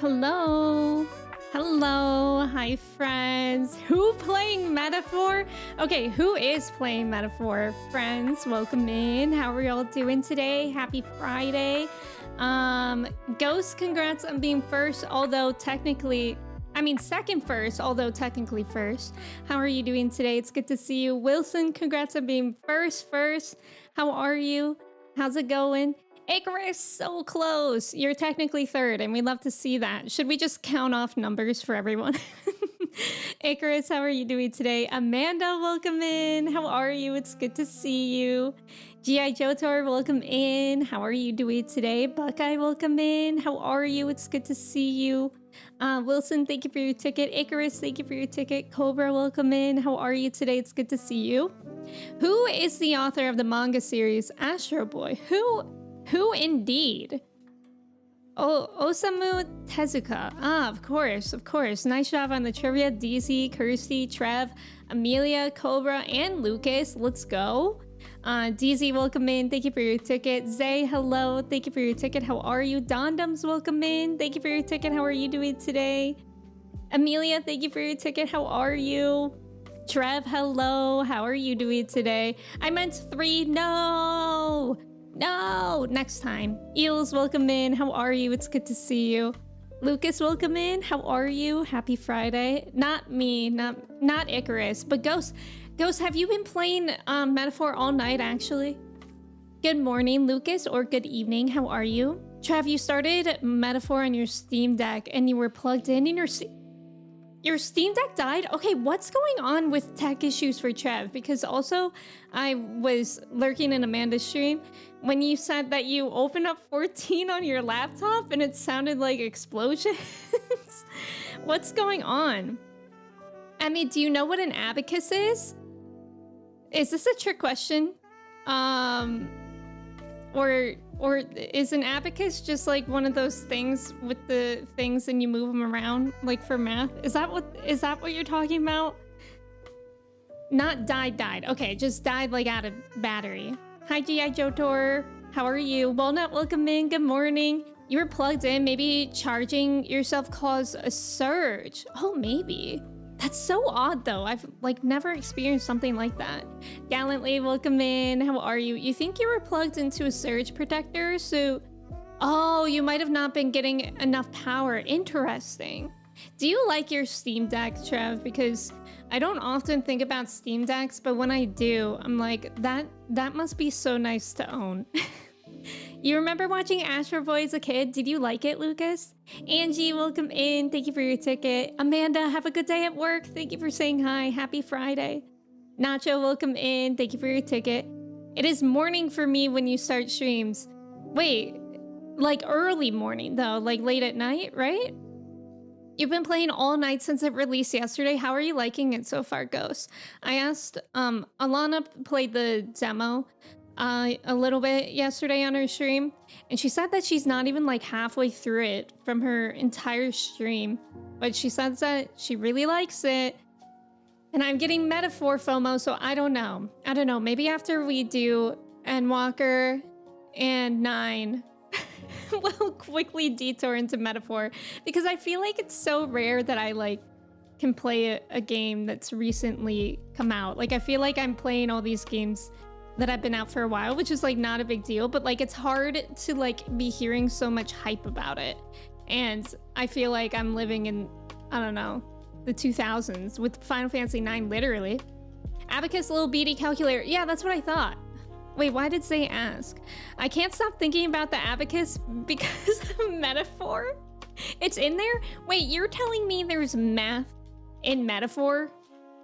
Hello. Hello. Hi, friends. Who playing Metaphor? Okay, who is playing Metaphor? Friends, welcome in. How are y'all doing today? Happy Friday. Ghost, congrats on being first, although technically, I mean, second first, although technically first. How are you doing today? It's good to see you. Wilson, congrats on being first. How are you? How's it going? Icarus, so close. You're technically third, and we'd love to see that. Should we just count off numbers for everyone? Icarus, how are you doing today? Amanda, welcome in. How are you? It's good to see you. G.I. Jotor, welcome in. How are you doing today? Buckeye, welcome in. How are you? It's good to see you. Wilson, thank you for your ticket. Icarus, thank you for your ticket. Cobra, welcome in. How are you today? It's good to see you. Who is the author of the manga series Astro Boy? Who indeed? Oh, Osamu Tezuka. Ah, of course. Nice job on the trivia. DZ, Kirsty, Trev, Amelia, Cobra, and Lucas. Let's go. DZ, welcome in. Thank you for your ticket. Zay, hello. Thank you for your ticket. How are you? Dondums, welcome in. Thank you for your ticket. How are you doing today? Amelia, thank you for your ticket. How are you? Trev, hello. How are you doing today? I meant 3. No, next time. Eels, welcome in. How are you? It's good to see you. Lucas, welcome in. How are you? Happy Friday. Not me, not Icarus, but Ghost. Ghost, have you been playing Metaphor all night, actually? Good morning, Lucas, or good evening. How are you? Trav, you started Metaphor on your Steam Deck and you were plugged in your Steam Deck died? Okay, what's going on with tech issues for Trev? Because also, I was lurking in Amanda's stream when you said that you opened up 14 on your laptop and it sounded like explosions. What's going on? Emmy, do you know what an abacus is? Is this a trick question? Or is an abacus just like one of those things with the things and you move them around like for math? Is that what you're talking about? Not died. Okay, just died like out of battery. Hi G.I. Jotor. How are you? Walnut, welcome in. Good morning. You were plugged in. Maybe charging yourself caused a surge. Oh, maybe. That's so odd though. I've like never experienced something like that. Gallantly, welcome in. How are you? You think you were plugged into a surge protector? So, oh, you might have not been getting enough power. Interesting. Do you like your Steam Deck, Trev? Because I don't often think about Steam Decks, but when I do, I'm like, that must be so nice to own. You remember watching Astro Boy as a kid? Did you like it, Lucas? Angie, welcome in. Thank you for your ticket. Amanda, have a good day at work. Thank you for saying hi. Happy Friday. Nacho, welcome in. Thank you for your ticket. It is morning for me when you start streams. Wait, like early morning though, like late at night, right? You've been playing all night since it released yesterday. How are you liking it so far, Ghost? I asked, Alana played the demo a little bit yesterday on her stream, and she said that she's not even like halfway through it from her entire stream, but she says that she really likes it. And I'm getting Metaphor FOMO, so I don't know. Maybe after we do Endwalker and 9, we'll quickly detour into Metaphor, because I feel like it's so rare that I like can play a game that's recently come out. Like I feel like I'm playing all these games that have been out for a while, which is like not a big deal, but like it's hard to like be hearing so much hype about it. And I feel like I'm living in, I don't know, the 2000s with Final Fantasy 9, literally. Abacus little beady calculator. Yeah, that's what I thought. Wait, why did Zay ask? I can't stop thinking about the abacus because of Metaphor. It's in there? Wait, you're telling me there's math in Metaphor?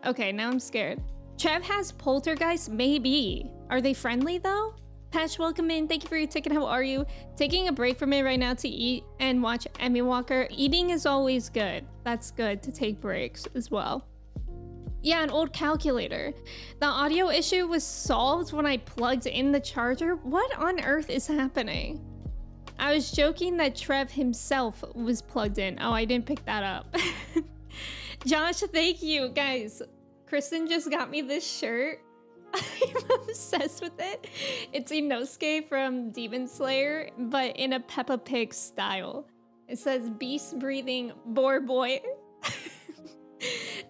Okay, now I'm scared. Trev has Poltergeist? Maybe. Are they friendly though? Pesh, welcome in. Thank you for your ticket. How are you? Taking a break from it right now to eat and watch Endwalker. Eating is always good. That's good to take breaks as well. Yeah, an old calculator. The audio issue was solved when I plugged in the charger. What on earth is happening? I was joking that Trev himself was plugged in. Oh, I didn't pick that up. Josh, thank you. Guys, Kristen just got me this shirt. I'm obsessed with it. It's Inosuke from Demon Slayer, but in a Peppa Pig style. It says beast breathing boar boy.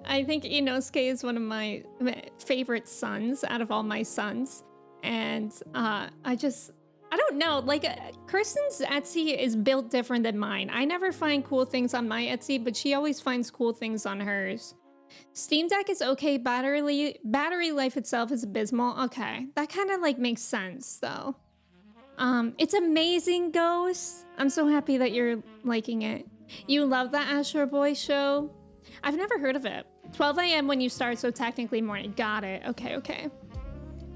I think Inosuke is one of my favorite sons out of all my sons. And I don't know, like Kirsten's Etsy is built different than mine. I never find cool things on my Etsy, but she always finds cool things on hers. Steam Deck is okay. Battery life itself is abysmal. Okay, that kind of like makes sense though. It's amazing, Ghost. I'm so happy that you're liking it. You love the Astro Boy show? I've never heard of it. 12 a.m. when you start, so technically morning. Got it. Okay, okay.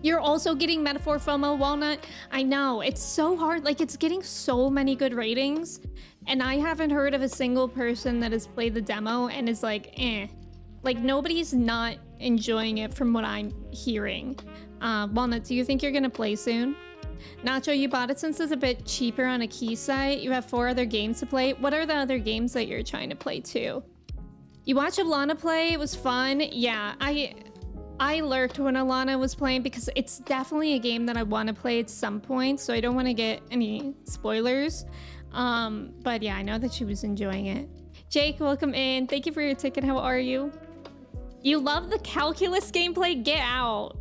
You're also getting Metaphor FOMO, Walnut. I know, it's so hard. Like, it's getting so many good ratings, and I haven't heard of a single person that has played the demo and is like, eh. Like, nobody's not enjoying it from what I'm hearing. Walnut, do you think you're gonna play soon? Nacho, you bought it since it's a bit cheaper on a key site. You have 4 other games to play. What are the other games that you're trying to play too? You watched Alana play, it was fun. Yeah, I lurked when Alana was playing because it's definitely a game that I want to play at some point, so I don't want to get any spoilers. But yeah, I know that she was enjoying it. Jake, welcome in. Thank you for your ticket. How are you? You love the calculus gameplay? Get out.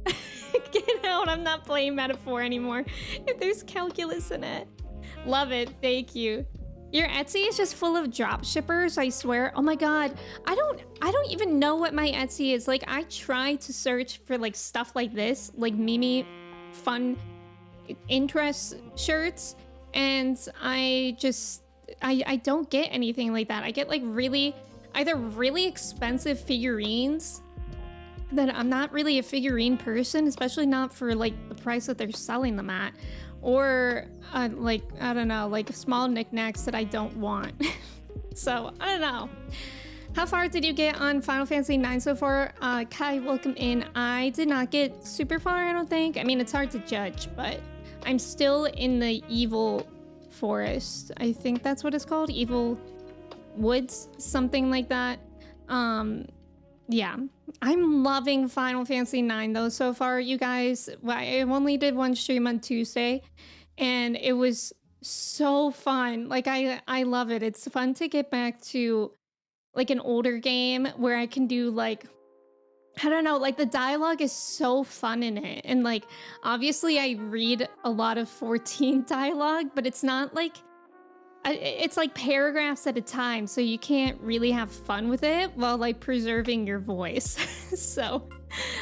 Get out. I'm not playing Metaphor anymore if there's calculus in it. Love it. Thank you. Your Etsy is just full of drop shippers, I swear. Oh my god. I don't even know what my Etsy is. Like, I try to search for like stuff like this, like Mimi fun interest shirts, and I don't get anything like that. I get like either really expensive figurines that I'm not really a figurine person, especially not for like the price that they're selling them at, or like, I don't know, like small knickknacks that I don't want. So I don't know. How far did you get on Final Fantasy IX so far? Kai, welcome in. I did not get super far, I don't think. I mean, it's hard to judge, but I'm still in the evil forest. I think that's what it's called. Evil woods, something like that. Yeah, I'm loving Final Fantasy IX though so far, you guys. I only did one stream on Tuesday, and it was so fun. Like, I love it. It's fun to get back to like an older game where I can do like, I don't know, like the dialogue is so fun in it. And like, obviously I read a lot of 14 dialogue, but it's not like, it's like paragraphs at a time, so you can't really have fun with it while like preserving your voice. So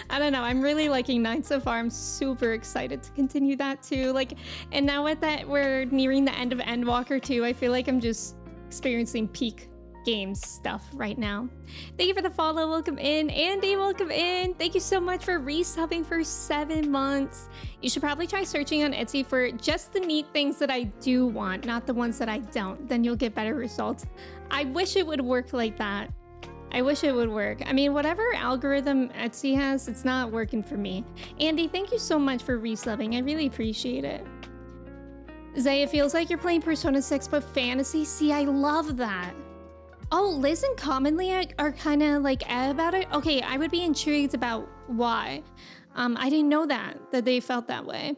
I don't know, I'm really liking 9 so far. I'm super excited to continue that too. Like, and now with that we're nearing the end of Endwalker too, I feel like I'm just experiencing peak games stuff right now. Thank you for the follow. Welcome in. Andy, welcome in. Thank you so much for resubbing for 7 months. You should probably try searching on Etsy for just the neat things that I do want, not the ones that I don't. Then you'll get better results. I wish it would work like that. I wish it would work. I mean, whatever algorithm Etsy has, it's not working for me. Andy, thank you so much for resubbing. I really appreciate it. Zaya, feels like you're playing Persona 6 but fantasy. See, I love that. Oh, Liz and Commonly are kind of like about it. Okay, I would be intrigued about why. I didn't know that they felt that way.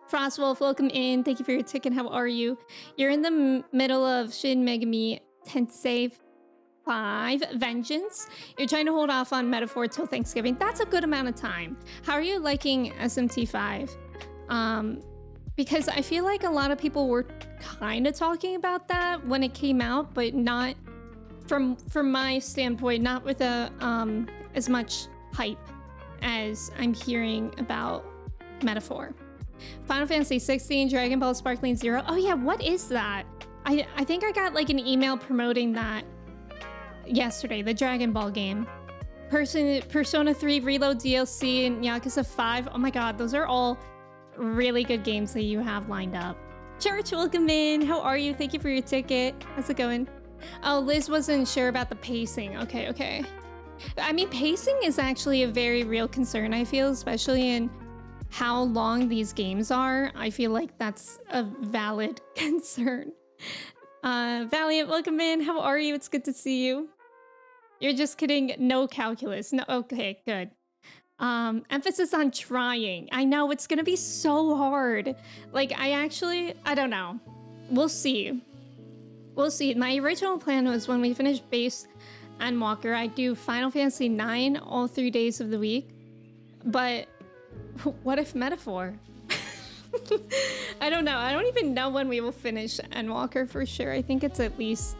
Frostwolf, welcome in. Thank you for your ticket. How are you? You're in the middle of Shin Megami Tensei 5 Vengeance. You're trying to hold off on Metaphor till Thanksgiving. That's a good amount of time. How are you liking SMT5? Because I feel like a lot of people were kind of talking about that when it came out, but not from my standpoint, not with as much hype as I'm hearing about Metaphor. Final Fantasy 16, Dragon Ball Sparkling Zero. Oh yeah, what is that? I think I got like an email promoting that yesterday, the Dragon Ball game. Persona 3 Reload DLC and Yakuza 5. Oh my god, those are all really good games that you have lined up. Church, welcome in. How are you? Thank you for your ticket. How's it going? Oh, Liz wasn't sure about the pacing. Okay. I mean, pacing is actually a very real concern, I feel, especially in how long these games are. I feel like that's a valid concern. Valiant, welcome in. How are you? It's good to see you. You're just kidding. No calculus. No. Okay, good. Emphasis on trying. I know it's gonna be so hard. Like, I don't know. We'll see. We'll see. My original plan was when we finish base Endwalker, I'd do Final Fantasy 9 all 3 days of the week. But what if Metaphor? I don't know. I don't even know when we will finish Endwalker for sure. I think it's at least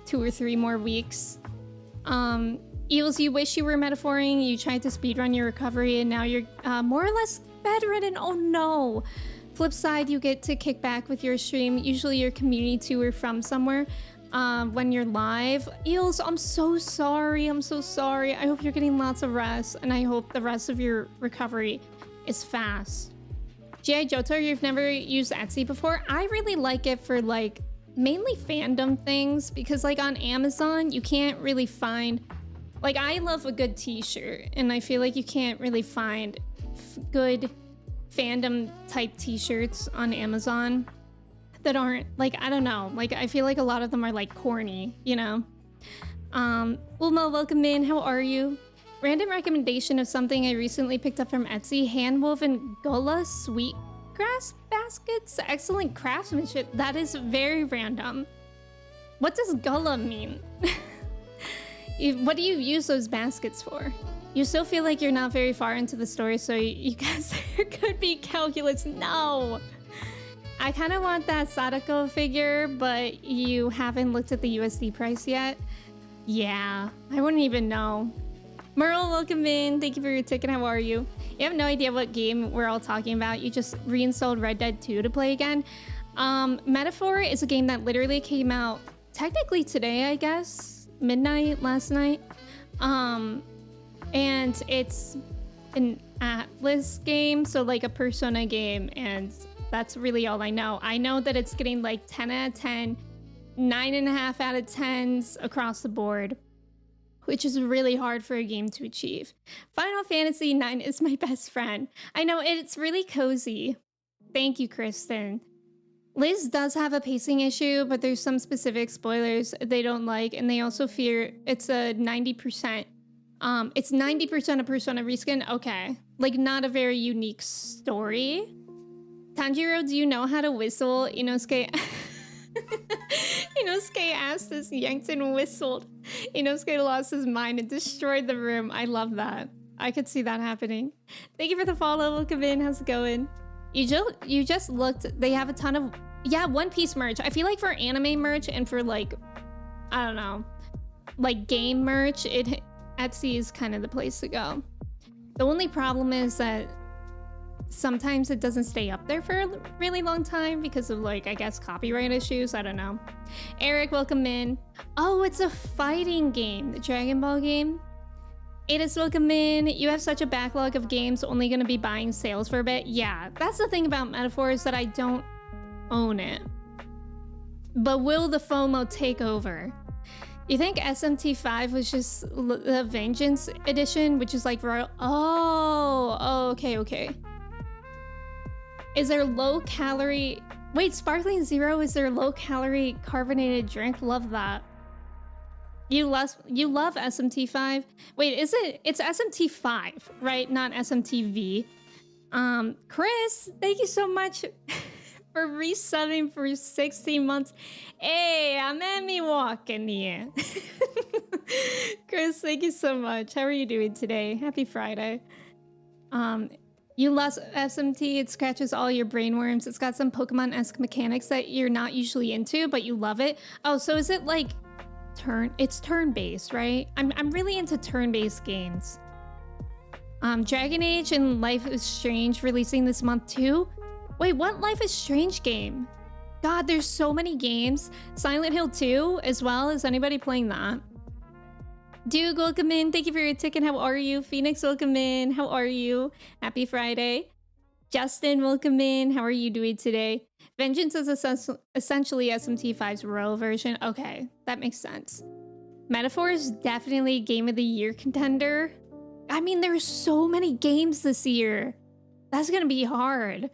2 or 3 more weeks. Eels, you wish you were metaphoring. You tried to speedrun your recovery and now you're more or less bedridden. Oh no. Flip side, you get to kick back with your stream. Usually your community tour from somewhere when you're live. Eels, I'm so sorry. I'm so sorry. I hope you're getting lots of rest and I hope the rest of your recovery is fast. G.I. Johto, you've never used Etsy before? I really like it for like mainly fandom things because like on Amazon, you can't really find, like I love a good t-shirt and I feel like you can't really find good fandom type t-shirts on Amazon that aren't like, I don't know, like I feel like a lot of them are like corny, you know? Ulma, welcome in, how are you? Random recommendation of something I recently picked up from Etsy, hand-woven Gula sweetgrass baskets. Excellent craftsmanship. That is very random. What does Gula mean? What do you use those baskets for? You still feel like you're not very far into the story, so you guys there could be calculus. No! I kind of want that Sadako figure, but you haven't looked at the USD price yet. Yeah, I wouldn't even know. Merle, welcome in. Thank you for your ticket. How are you? You have no idea what game we're all talking about. You just reinstalled Red Dead 2 to play again. Metaphor is a game that literally came out technically today, I guess. Midnight last night. And it's an Atlas game, so like a Persona game, and that's really all I know. I know that it's getting like 10 out of 10, 9.5 out of 10s across the board, which is really hard for a game to achieve. Final Fantasy 9 is my best friend. I know, it's really cozy. Thank you, Kristen. Liz does have a pacing issue, but there's some specific spoilers they don't like, and they also fear it's a 90%. It's 90% a Persona reskin. Okay. Like, not a very unique story. Tanjiro, do you know how to whistle? Inosuke... Inosuke asked us, Yankton whistled. Inosuke lost his mind and destroyed the room. I love that. I could see that happening. Thank you for the follow. Welcome in. How's it going? You just looked. They have a ton of... Yeah, One Piece merch. I feel like for anime merch and for like... I don't know. Like game merch, Etsy is kind of the place to go. The only problem is that sometimes it doesn't stay up there for a really long time because of like, I guess, copyright issues. I don't know. Eric, welcome in. Oh, it's a fighting game. The Dragon Ball game. Adis, welcome in. You have such a backlog of games, only going to be buying sales for a bit. Yeah, that's the thing about Metaphor is that I don't own it. But will the FOMO take over? You think SMT5 was just the Vengeance edition, which is like royal? Oh, okay. Is there low calorie? Wait, Sparkling Zero is there low calorie carbonated drink? Love that. You love SMT5? Wait, is it? It's SMT5, right? Not SMTV. Chris, thank you so much for resubbing for 16 months. Hey, I'm Emmy walking here. Chris, thank you so much. How are you doing today? Happy Friday. You love SMT. It scratches all your brainworms. It's got some Pokemon-esque mechanics that you're not usually into, but you love it. Oh, so is it like it's turn-based, right? I'm really into turn-based games. Dragon Age and Life is Strange releasing this month too. Wait, what Life is Strange game? God, there's so many games. Silent Hill 2 as well. Is anybody playing that? Dude, welcome in. Thank you for your ticket. How are you? Phoenix, welcome in. How are you? Happy Friday. Justin, welcome in. How are you doing today? Vengeance is essentially SMT5's royal version. Okay, that makes sense. Metaphor is definitely Game of the Year contender. I mean, there's so many games this year. That's gonna be hard.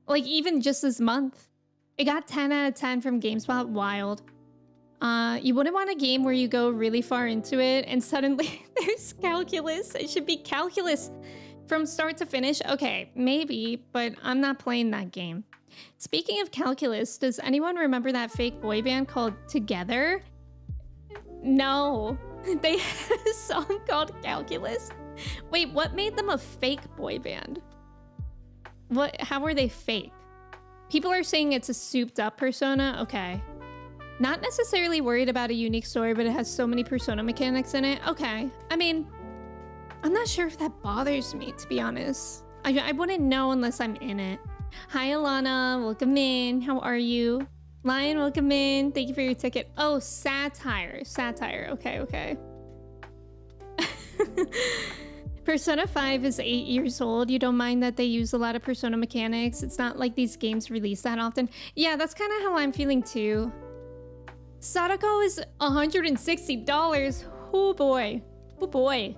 Like, even just this month. It got 10 out of 10 from GameSpot. Wild. You wouldn't want a game where you go really far into it and suddenly there's calculus. It should be calculus from start to finish. Okay, maybe, but I'm not playing that game. Speaking of calculus, does anyone remember that fake boy band called Together? No. They had a song called Calculus. Wait, what made them a fake boy band? How were they fake? People are saying it's a souped up persona. Okay. Not necessarily worried about a unique story, but it has so many persona mechanics in it. Okay. I mean, I'm not sure if that bothers me, to be honest. I wouldn't know unless I'm in it. Hi, Alana. Welcome in. How are you? Lion, welcome in. Thank you for your ticket. Oh, satire. Satire. Okay, okay. Persona 5 is 8 years old. You don't mind that they use a lot of persona mechanics? It's not like these games release that often. Yeah, that's kind of how I'm feeling too. Sadako is $160. Oh boy. Oh boy.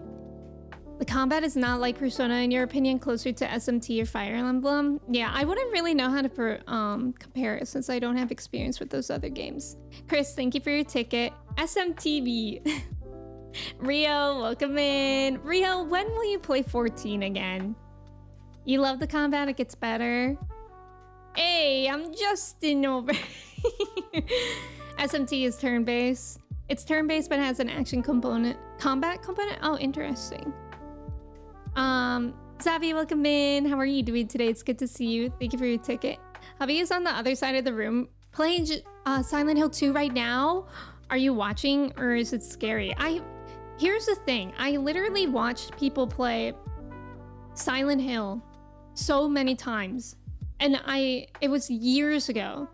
The combat is not like Persona, in your opinion, closer to SMT or Fire Emblem? Yeah, I wouldn't really know how to compare it since I don't have experience with those other games. Chris, thank you for your ticket. SMTV. Rio, welcome in. Rio, when will you play 14 again? You love the combat, it gets better. Hey, I'm Justin over here. SMT is turn-based. It's turn-based but has an action component. Combat component? Oh, interesting. Zavi, welcome in. How are you doing today? It's good to see you. Thank you for your ticket. Hubby is on the other side of the room playing Silent Hill 2 right now. Are you watching or is it scary? Here's the thing. I literally watched people play Silent Hill so many times. And it was years ago.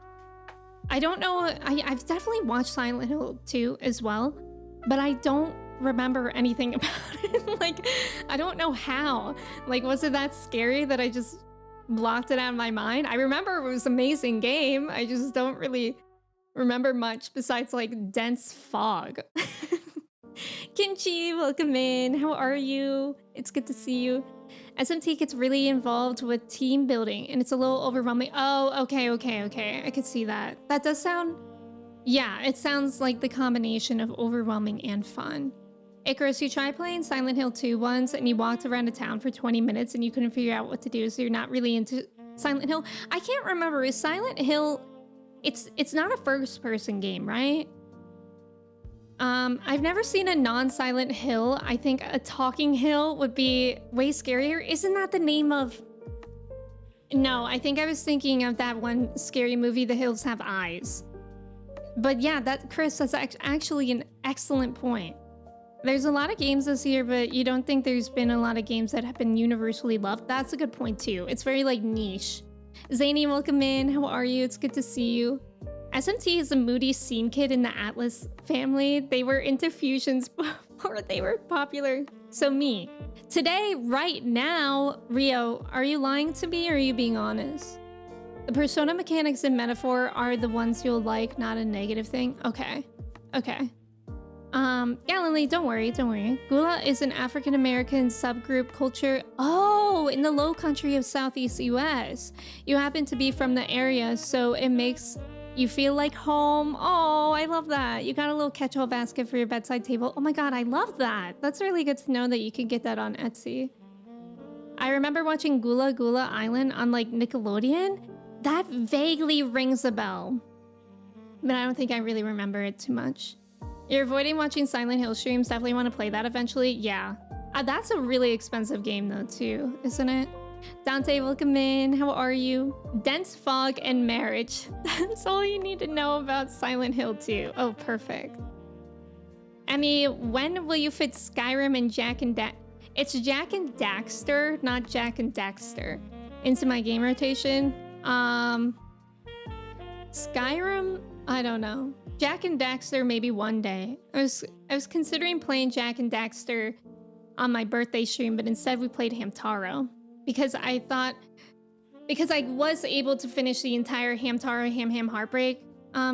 I don't know. I've definitely watched Silent Hill 2 as well, but I don't remember anything about it. Like, I don't know how. Like, was it that scary that I just blocked it out of my mind? I remember it was an amazing game. I just don't really remember much besides like dense fog. Kimchi, welcome in. How are you? It's good to see you. SMT gets really involved with team building and it's a little overwhelming. Oh, okay. I could see that. That does sound... Yeah, it sounds like the combination of overwhelming and fun. Icarus, you tried playing Silent Hill 2 once and you walked around a town for 20 minutes and you couldn't figure out what to do, so you're not really into Silent Hill. I can't remember. Is Silent Hill... It's not a first-person game, right? I've never seen a non-Silent Hill. I think a talking hill would be way scarier. Isn't that the name of... No, I think I was thinking of that one scary movie, The Hills Have Eyes. But yeah, Chris, that's actually an excellent point. There's a lot of games this year, but you don't think there's been a lot of games that have been universally loved. That's a good point too. It's very like niche. Zany, welcome in. How are you? It's good to see you. SMT is a moody scene kid in the Atlas family. They were into fusions before they were popular. So me. Today, right now, Rio, are you lying to me or are you being honest? The persona mechanics in Metaphor are the ones you'll like, not a negative thing. Okay. Gallantly, don't worry. Gula is an African-American subgroup culture. Oh, in the low country of Southeast US. You happen to be from the area, so it makes you feel like home. Oh, I love that. You got a little catch-all basket for your bedside table. Oh my god, I love that. That's really good to know that you can get that on Etsy. I remember watching Gula Gula Island on like Nickelodeon. That vaguely rings a bell, but I don't think I really remember it too much. You're avoiding watching Silent Hill streams. Definitely want to play that eventually. Yeah. That's a really expensive game though too, isn't it? Dante, welcome in. How are you? Dense fog and marriage. That's all you need to know about Silent Hill 2. Oh, perfect. Emmy, when will you fit Skyrim and Jak and It's Jak and Daxter, not Jak and Daxter, into my game rotation? Skyrim? I don't know. Jak and Daxter maybe one day. I was considering playing Jak and Daxter on my birthday stream, but instead we played Hamtaro. Because I was able to finish the entire Hamtaro Ham Heartbreak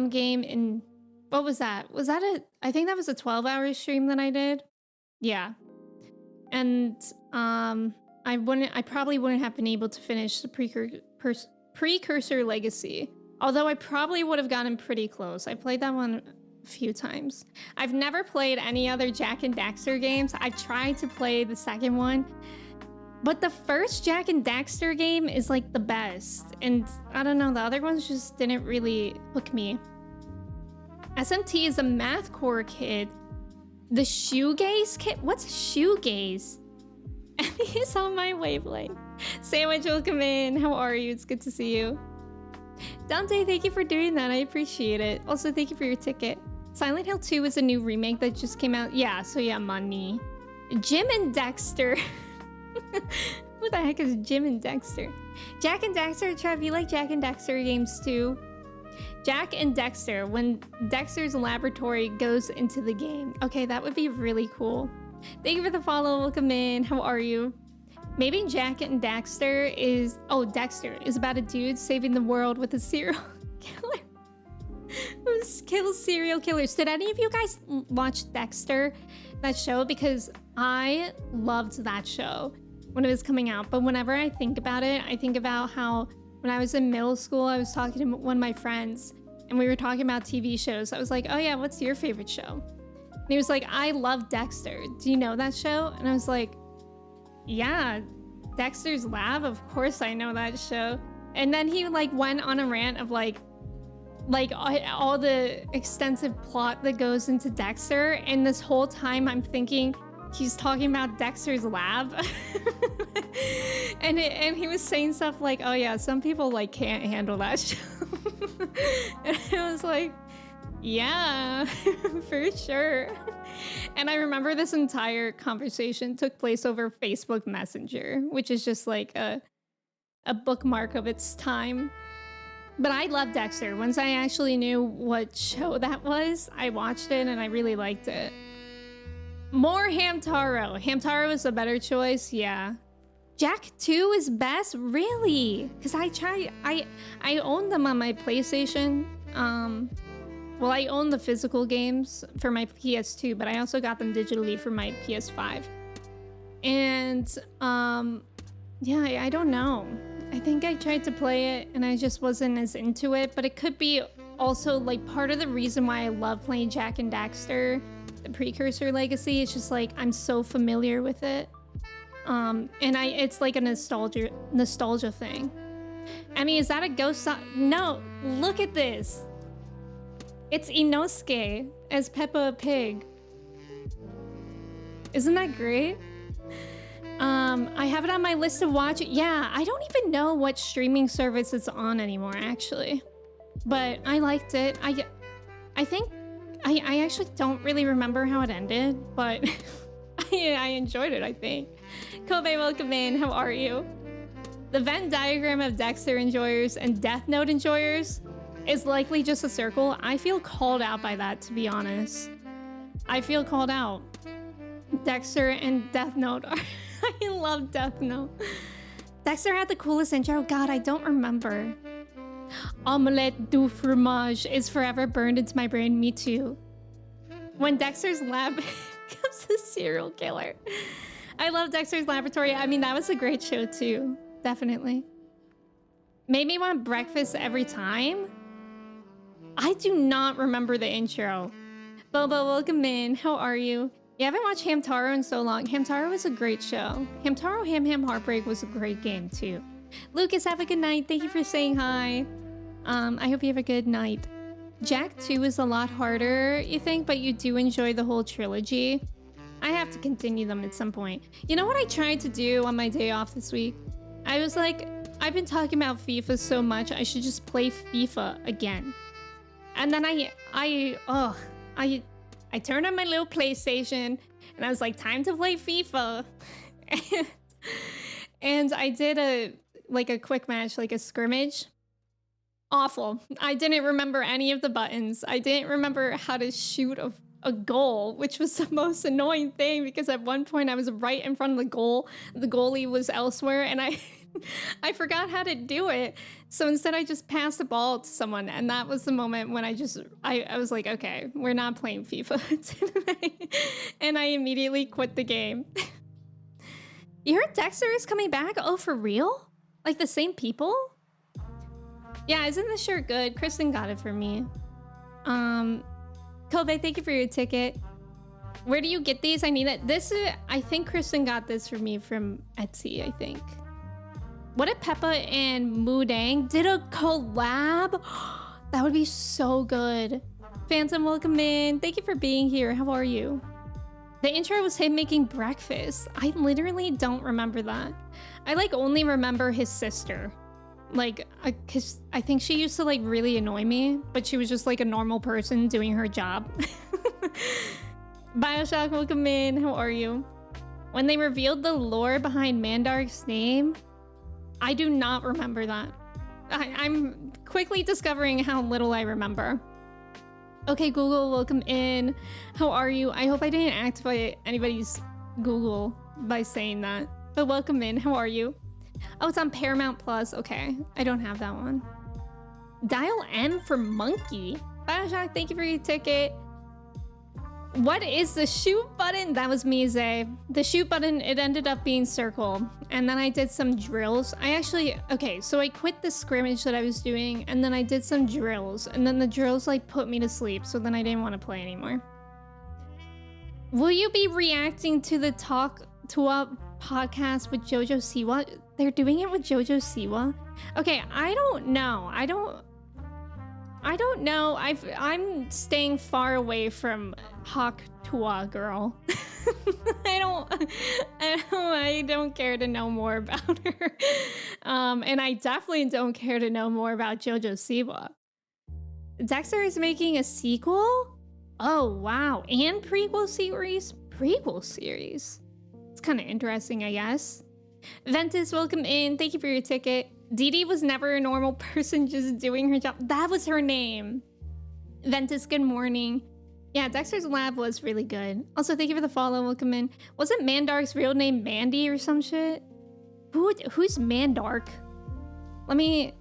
game in... What was that? I think that was a 12-hour stream that I did. Yeah. And I probably wouldn't have been able to finish the Precursor Legacy. Although I probably would have gotten pretty close. I played that one a few times. I've never played any other Jak and Daxter games. I tried to play the second one, But the first Jack and Daxter game is like the best. And I don't know, the other ones just didn't really hook me. SMT is a mathcore kid. The shoegaze kid? What's shoegaze? Emmy is on my wavelength. Sandwich, welcome in. How are you? It's good to see you. Dante, thank you for doing that. I appreciate it. Also, thank you for your ticket. Silent Hill 2 is a new remake that just came out. Yeah, so yeah, money. Jim and Dexter. Who the heck is Jim and Dexter? Jack and Dexter, Trev, you like Jack and Dexter games too? Jack and Dexter, when Dexter's laboratory goes into the game. Okay, that would be really cool. Thank you for the follow. Welcome in. How are you? Maybe Jack and Dexter is... Oh, Dexter is about a dude saving the world with a serial killer. Who kills serial killers. Did any of you guys watch Dexter, that show? Because I loved that show when it was coming out. But whenever I think about it, I think about how when I was in middle school, I was talking to one of my friends and we were talking about TV shows. I was like, oh yeah, what's your favorite show? And he was like, I love Dexter. Do you know that show? And I was like, yeah, Dexter's Lab. Of course I know that show. And then he like went on a rant of like all the extensive plot that goes into Dexter. And this whole time I'm thinking he's talking about Dexter's Lab. and he was saying stuff like, oh yeah, some people like can't handle that show. And I was like, yeah, for sure. And I remember this entire conversation took place over Facebook Messenger, which is just like a bookmark of its time. But I love Dexter. Once I actually knew what show that was, I watched it and I really liked it. More Hamtaro. Hamtaro is a better choice, yeah. Jack 2 is best? Really? Because I own them on my PlayStation. Well, I own the physical games for my PS2, but I also got them digitally for my PS5. And, yeah, I don't know. I think I tried to play it and I just wasn't as into it, but it could be also like part of the reason why I love playing Jack and Daxter, the Precursor Legacy. It's just like I'm so familiar with it. And it's like a nostalgia thing. I mean, is that a ghost? No, look at this. It's Inosuke as Peppa Pig. Isn't that great? I have it on my list to watch. Yeah, I don't even know what streaming service it's on anymore, actually. But I liked it. I think I actually don't really remember how it ended, but I enjoyed it, I think. Kobe, welcome in. How are you? The Venn diagram of Dexter enjoyers and Death Note enjoyers is likely just a circle. I feel called out by that, to be honest. I feel called out. Dexter and Death Note are... I love Death Note. Dexter had the coolest intro. God, I don't remember. Omelette du fromage is forever burned into my brain. Me too. When Dexter's lab becomes a serial killer. I love Dexter's Laboratory. I mean, that was a great show too. Definitely. Made me want breakfast every time. I do not remember the intro. Bobo, welcome in. How are you? You haven't watched Hamtaro in so long. Hamtaro was a great show. Hamtaro Ham Ham Heartbreak was a great game too. Lucas, have a good night. Thank you for saying hi. I hope you have a good night. Jack 2 is a lot harder, you think, but you do enjoy the whole trilogy. I have to continue them at some point. You know what I tried to do on my day off this week? I was like, I've been talking about FIFA so much, I should just play FIFA again. And then I turned on my little PlayStation and I was like, time to play FIFA. and I did a quick match, like a scrimmage. Awful. I didn't remember any of the buttons. I didn't remember how to shoot a goal, which was the most annoying thing because at one point I was right in front of the goal. The goalie was elsewhere and I forgot how to do it. So instead I just passed the ball to someone, and that was the moment when I was like, okay, we're not playing FIFA tonight. And I immediately quit the game. You heard Dexter is coming back? Oh, for real? Like the same people? Yeah, isn't this shirt good? Kristen got it for me. Kobe, thank you for your ticket. Where do you get these? I need it. This is, I think Kristen got this for me from Etsy, I think. What if Peppa and Moodang did a collab? That would be so good. Phantom, welcome in. Thank you for being here. How are you? The intro was him making breakfast. I literally don't remember that. I like only remember his sister. Like, cause I think she used to like really annoy me, but she was just like a normal person doing her job. Bioshock, welcome in. How are you? When they revealed the lore behind Mandark's name, I do not remember that. I'm quickly discovering how little I remember. Okay, Google, welcome in. How are you? I hope I didn't activate anybody's Google by saying that, but welcome in. How are you? Oh, it's on Paramount Plus. Okay, I don't have that one. Dial M for monkey. Bioshock, thank you for your ticket. What is the shoot button? That was me, Zay. The shoot button, it ended up being circle. And then I did some drills. Okay, so I quit the scrimmage that I was doing and then I did some drills. And then the drills like put me to sleep. So then I didn't want to play anymore. Will you be reacting to the Talk to a podcast with Jojo Siwa? They're doing it with Jojo Siwa? Okay, I don't know. I don't know. I'm staying far away from Hawk Tua girl. I don't care to know more about her. And I definitely don't care to know more about Jojo Siwa. Dexter is making a sequel? Oh wow. And prequel series? Prequel series. It's kind of interesting, I guess. Ventus, welcome in. Thank you for your ticket. Dee Dee was never a normal person just doing her job. That was her name. Ventus, good morning. Yeah, Dexter's Lab was really good. Also, thank you for the follow. Welcome in. Wasn't Mandark's real name Mandy or some shit? Who's Mandark? Let me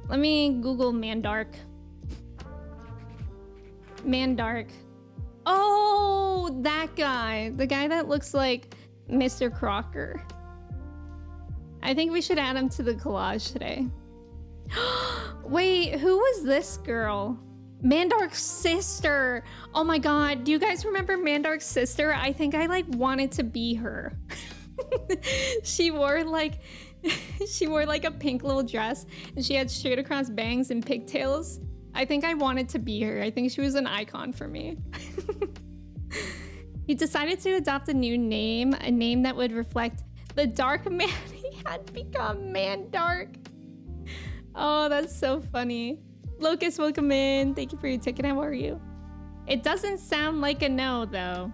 Google Mandark. Mandark. Oh, that guy. The guy that looks like Mr. Crocker. I think we should add him to the collage today. Wait, who was this girl? Mandark's sister. Oh my god, do you guys remember Mandark's sister? I think I like wanted to be her. She wore like a pink little dress and she had straight across bangs and pigtails. I think I wanted to be her. I think she was an icon for me. He decided to adopt a new name, a name that would reflect the dark man he had become, Mandark. Oh, that's so funny. Locust, welcome in. Thank you for your ticket. How are you? It doesn't sound like a no, though.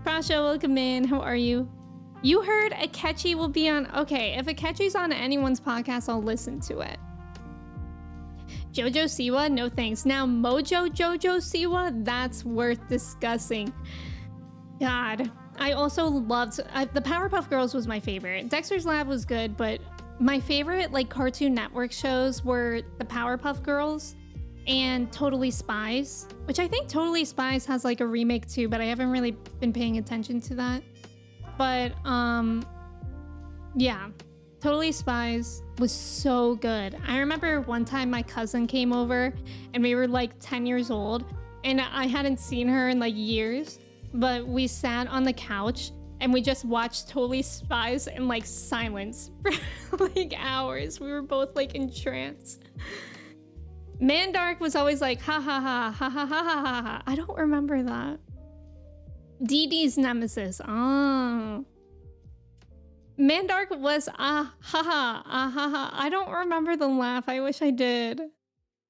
Prasha, welcome in. How are you? You heard Akechi will be on... Okay, if Akechi's on anyone's podcast, I'll listen to it. Jojo Siwa? No thanks. Now, Mojo Jojo Siwa? That's worth discussing. God. I also loved... the Powerpuff Girls was my favorite. Dexter's Lab was good, but my favorite like Cartoon Network shows were the Powerpuff Girls and Totally Spies, which I think Totally Spies has like a remake too, but I haven't really been paying attention to that. But yeah, Totally Spies was so good. I remember one time my cousin came over and we were like 10 years old and I hadn't seen her in like years. But we sat on the couch and we just watched Totally Spies in like silence for like hours. We were both like entranced. Mandark was always like ha ha ha ha ha ha ha ha ha. I don't remember that. Dee Dee's nemesis. Oh. Mandark was ha ha ha. I don't remember the laugh. I wish I did.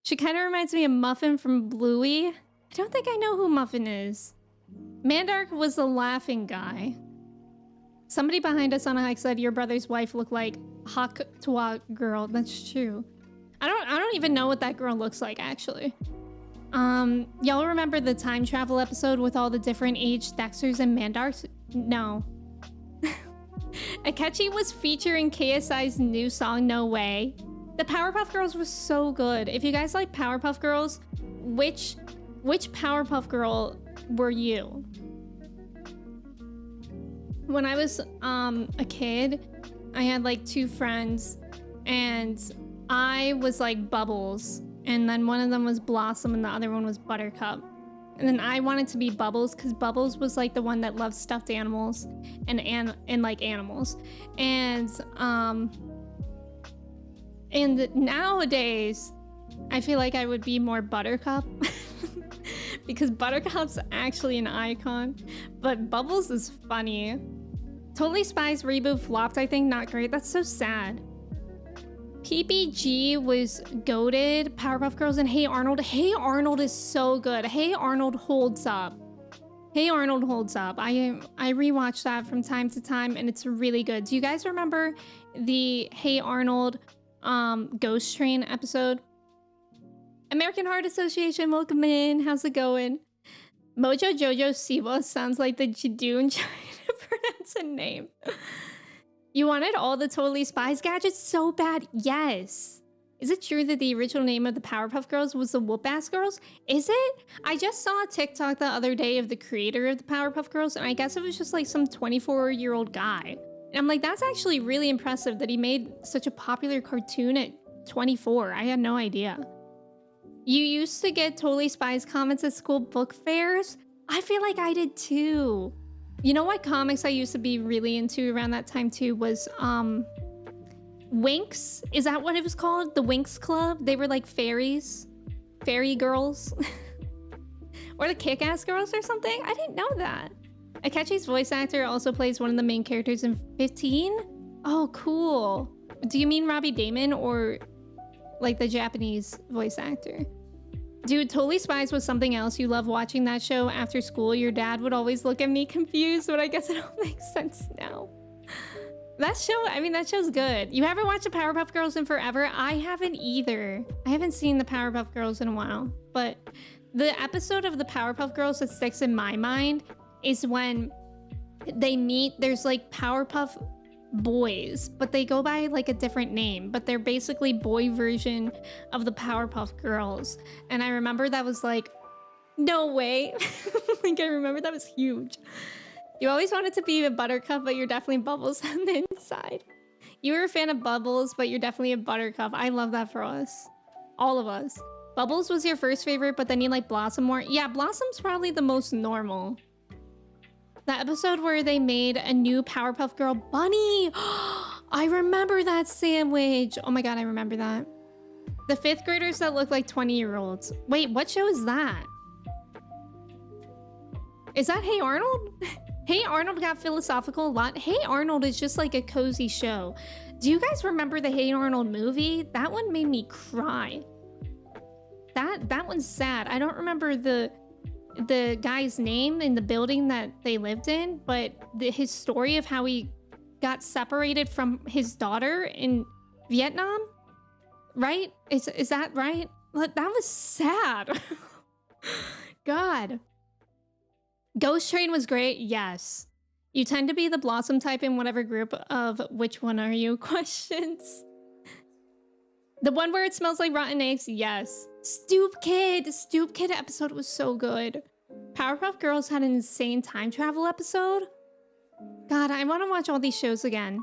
She kind of reminds me of Muffin from Bluey. I don't think I know who Muffin is. Mandark was the laughing guy. Somebody behind us on a hike said your brother's wife looked like Hawk Tua girl. That's true. I don't even know what that girl looks like actually. Y'all remember the time travel episode with all the different age Dexters and Mandarks? No. Akechi was featuring KSI's new song No Way. The Powerpuff Girls was so good. If you guys like Powerpuff Girls, which Powerpuff Girl were you? When I was a kid, I had like two friends and I was like Bubbles and then one of them was Blossom and the other one was Buttercup. And then I wanted to be Bubbles because Bubbles was like the one that loved stuffed animals and like animals. And nowadays I feel like I would be more Buttercup because Buttercup's actually an icon, but Bubbles is funny. Totally Spies reboot flopped, I think. Not great. That's so sad. PPG was goated. Powerpuff Girls and Hey Arnold. Hey Arnold is so good. Hey Arnold holds up. Hey Arnold holds up. I rewatch that from time to time and it's really good. Do you guys remember the Hey Arnold Ghost Train episode? American Heart Association, welcome in. How's it going? Mojo Jojo Siwa sounds like the Jadoon trying to pronounce a name. You wanted all the Totally Spies gadgets so bad? Yes. Is it true that the original name of the Powerpuff Girls was the Whoop-Ass Girls? Is it? I just saw a TikTok the other day of the creator of the Powerpuff Girls, and I guess it was just like some 24-year-old guy. And I'm like, that's actually really impressive that he made such a popular cartoon at 24. I had no idea. You used to get Totally Spies comments at school book fairs? I feel like I did too. You know what comics I used to be really into around that time too was Winx. Is that what it was called? The Winx Club? They were like fairies. Fairy girls. Or the Kick-Ass Girls or something? I didn't know that. Akechi's voice actor also plays one of the main characters in 15? Oh, cool. Do you mean Robbie Damon or like the Japanese voice actor? Dude, Totally Spies was something else. You love watching that show after school. Your dad would always look at me confused, but I guess it all makes sense now. That show, I mean, that show's good. You haven't watched the Powerpuff Girls in forever? I haven't either. I haven't seen the Powerpuff Girls in a while, but the episode of the Powerpuff Girls that sticks in my mind is when they meet, there's like Powerpuff boys, but they go by like a different name, but they're basically boy version of the Powerpuff Girls. And I remember that was like, no way. Like I remember that was huge. You always wanted to be a Buttercup, but you're definitely Bubbles on the inside. You were a fan of Bubbles, but you're definitely a Buttercup. I love that for us. All of us. Bubbles was your first favorite, but then you like Blossom more. Yeah, Blossom's probably the most normal. The episode where they made a new Powerpuff Girl bunny. I remember that sandwich. Oh my god, I remember that. The 5th graders that look like 20-year-olds. Wait, what show is that? Is that Hey Arnold? Hey Arnold got philosophical a lot. Hey Arnold is just like a cozy show. Do you guys remember the Hey Arnold movie? That one made me cry. That one's sad. I don't remember the guy's name in the building that they lived in, but his story of how he got separated from his daughter in Vietnam, right? Is that right? That was sad. God. Ghost Train was great. Yes. You tend to be the Blossom type in whatever group of which one are you questions. The one where it smells like rotten eggs? Yes. Stoop Kid! The Stoop Kid episode was so good. Powerpuff Girls had an insane time travel episode. God, I want to watch all these shows again.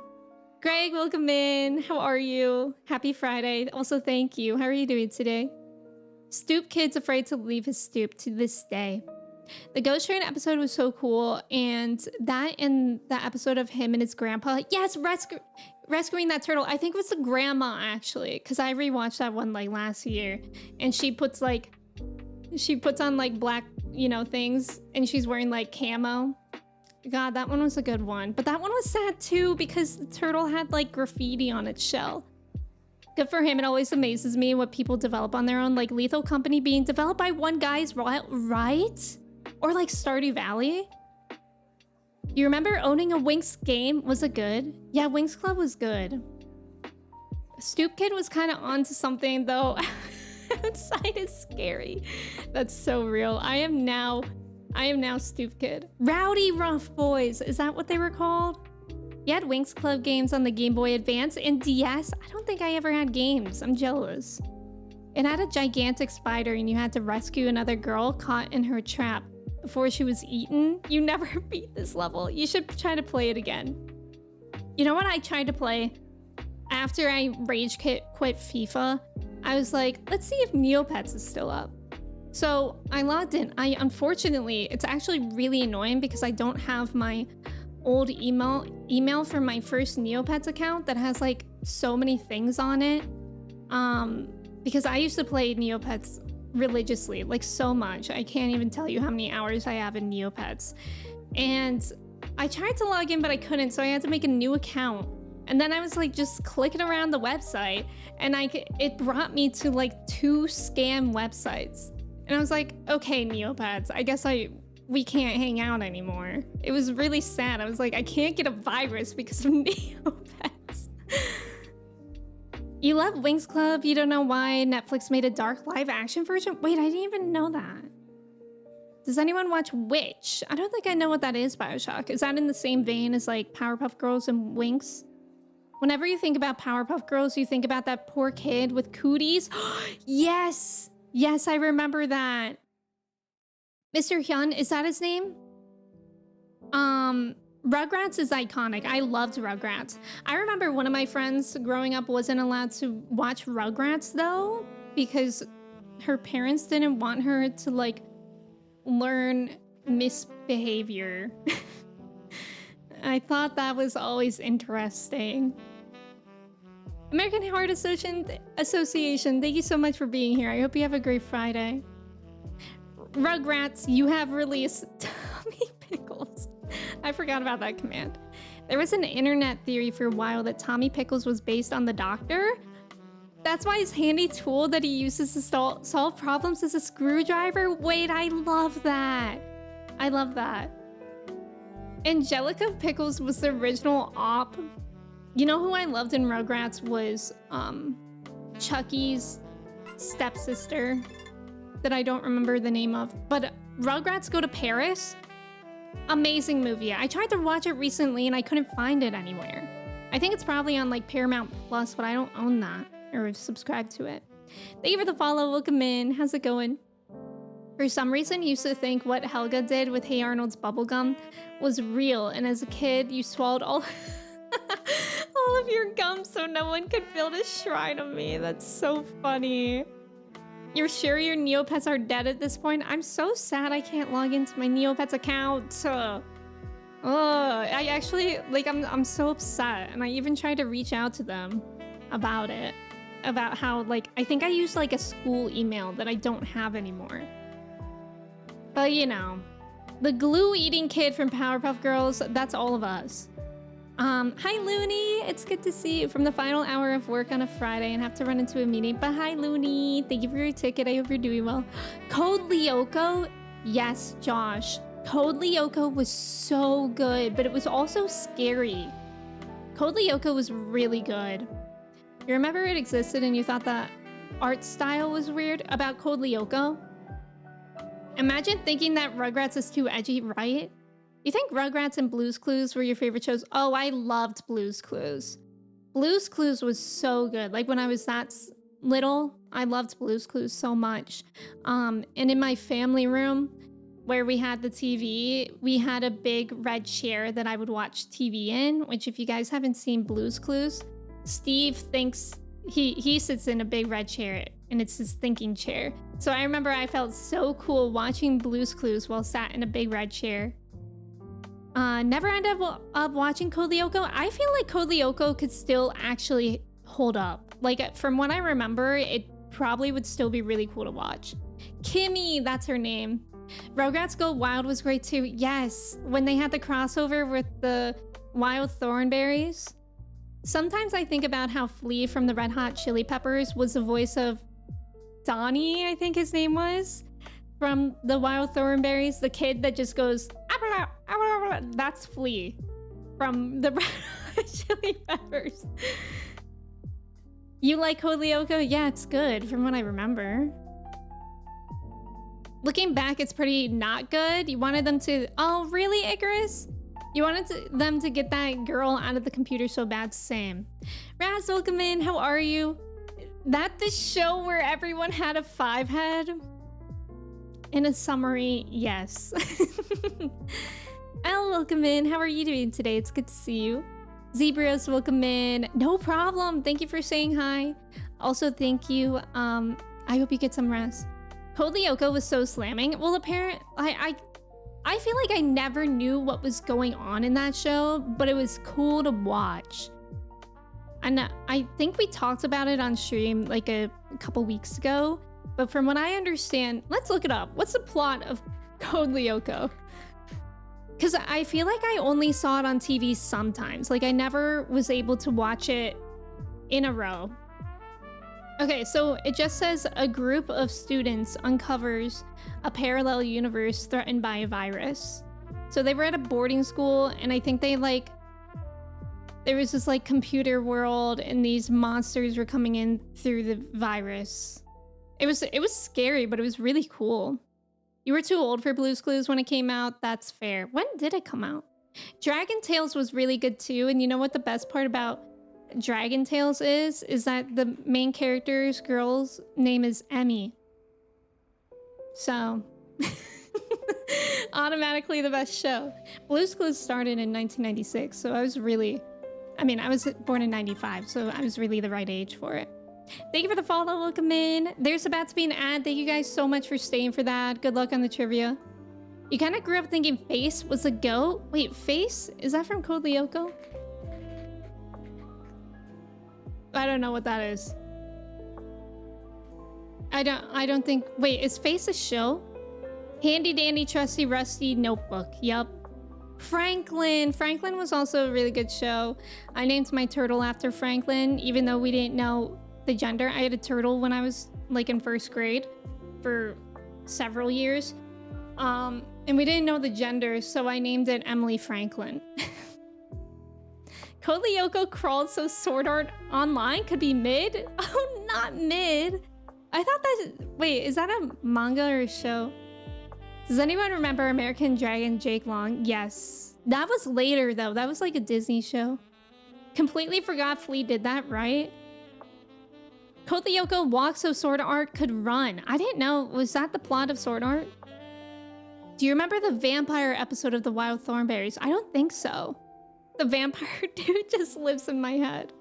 Greg, welcome in. How are you? Happy Friday. Also, thank you. How are you doing today? Stoop Kid's afraid to leave his stoop to this day. The Ghost Train episode was so cool, and that in the episode of him and his grandpa. Yes, rescuing that turtle. I think it was the grandma actually, because I rewatched that one like last year, and she puts on like black, you know, things, and she's wearing like camo. God, that one was a good one, but that one was sad too because the turtle had like graffiti on its shell. Good for him. It always amazes me what people develop on their own, like Lethal Company being developed by one guy's right? Or like Stardew Valley. You remember owning a Winx game? Was it good? Yeah, Winx Club was good. Stoop Kid was kind of onto something though. Outside is scary. That's so real. I am now Stoop Kid. Rowdy Rough Boys. Is that what they were called? You had Winx Club games on the Game Boy Advance and DS. I don't think I ever had games. I'm jealous. It had a gigantic spider and you had to rescue another girl caught in her trap before she was eaten. You never beat this level. You should try to play it again. You know what I tried to play? After I rage quit FIFA, I was like, let's see if Neopets is still up. So I logged in. Unfortunately, it's actually really annoying because I don't have my old email from my first Neopets account that has like so many things on it. Because I used to play Neopets religiously, like so much. I can't even tell you how many hours I have in Neopets. And I tried to log in, but I couldn't, so I had to make a new account. And then I was like just clicking around the website, and it brought me to like 2 scam websites. And I was like, okay, Neopets, I guess we can't hang out anymore. It was really sad. I was like, I can't get a virus because of Neopets. You love Winx Club? You don't know why Netflix made a dark live action version? Wait, I didn't even know that. Does anyone watch Witch? I don't think I know what that is, Bioshock. Is that in the same vein as like Powerpuff Girls and Winx? Whenever you think about Powerpuff Girls, you think about that poor kid with cooties. Yes! Yes, I remember that. Mr. Hyun, is that his name? Rugrats is iconic. I loved Rugrats. I remember one of my friends growing up wasn't allowed to watch Rugrats though, because her parents didn't want her to like learn misbehavior. I thought that was always interesting. American Heart Association, thank you so much for being here. I hope you have a great Friday. Rugrats, you have released Tommy Pickles. I forgot about that command. There was an internet theory for a while that Tommy Pickles was based on the Doctor. That's why his handy tool that he uses to solve problems is a screwdriver. Wait, I love that. I love that. Angelica Pickles was the original op. You know who I loved in Rugrats was Chucky's stepsister that I don't remember the name of. But Rugrats Go to Paris, amazing movie. I tried to watch it recently and I couldn't find it anywhere. I think it's probably on like Paramount Plus, but I don't own that or subscribe to it. Thank you for the follow. Welcome in. How's it going? For some reason, I used to think what Helga did with Hey Arnold's bubblegum was real, and as a kid, you swallowed all of your gum so no one could build a shrine of me. That's so funny. You're sure your Neopets are dead at this point? I'm so sad I can't log into my Neopets account. I actually, like, I'm so upset, and I even tried to reach out to them about it. About how, like, I think I used, like, a school email that I don't have anymore. But, you know, the glue-eating kid from Powerpuff Girls, that's all of us. Hi, Looney. It's good to see you from the final hour of work on a Friday and have to run into a meeting. But hi, Looney. Thank you for your ticket. I hope you're doing well. Code Lyoko. Yes, Josh. Code Lyoko was so good, but it was also scary. Code Lyoko was really good. You remember it existed and you thought that art style was weird about Code Lyoko? Imagine thinking that Rugrats is too edgy, right? You think Rugrats and Blue's Clues were your favorite shows? Oh, I loved Blue's Clues. Blue's Clues was so good. Like when I was that little, I loved Blue's Clues so much. And in my family room where we had the TV, we had a big red chair that I would watch TV in, which if you guys haven't seen Blue's Clues, Steve thinks he sits in a big red chair and it's his thinking chair. So I remember I felt so cool watching Blue's Clues while sat in a big red chair. Never ended up watching Code Lyoko. I feel like Code Lyoko could still actually hold up. Like from what I remember, it probably would still be really cool to watch. Kimmy, that's her name. Rugrats Go Wild was great too. Yes, when they had the crossover with the Wild Thornberries. Sometimes I think about how Flea from the Red Hot Chili Peppers was the voice of Donnie, I think his name was, from the Wild Thornberries. The kid that just goes, "Ah, ah, ah," that's Flea from the Red Hot Chili Peppers. You like Code Lyoko? Yeah, it's good from what I remember. Looking back, it's pretty not good. You wanted them to... Oh, really, Icarus? You wanted them to get that girl out of the computer so bad. Same. Raz, welcome in. How are you? That the show where everyone had a 5-head? In a summary, yes. Elle, welcome in. How are you doing today? It's good to see you. Zebras, welcome in. No problem. Thank you for saying hi. Also, thank you. I hope you get some rest. Code Lyoko was so slamming. Well, apparently, I feel like I never knew what was going on in that show, but it was cool to watch. And I think we talked about it on stream like a couple weeks ago, but from what I understand, let's look it up. What's the plot of Code Lyoko? Because I feel like I only saw it on TV sometimes. Like I never was able to watch it in a row. Okay, so it just says a group of students uncovers a parallel universe threatened by a virus. So they were at a boarding school, and I think they like, there was this like computer world, and these monsters were coming in through the virus. It was scary, but it was really cool. You were too old for Blue's Clues when it came out. That's fair. When did it come out? Dragon Tales was really good too, and you know what the best part about Dragon Tales is that the main character's girl's name is Emmy. So, automatically the best show. Blue's Clues started in 1996, so I was born in 95, so I was really the right age for it. Thank you for the follow, welcome in. There's about to be an ad. Thank you guys so much for staying for that. Good luck on the trivia. You kind of grew up thinking Face was a goat. Wait, Face? Is that from Code Lyoko? I don't know what that is. I don't think, wait, is Face a show? Handy dandy trusty rusty notebook. Yup. Franklin was also a really good show. I named my turtle after Franklin, even though we didn't know the gender. I had a turtle when I was like in first grade for several years. And we didn't know the gender, so I named it Emily Franklin. Code Lyoko crawled so Sword Art Online could be mid? Oh, not mid. I thought that, wait, is that a manga or a show? Does anyone remember American Dragon Jake Long? Yes. That was later though. That was like a Disney show. Completely forgot Flea did that, right? Code Lyoko walked so Sword Art could run. I didn't know. Was that the plot of Sword Art? Do you remember the vampire episode of The Wild Thornberrys? I don't think so. The vampire dude just lives in my head.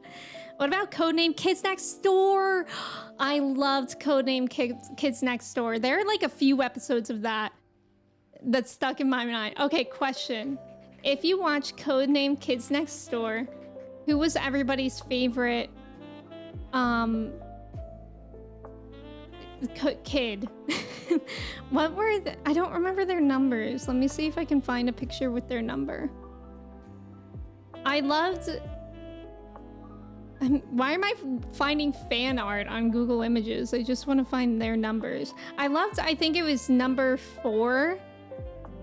What about Codename Kids Next Door? I loved Codename Kids Next Door. There are like a few episodes of that stuck in my mind. Okay, question. If you watch Codename Kids Next Door, who was everybody's favorite kid? What were I don't remember their numbers. Let me see if I can find a picture with their number. I loved... Why am I finding fan art on Google Images? I just want to find their numbers. I think it was number 4.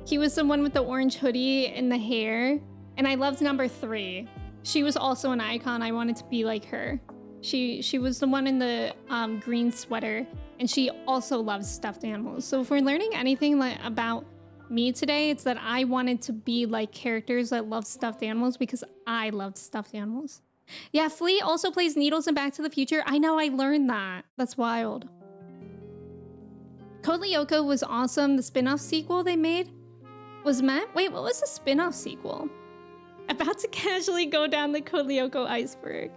He was the one with the orange hoodie and the hair. And I loved number 3. She was also an icon. I wanted to be like her. She was the one in the green sweater. And she also loves stuffed animals. So if we're learning anything about me today, it's that I wanted to be like characters that love stuffed animals because I loved stuffed animals. Yeah, Flea also plays Needles in Back to the Future. I know, I learned that. That's wild. Code Lyoko was awesome. The spin-off sequel they made was wait, what was the spin-off sequel? About to casually go down the Code Lyoko iceberg.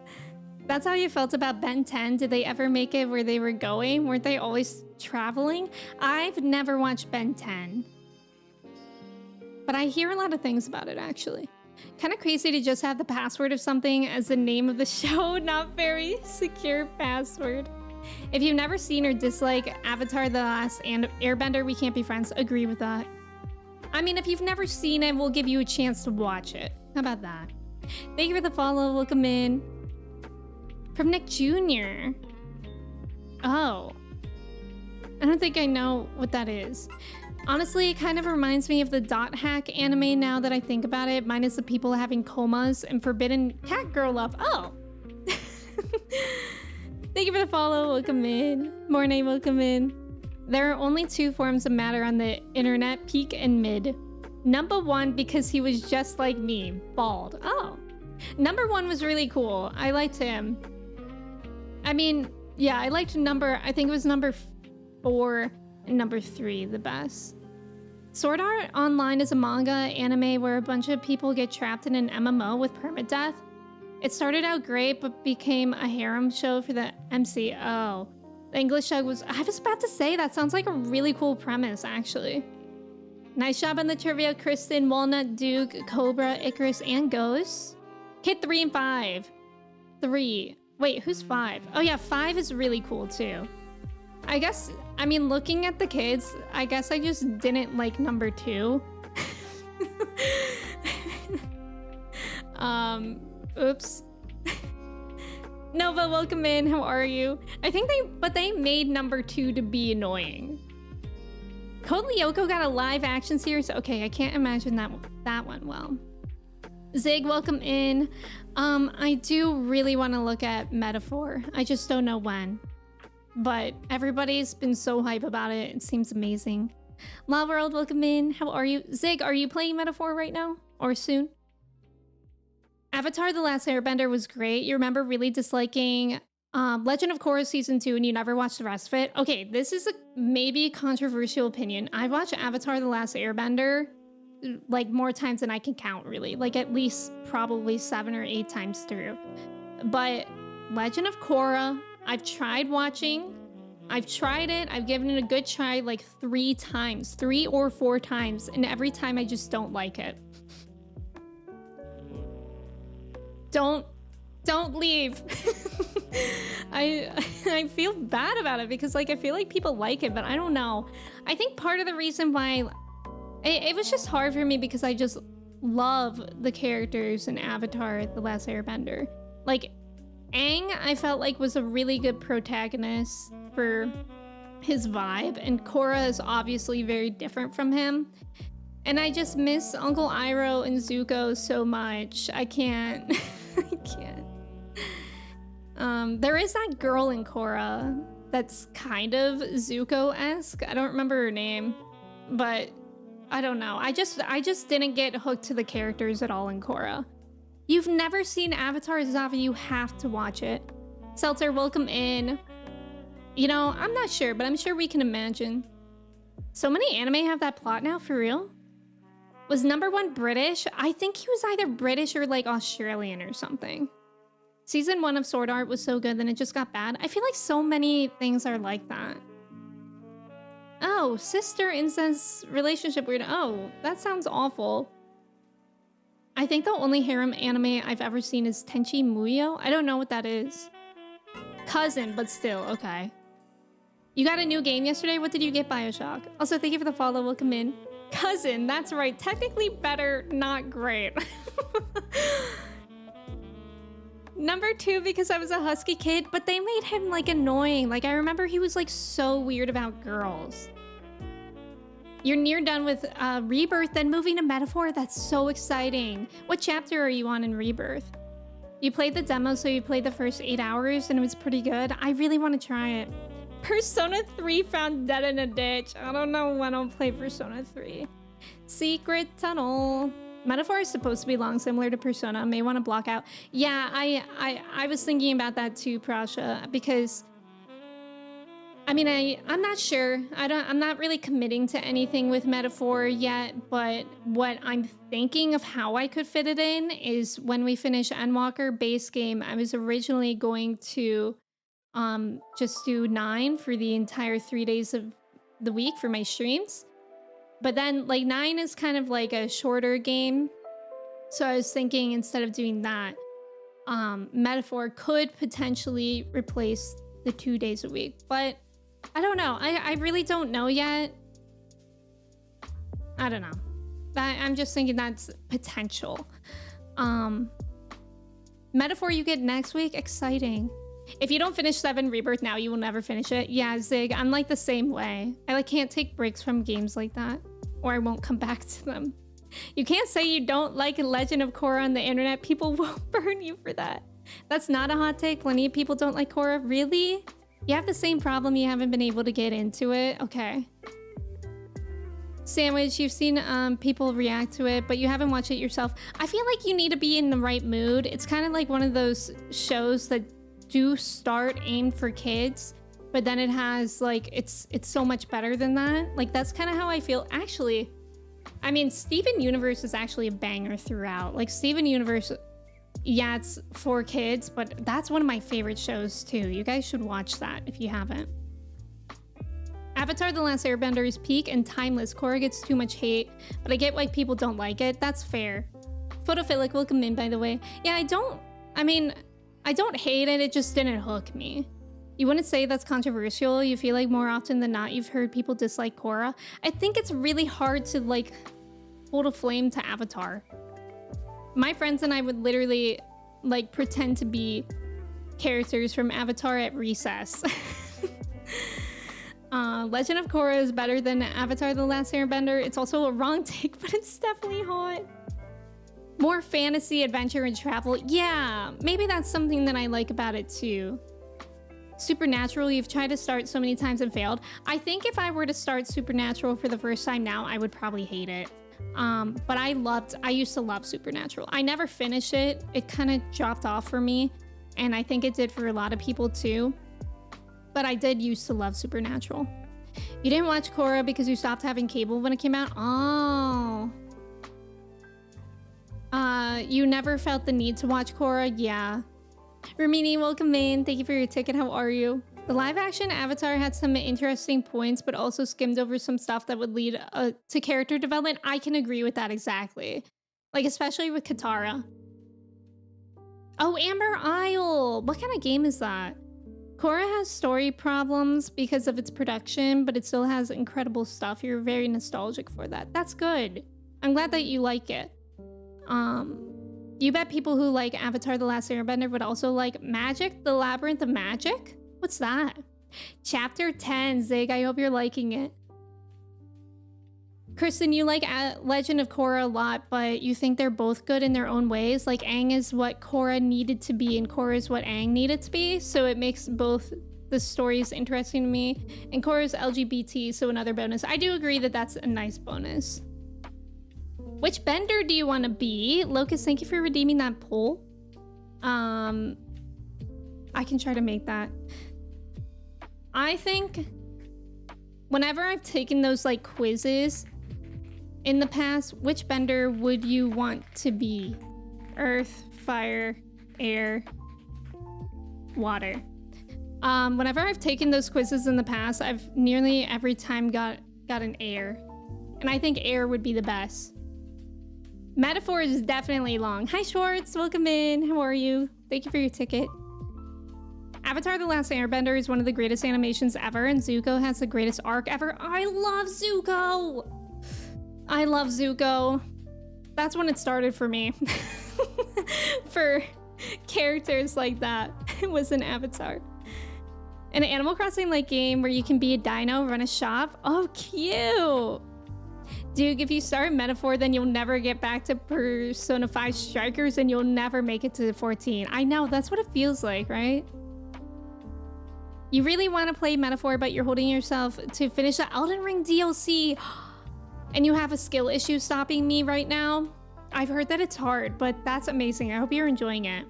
That's how you felt about Ben 10? Did they ever make it where they were going? Weren't they always traveling? I've never watched Ben 10. But I hear a lot of things about it, actually. Kind of crazy to just have the password of something as the name of the show. Not very secure password. If you've never seen or dislike Avatar The Last Airbender, we can't be friends. Agree with that. I mean, if you've never seen it, we'll give you a chance to watch it. How about that? Thank you for the follow. Welcome in. From Nick Jr. Oh. I don't think I know what that is. Honestly, it kind of reminds me of the Dot Hack anime now that I think about it, minus the people having comas and forbidden cat girl love. Oh! Thank you for the follow. Welcome in. Morning, welcome in. There are only 2 forms of matter on the internet, peak and mid. Number 1, because he was just like me, bald. Oh. Number 1 was really cool. I liked him. I mean, yeah, I liked I think it was number 4 and number 3 the best. Sword Art Online is a manga anime where a bunch of people get trapped in an MMO with permadeath. It started out great, but became a harem show for the MCO. The English Jug was... I was about to say, that sounds like a really cool premise, actually. Nice job on the trivia, Kristen, Walnut, Duke, Cobra, Icarus, and Ghost. Hit 3 and 5. 3. Wait, who's 5? Oh yeah, 5 is really cool too. I guess, I mean, looking at the kids, I guess I just didn't like number 2. Oops. Nova, welcome in. How are you? I think they made number 2 to be annoying. Code Lyoko got a live action series. Okay, I can't imagine that one well. Zig, welcome in. I do really want to look at Metaphor. I just don't know when. But everybody's been so hype about it. It seems amazing. La World, welcome in. How are you? Zig, are you playing Metaphor right now? Or soon? Avatar: The Last Airbender was great. You remember really disliking Legend of Korra Season 2 and you never watched the rest of it? Okay, this is maybe a controversial opinion. I've watched Avatar: The Last Airbender like more times than I can count, really. Like at least probably 7 or 8 times through. But Legend of Korra, I've tried watching. I've tried it. I've given it a good try like 3 times, 3 or 4 times. And every time I just don't like it. Don't leave. I feel bad about it because like I feel like people like it, but I don't know. I think part of the reason why it was just hard for me because I just love the characters in Avatar: The Last Airbender. Like Aang, I felt like was a really good protagonist for his vibe, and Korra is obviously very different from him. And I just miss Uncle Iroh and Zuko so much. I can't. I can't. There is that girl in Korra that's kind of Zuko-esque. I don't remember her name, but I don't know. I just didn't get hooked to the characters at all in Korra. You've never seen Avatar, Zava, you have to watch it. Seltzer, welcome in. You know, I'm not sure, but I'm sure we can imagine. So many anime have that plot now, for real? Was number 1 British? I think he was either British or like Australian or something. Season 1 of Sword Art was so good, then it just got bad. I feel like so many things are like that. Oh, sister incest relationship weird. Oh, that sounds awful. I think the only harem anime I've ever seen is Tenchi Muyo. I don't know what that is. Cousin, but still, okay. You got a new game yesterday? What did you get, Bioshock? Also, thank you for the follow. Welcome in. Cousin, that's right. Technically better, not great. Number 2 because I was a husky kid, but they made him like annoying. Like I remember he was like so weird about girls. You're near done with Rebirth, then moving to Metaphor. That's so exciting. What chapter are you on in Rebirth? You played the demo, so you played the first 8 hours and it was pretty good. I really want to try it. Persona 3 found dead in a ditch. I don't know when I'll play Persona 3. Secret Tunnel. Metaphor is supposed to be long, similar to Persona. May want to block out. Yeah, I was thinking about that too, Prasha, because I mean, I'm not sure. I'm not really committing to anything with Metaphor yet, but what I'm thinking of how I could fit it in is when we finish Endwalker base game, I was originally going to just do 9 for the entire 3 days of the week for my streams. But then like 9 is kind of like a shorter game. So I was thinking instead of doing that, Metaphor could potentially replace the 2 days a week. But I don't know. I really don't know yet. I don't know. I'm just thinking that's potential. Metaphor you get next week? Exciting. If you don't finish 7 Rebirth now, you will never finish it. Yeah, Zig, I'm like the same way. I like can't take breaks from games like that, or I won't come back to them. You can't say you don't like Legend of Korra on the internet. People will burn you for that. That's not a hot take. Plenty of people don't like Korra. Really? You have the same problem. You haven't been able to get into it. Okay. Sandwich, you've seen people react to it, but you haven't watched it yourself. I feel like you need to be in the right mood. It's kind of like one of those shows that do start aimed for kids, but then it has like it's so much better than that. Like that's kind of how I feel. Actually, I mean, Steven Universe is actually a banger throughout. Like Steven Universe, yeah, it's for kids, but that's one of my favorite shows too. You guys should watch that if you haven't. Avatar The Last Airbender is peak and timeless. Korra gets too much hate, but I get why people don't like it. That's fair. Photophilic, welcome in, by the way. Yeah, I don't hate it, it just didn't hook me. You wouldn't say that's controversial? You feel like more often than not you've heard people dislike Korra? I think it's really hard to like hold a flame to Avatar. My friends and I would literally like pretend to be characters from Avatar at recess. Legend of Korra is better than Avatar The Last Airbender. It's also a wrong take, but it's definitely hot. More fantasy, adventure, and travel. Yeah, maybe that's something that I like about it too. Supernatural, you've tried to start so many times and failed. I think if I were to start Supernatural for the first time now, I would probably hate it. But I used to love Supernatural. I never finished it. It kind of dropped off for me. And I think it did for a lot of people too. But I did used to love Supernatural. You didn't watch Korra because you stopped having cable when it came out? Oh. You never felt the need to watch Korra? Yeah. Ramini, welcome in. Thank you for your ticket. How are you? The live action Avatar had some interesting points, but also skimmed over some stuff that would lead to character development. I can agree with that exactly. Like, especially with Katara. Oh, Amber Isle. What kind of game is that? Korra has story problems because of its production, but it still has incredible stuff. You're very nostalgic for that. That's good. I'm glad that you like it. You bet people who like Avatar The Last Airbender would also like Magic, the Labyrinth of Magic? What's that? Chapter 10, Zig. I hope you're liking it. Kristen, you like Legend of Korra a lot, but you think they're both good in their own ways. Like, Aang is what Korra needed to be, and Korra is what Aang needed to be. So it makes both the stories interesting to me. And Korra's LGBT, so another bonus. I do agree that that's a nice bonus. Which bender do you want to be? Locust, thank you for redeeming that poll. I can try to make that. I think whenever I've taken those like quizzes in the past, which bender would you want to be? Earth, fire, air, water. Whenever I've taken those quizzes in the past, I've nearly every time got an air. And I think air would be the best. Metaphor is definitely long. Hi Schwartz, welcome in. How are you? Thank you for your ticket. Avatar The Last Airbender is one of the greatest animations ever, and Zuko has the greatest arc ever. I love Zuko! I love Zuko. That's when it started for me. For characters like that. It was an Avatar. An Animal Crossing like game where you can be a dino, run a shop. Oh, cute! Dude, if you start Metaphor, then you'll never get back to Persona 5 Strikers and you'll never make it to 14. I know, that's what it feels like, right? You really want to play Metaphor, but you're holding yourself to finish the Elden Ring DLC. And you have a skill issue stopping me right now. I've heard that it's hard, but that's amazing. I hope you're enjoying it.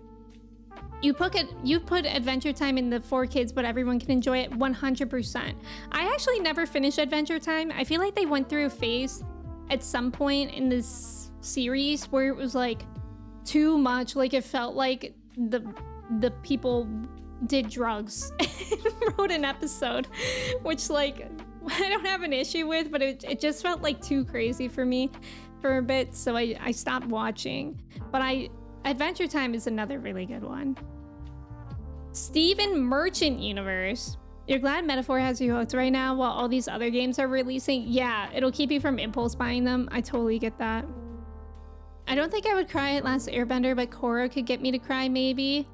You put Adventure Time in the 4Kids, but everyone can enjoy it 100%. I actually never finished Adventure Time. I feel like they went through a phase at some point in this series where it was like too much. Like it felt like the people did drugs and wrote an episode, which like I don't have an issue with, but it just felt like too crazy for me for a bit, so I stopped watching. But Adventure Time is another really good one. Steven Merchant Universe. You're glad Metaphor has you hooked right now while all these other games are releasing? Yeah, it'll keep you from impulse buying them. I totally get that. I don't think I would cry at Last Airbender, but Korra could get me to cry maybe.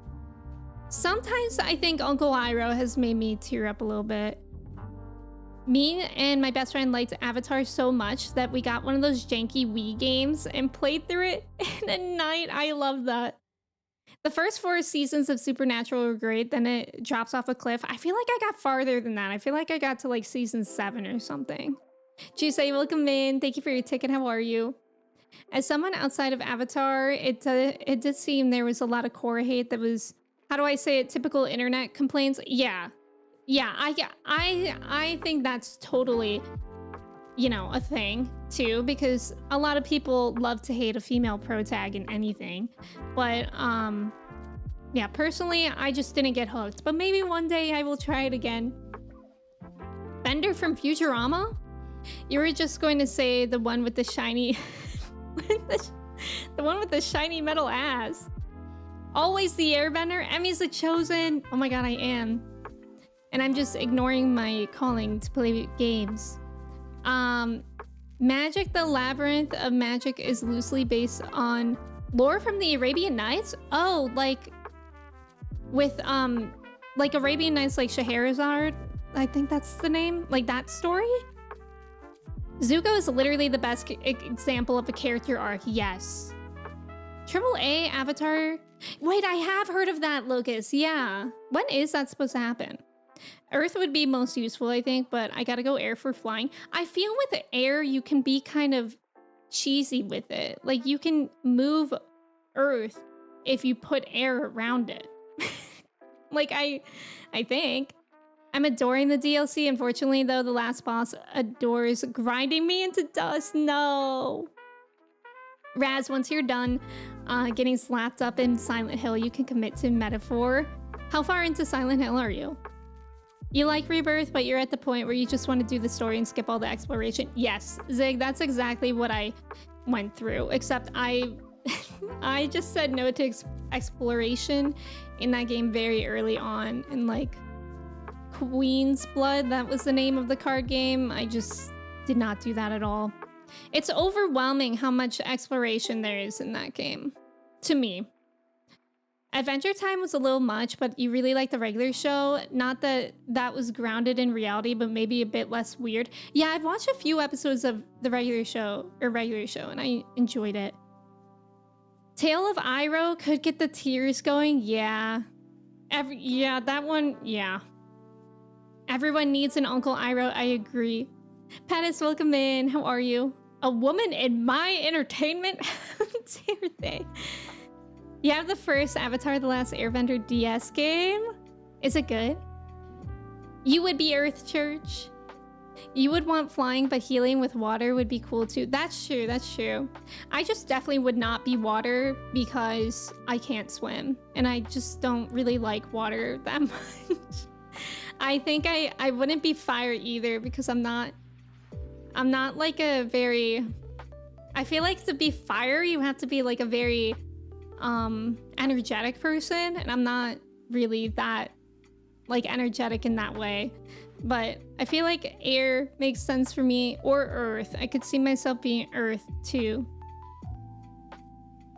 Sometimes I think Uncle Iroh has made me tear up a little bit. Me and my best friend liked Avatar so much that we got one of those janky Wii games and played through it in a night. I love that. The first 4 seasons of Supernatural were great, then it drops off a cliff. I feel like I got farther than that. I feel like I got to like season 7 or something. Jusei, welcome in. Thank you for your ticket. How are you? As someone outside of Avatar, it did seem there was a lot of Korra hate that was, how do I say it, typical internet complaints. Yeah, I think that's totally, you know, a thing too, because a lot of people love to hate a female protag in anything. But yeah, personally, I just didn't get hooked. But maybe one day I will try it again. Bender Airbender from Futurama? You were just going to say the one with the shiny... the one with the shiny metal ass. Always the Airbender? Emmy's the chosen. Oh my god, I am. And I'm just ignoring my calling to play games. Magic the Labyrinth of Magic is loosely based on lore from the Arabian Nights? Oh, like with like Arabian Nights, like Scheherazade, I think that's the name, like that story. Zuko is literally the best example of a character arc. Yes. AAA Avatar. Wait, I have heard of that, Lucas. Yeah. When is that supposed to happen? Earth would be most useful, I think, but I gotta go air for flying. I feel with the air, you can be kind of cheesy with it. Like, you can move Earth if you put air around it. Like, I think. I'm adoring the DLC. Unfortunately, though, the last boss adores grinding me into dust. No. Raz, once you're done getting slapped up in Silent Hill, you can commit to Metaphor. How far into Silent Hill are you? You like Rebirth, but you're at the point where you just want to do the story and skip all the exploration. Yes, Zig, that's exactly what I went through, except I just said no to exploration in that game very early on, and like Queen's Blood, that was the name of the card game. I just did not do that at all. It's overwhelming how much exploration there is in that game, to me. Adventure Time was a little much, but you really like the regular show. Not that that was grounded in reality, but maybe a bit less weird. Yeah, I've watched a few episodes of the regular show, and I enjoyed it. Tale of Iroh could get the tears going. Yeah. Yeah, that one, yeah. Everyone needs an Uncle Iroh, I agree. Pattis, welcome in. How are you? A woman in my entertainment? Dear they. You have the first Avatar: The Last Airbender DS game? Is it good? You would be Earth Church. You would want flying, but healing with water would be cool too. That's true, that's true. I just definitely would not be water because I can't swim. And I just don't really like water that much. I think I wouldn't be fire either because I'm not like a very... I feel like to be fire, you have to be like a very... energetic person, and I'm not really that like energetic in that way, but I feel like air makes sense for me, or earth. I could see myself being earth too.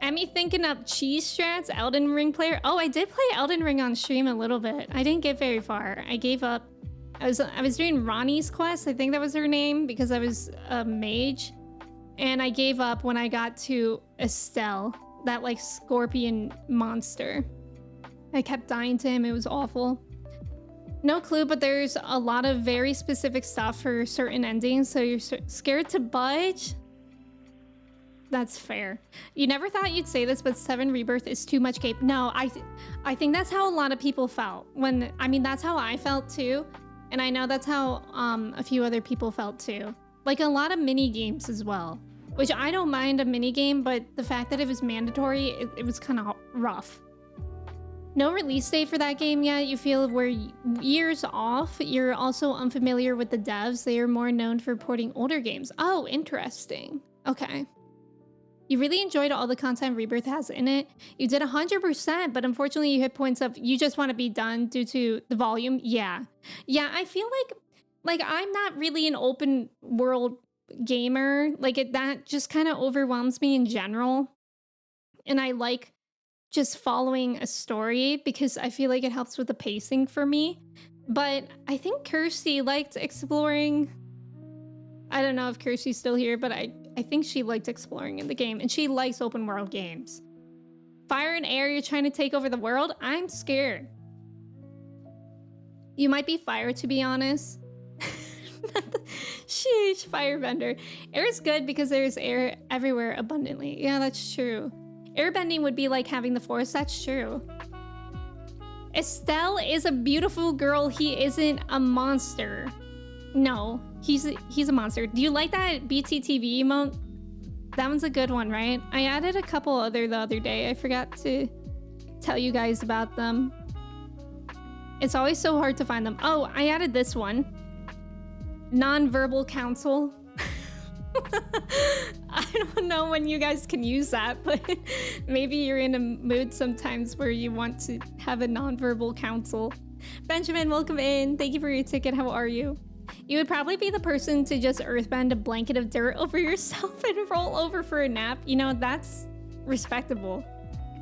Emmy thinking up cheese strats, Elden Ring player. Oh, I did play Elden Ring on stream a little bit. I didn't get very far. I gave up. I was doing Ronnie's quest, I think that was her name, because I was a mage, and I gave up when I got to Estelle, that like scorpion monster. I kept dying to him. It was awful. No clue, but there's a lot of very specific stuff for certain endings, so you're scared to budge? That's fair. You never thought you'd say this, but 7 Rebirth is too much cape. No, I think that's how a lot of people felt when... I mean, that's how I felt too, and I know that's how a few other people felt too. Like a lot of mini games as well. Which I don't mind a minigame, but the fact that it was mandatory, it was kind of rough. No release date for that game yet. You feel we're years off. You're also unfamiliar with the devs. They are more known for porting older games. Oh, interesting. Okay. You really enjoyed all the content Rebirth has in it. You did 100%, but unfortunately you hit points of you just want to be done due to the volume. Yeah. Yeah, I feel like I'm not really an open world gamer. Like that just kind of overwhelms me in general, and I like just following a story because I feel like it helps with the pacing for me. But I think Kirsty liked exploring. I don't know if Kirsty's still here, but I think she liked exploring in the game, and she likes open world games. Fire and air, you're trying to take over the world? I'm scared. You might be fire, to be honest. Sheesh, firebender. Air is good because there's air everywhere abundantly. Yeah, that's true. Airbending would be like having the force. That's true. Estelle is a beautiful girl. He isn't a monster. No, he's a monster. Do you like that BTTV emote? That one's a good one, right? I added a couple other the other day. I forgot to tell you guys about them. It's always so hard to find them. Oh, I added this one. non-verbal counsel. I don't know when you guys can use that, but maybe you're in a mood sometimes where you want to have a non-verbal counsel. Benjamin, welcome in. Thank you for your ticket. How are you? You would probably be the person to just earthbend a blanket of dirt over yourself and roll over for a nap. You know, that's respectable.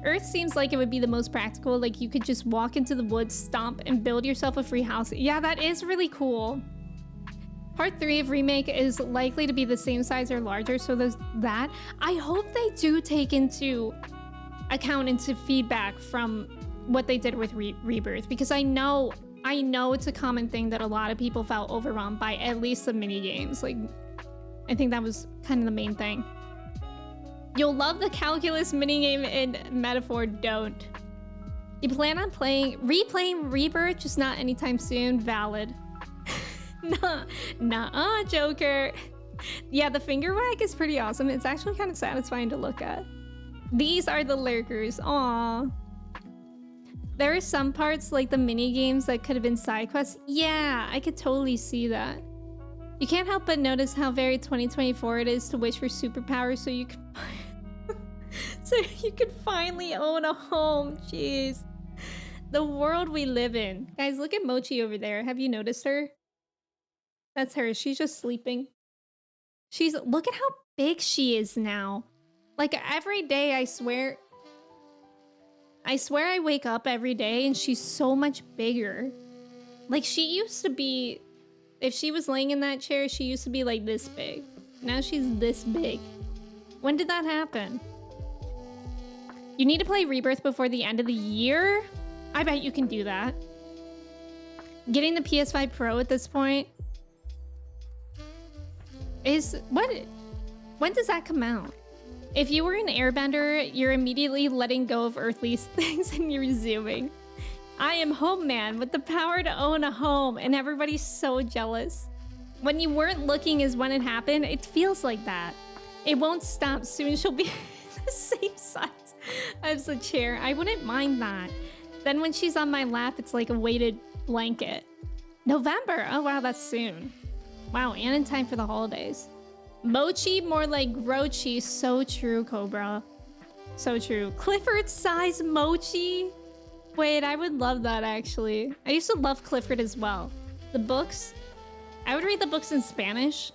Earth seems like it would be the most practical. Like you could just walk into the woods, stomp, and build yourself a free house. Yeah, that is really cool. Part 3 of Remake is likely to be the same size or larger, so there's that. I hope they do take into account into feedback from what they did with Rebirth, because I know it's a common thing that a lot of people felt overwhelmed by at least the mini games. Like, I think that was kind of the main thing. You'll love the calculus minigame in Metaphor. Don't. You plan on replaying Rebirth, just not anytime soon. Valid. Nah, Joker. Yeah, the finger wag is pretty awesome. It's actually kind of satisfying to look at. These are the lurkers. Aw. There are some parts, like the mini games, that could have been side quests. Yeah, I could totally see that. You can't help but notice how very 2024 it is to wish for superpowers so you can so you could finally own a home. Jeez. The world we live in. Guys, look at Mochi over there. Have you noticed her? That's her. She's just sleeping. Look at how big she is now. Like every day, I swear I wake up every day and she's so much bigger. Like she used to be, if she was laying in that chair, she used to be like this big. Now she's this big. When did that happen? You need to play Rebirth before the end of the year? I bet you can do that. Getting the PS5 Pro at this point is when does that come out? If you were an airbender, you're immediately letting go of earthly things and you're zooming. I am home man with the power to own a home, and everybody's so jealous. When you weren't looking is when it happened. It feels like that. It won't stop. Soon she'll be the same size as the chair. I wouldn't mind that. Then when she's on my lap, it's like a weighted blanket. November. Oh wow, that's soon. Wow, and in time for the holidays. Mochi, more like Grochi. So true, Cobra. So true. Clifford-size Mochi. Wait, I would love that, actually. I used to love Clifford as well. The books, I would read the books in Spanish,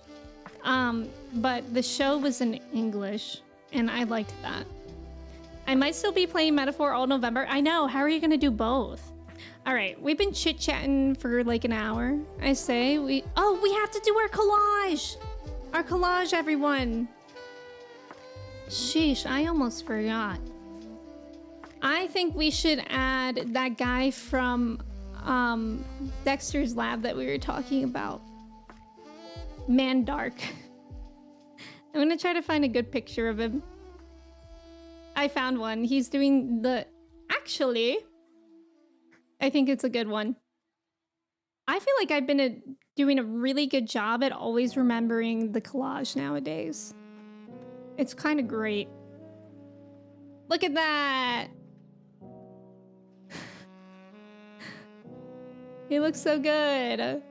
but the show was in English, and I liked that. I might still be playing Metaphor all November. I know, how are you gonna do both? All right, we've been chit-chatting for like an hour. I say we have to do our collage. Our collage, everyone. Sheesh, I almost forgot. I think we should add that guy from Dexter's Lab that we were talking about. Mandark. I'm gonna try to find a good picture of him. I found one. He's doing the... Actually, I think it's a good one. I feel like I've been doing a really good job at always remembering the collage nowadays. It's kind of great. Look at that! He looks so good.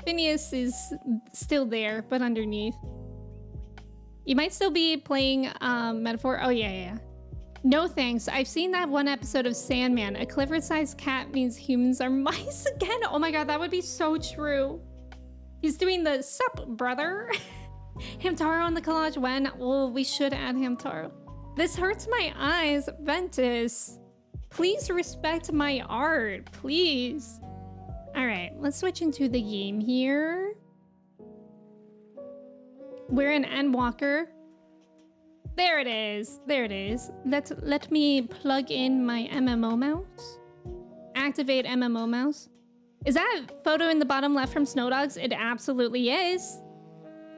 Phineas is still there, but underneath. You might still be playing Metaphor. Oh, yeah. No thanks. I've seen that one episode of Sandman. A Clifford-sized cat means humans are mice again. Oh my god, that would be so true. He's doing the sup, brother. Hamtaro on the collage when? Oh, we should add Hamtaro. This hurts my eyes. Ventus. Please respect my art, please. All right, let's switch into the game here. We're in Endwalker. There it is. There it is. Let me plug in my MMO mouse. Activate MMO mouse. Is that photo in the bottom left from Snow Dogs? It absolutely is.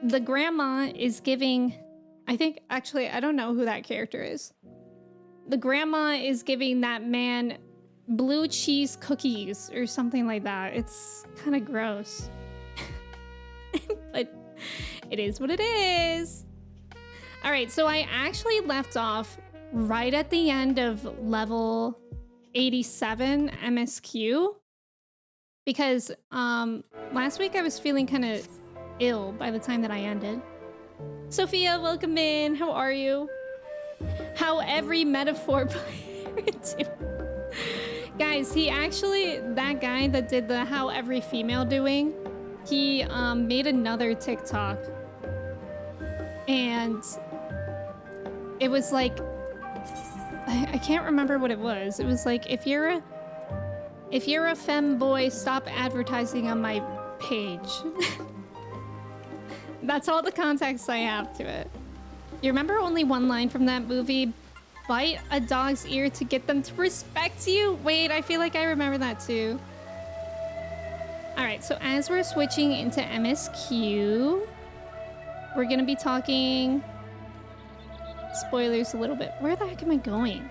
The grandma is giving... I think, actually, I don't know who that character is. The grandma is giving that man blue cheese cookies or something like that. It's kind of gross. But it is what it is. All right, so I actually left off right at the end of level 87 MSQ because last week I was feeling kind of ill by the time that I ended. Sophia, welcome in. How are you? How every metaphor player do. Guys, he actually, that guy that did the how every female doing, he made another TikTok. And it was like, I can't remember what it was. It was like, if you're a femboy, stop advertising on my page. That's all the context I have to it. You remember only one line from that movie? Bite a dog's ear to get them to respect you? Wait, I feel like I remember that too. Alright, so as we're switching into MSQ, we're gonna be talking spoilers a little bit. Where the heck am I going?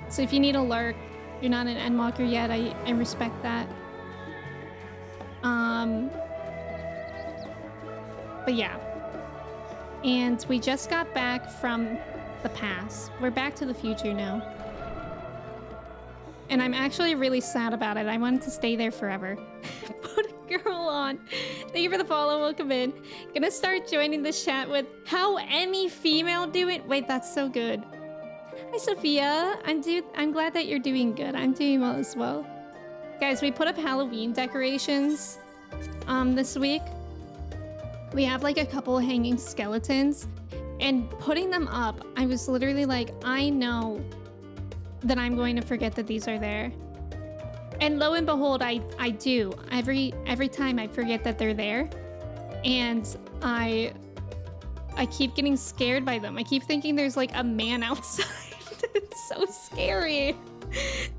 So if you need a lurk, you're not an Endwalker yet, I respect that. But yeah. And we just got back from the past. We're back to the future now. And I'm actually really sad about it. I wanted to stay there forever. Put a girl on. Thank you for the follow. Welcome in. Gonna start joining the chat with how any female do it. Wait, that's so good. Hi, Sophia. I'm glad that you're doing good. I'm doing well as well. Guys, we put up Halloween decorations this week. We have like a couple hanging skeletons, and putting them up, I was literally like, I know that I'm going to forget that these are there. And lo and behold, I do. Every time I forget that they're there, and I keep getting scared by them. I keep thinking there's like a man outside. It's so scary.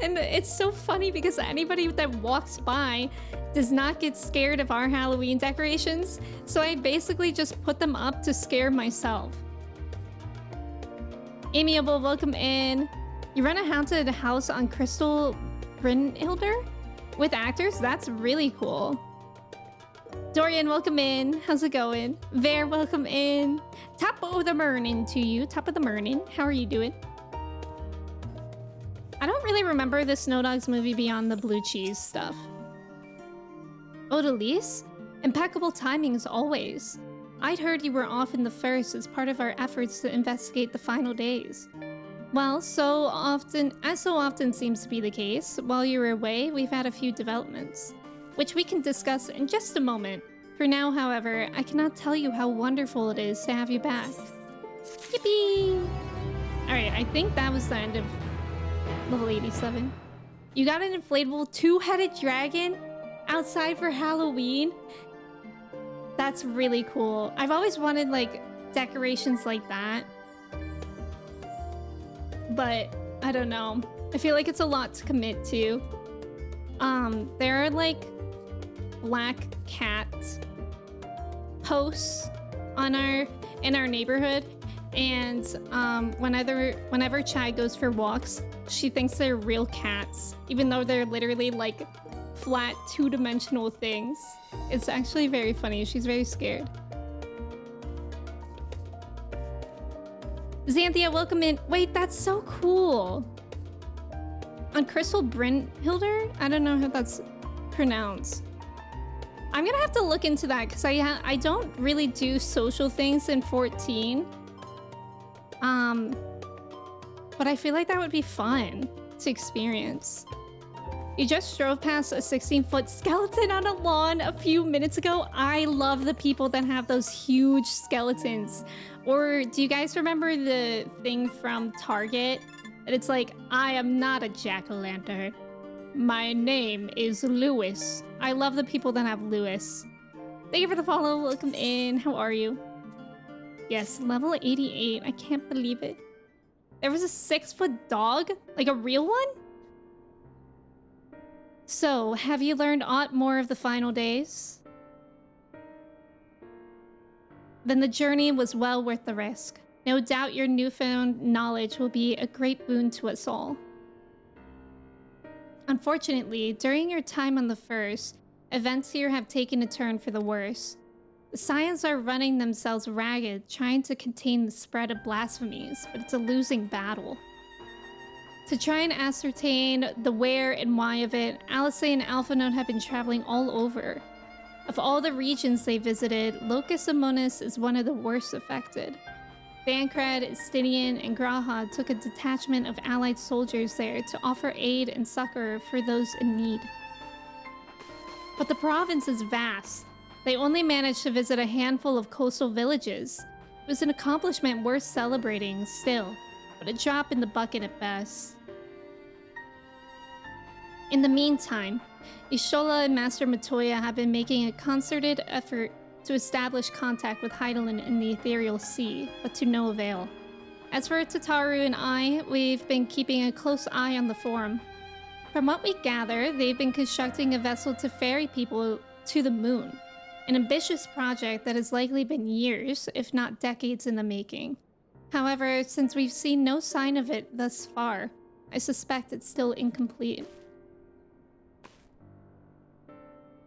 And it's so funny because anybody that walks by does not get scared of our Halloween decorations. So I basically just put them up to scare myself. Amiable, welcome in. You run a haunted house on Crystal Brynhilder with actors? That's really cool. Dorian, welcome in. How's it going? Vare, welcome in. Top of the morning to you. Top of the morning. How are you doing? I don't really remember the Snow Dogs movie beyond the blue cheese stuff. Odalise? Impeccable timing as always. I'd heard you were off in the first as part of our efforts to investigate the final days. Well, as so often seems to be the case, while you were away, we've had a few developments, which we can discuss in just a moment. For now, however, I cannot tell you how wonderful it is to have you back. Yippee! Alright, I think that was the end of level 87. You got an inflatable two-headed dragon outside for Halloween? That's really cool. I've always wanted like decorations like that. But I don't know. I feel like it's a lot to commit to. There are like black cat posts on in our neighborhood, and whenever Chai goes for walks, she thinks they're real cats, even though they're literally like flat two-dimensional things. It's actually very funny. She's very scared. Xanthia, welcome in. Wait, that's so cool. On Crystal Brynhilder? I don't know how that's pronounced. I'm gonna have to look into that because I don't really do social things in 14. But I feel like that would be fun to experience. You just drove past a 16-foot skeleton on a lawn a few minutes ago. I love the people that have those huge skeletons. Or do you guys remember the thing from Target? And it's like, I am not a jack-o'-lantern. My name is Lewis. I love the people that have Lewis. Thank you for the follow. Welcome in. How are you? Yes, level 88. I can't believe it. There was a 6-foot dog? Like a real one? So, have you learned aught more of the final days? Then the journey was well worth the risk. No doubt your newfound knowledge will be a great boon to us all. Unfortunately, during your time on the first, events here have taken a turn for the worse. The Scions are running themselves ragged, trying to contain the spread of blasphemies, but it's a losing battle. To try and ascertain the where and why of it, Alice and Alphinaud have been traveling all over. Of all the regions they visited, Locus Amonis is one of the worst affected. Bancred, Estinian, and Grahad took a detachment of allied soldiers there to offer aid and succor for those in need. But the province is vast. They only managed to visit a handful of coastal villages. It was an accomplishment worth celebrating, still, but a drop in the bucket at best. In the meantime, Ishola and Master Matoya have been making a concerted effort to establish contact with Heidelin in the Ethereal Sea, but to no avail. As for Tataru and I, we've been keeping a close eye on the Forum. From what we gather, they've been constructing a vessel to ferry people to the moon, an ambitious project that has likely been years, if not decades in the making. However, since we've seen no sign of it thus far, I suspect it's still incomplete.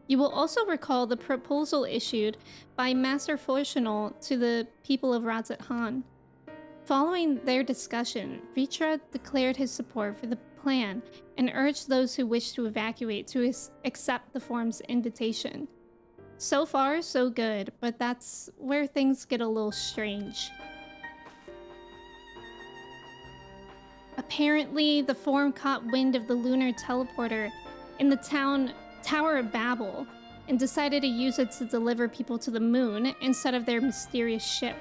You will also recall the proposal issued by Master Fortunal to the people of Razat Han. Following their discussion, Vitra declared his support for the plan and urged those who wish to evacuate to accept the Forum's invitation. So far, so good, but that's where things get a little strange. Apparently, the Forum caught wind of the lunar teleporter in the Tower of Babel and decided to use it to deliver people to the moon instead of their mysterious ship.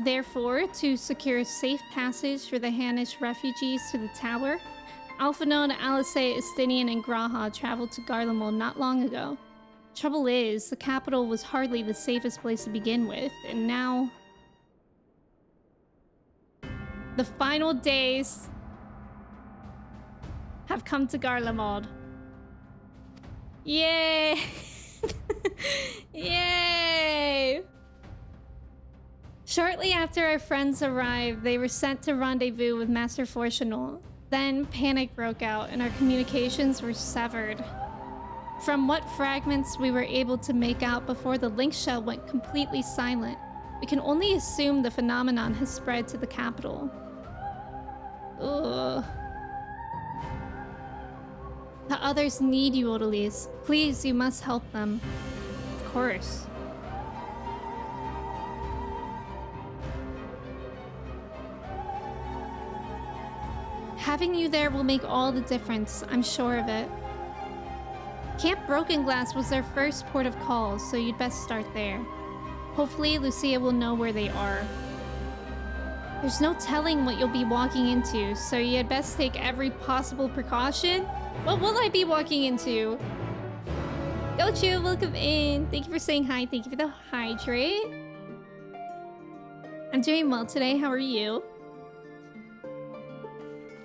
Therefore, to secure a safe passage for the Hanish refugees to the tower, Alphinaud, Alice, Estinian, and Graha traveled to Garlemald not long ago. Trouble is, the capital was hardly the safest place to begin with, and now... the final days have come to Garlemald. Yay! Yay! Shortly after our friends arrived, they were sent to rendezvous with Master Fortunal. Then panic broke out and our communications were severed. From what fragments we were able to make out before the link shell went completely silent, we can only assume the phenomenon has spread to the capital. Ugh. The others need you, Odalise. Please, you must help them. Of course. Having you there will make all the difference, I'm sure of it. Camp Broken Glass was their first port of call, so you'd best start there. Hopefully, Lucia will know where they are. There's no telling what you'll be walking into, so you had best take every possible precaution. What will I be walking into? Gochu, welcome in. Thank you for saying hi. Thank you for the hydrate. I'm doing well today. How are you?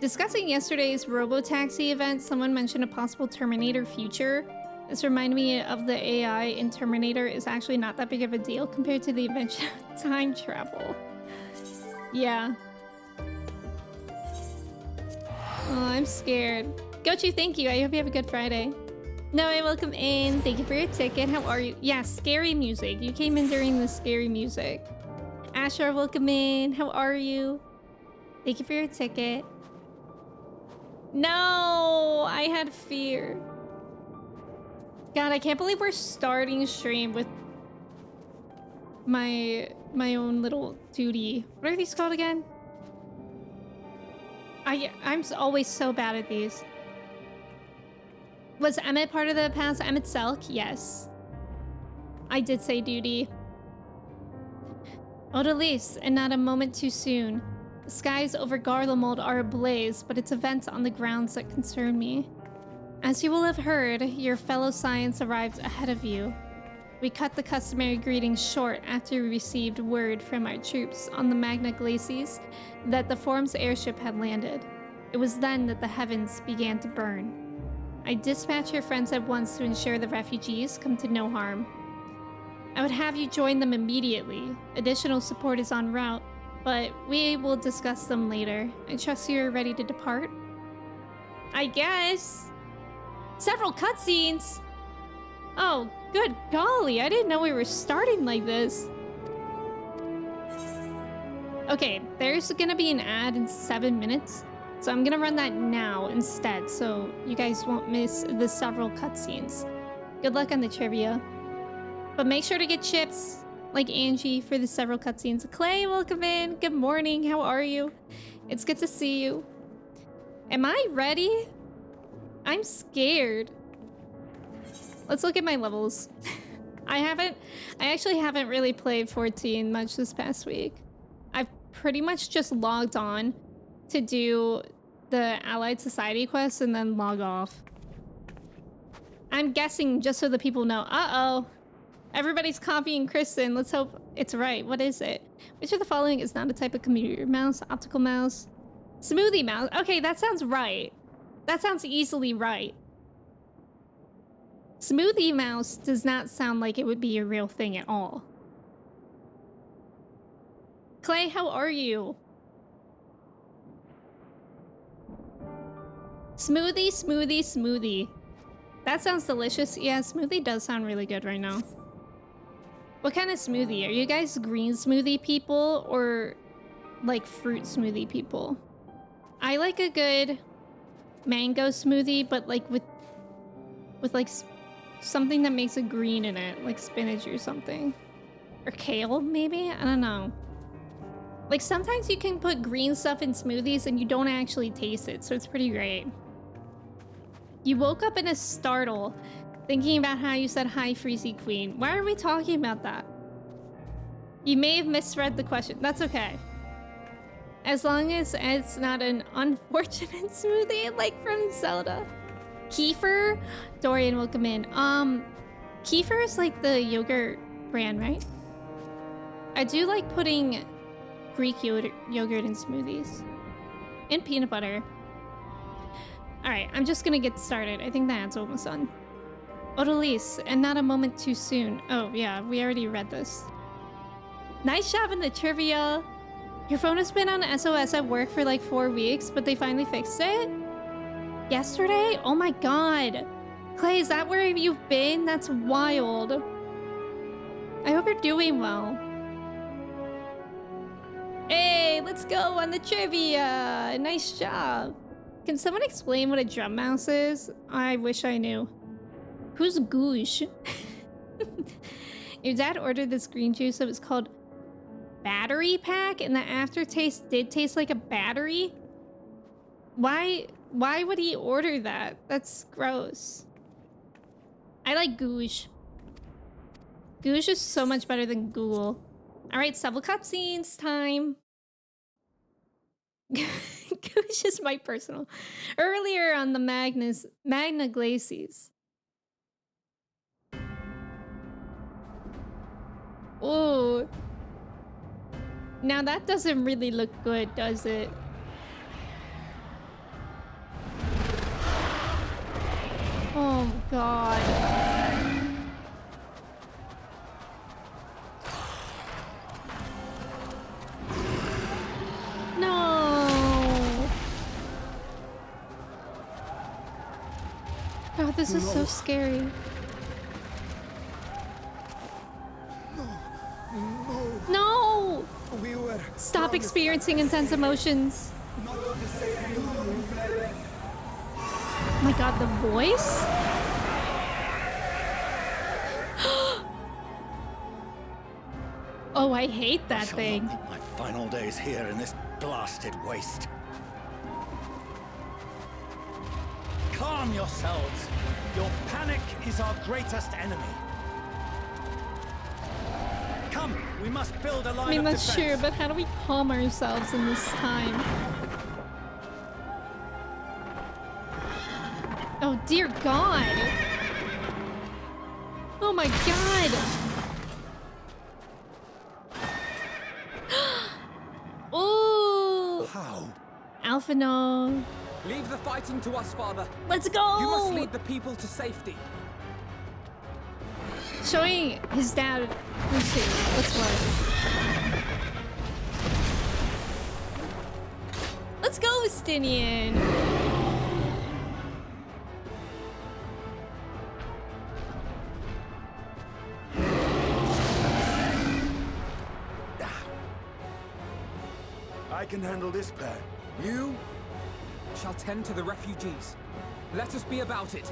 Discussing yesterday's Robotaxi event, someone mentioned a possible Terminator future. This reminded me of the AI in Terminator is actually not that big of a deal compared to the invention of time travel. Yeah. Oh, I'm scared. Gochu, thank you. I hope you have a good Friday. Noe, welcome in. Thank you for your ticket. How are you? Yeah, scary music. You came in during the scary music. Asher, welcome in. How are you? Thank you for your ticket. No, I had fear. God, I can't believe we're starting stream with my own little duty. What are these called again? I'm always so bad at these. Was Emmett part of the past? Emmett Selk? Yes. I did say duty. Odalise, and not a moment too soon. The skies over Garlemald are ablaze, but it's events on the grounds that concern me. As you will have heard, your fellow Science arrived ahead of you. We cut the customary greetings short after we received word from our troops on the Magna Glacies that the Forum's airship had landed. It was then that the heavens began to burn. I dispatched your friends at once to ensure the refugees come to no harm. I would have you join them immediately. Additional support is en route, but we will discuss them later. I trust you are ready to depart? I guess. Several cutscenes! Oh, good golly, I didn't know we were starting like this. Okay, there's gonna be an ad in 7 minutes. So I'm gonna run that now instead, so you guys won't miss the several cutscenes. Good luck on the trivia. But make sure to get chips, like Angie, for the several cutscenes. Clay, welcome in. Good morning. How are you? It's good to see you. Am I ready? I'm scared. Let's look at my levels. I actually haven't really played 14 much this past week. I've pretty much just logged on to do the Allied Society quests and then log off. I'm guessing just so the people know. Uh-oh. Everybody's copying Kristen. Let's hope it's right. What is it? Which of the following is not a type of computer mouse? Optical mouse? Smoothie mouse? Okay, that sounds right. That sounds easily right. Smoothie mouse does not sound like it would be a real thing at all. Clay, how are you? Smoothie, smoothie, smoothie. That sounds delicious. Yeah, smoothie does sound really good right now. What kind of smoothie? Are you guys green smoothie people or like fruit smoothie people? I like a good mango smoothie, but like with like something that makes it green in it, like spinach or something. Or kale, maybe? I don't know. Like sometimes you can put green stuff in smoothies and you don't actually taste it, so it's pretty great. You woke up in a startle thinking about how you said hi, Freezy Queen. Why are we talking about that? You may have misread the question. That's okay. As long as it's not an unfortunate smoothie like from Zelda. Kefir? Dorian, welcome in. Kefir is like the yogurt brand, right? I do like putting Greek yogurt in smoothies. And peanut butter. Alright, I'm just gonna get started. I think the ad's almost done. Odalise, and not a moment too soon. Oh, yeah, we already read this. Nice job in the trivia. Your phone has been on SOS at work for like 4 weeks, but they finally fixed it? Yesterday? Oh my god. Clay, is that where you've been? That's wild. I hope you're doing well. Hey, let's go on the trivia. Nice job. Can someone explain what a drum mouse is? I wish I knew. Who's Goosh? Your dad ordered this green juice that was called Battery Pack, and the aftertaste did taste like a battery? Why would he order that? That's gross. I like Goosh. Goosh is so much better than Google. Alright, several cutscenes time. Goosh is my personal. Earlier on the Magna Glacies. Oh. Now that doesn't really look good, does it? Oh god. No. God, this is so scary. No! Stop experiencing intense emotions. Oh my god, the voice? Oh, I hate that thing. I shall not meet my final days here in this blasted waste. Calm yourselves. Your panic is our greatest enemy. Come, we must build a line I mean, of that's defense. true, but how do we calm ourselves in this time? Oh, dear God. Oh, my God. Ooh. How? Alpha, no. Leave the fighting to us, Father. Let's go. You must lead the people to safety. Showing his dad who's who. Let's work. Let's go, Stinian. I can handle this pair. You? Shall tend to the refugees. Let us be about it.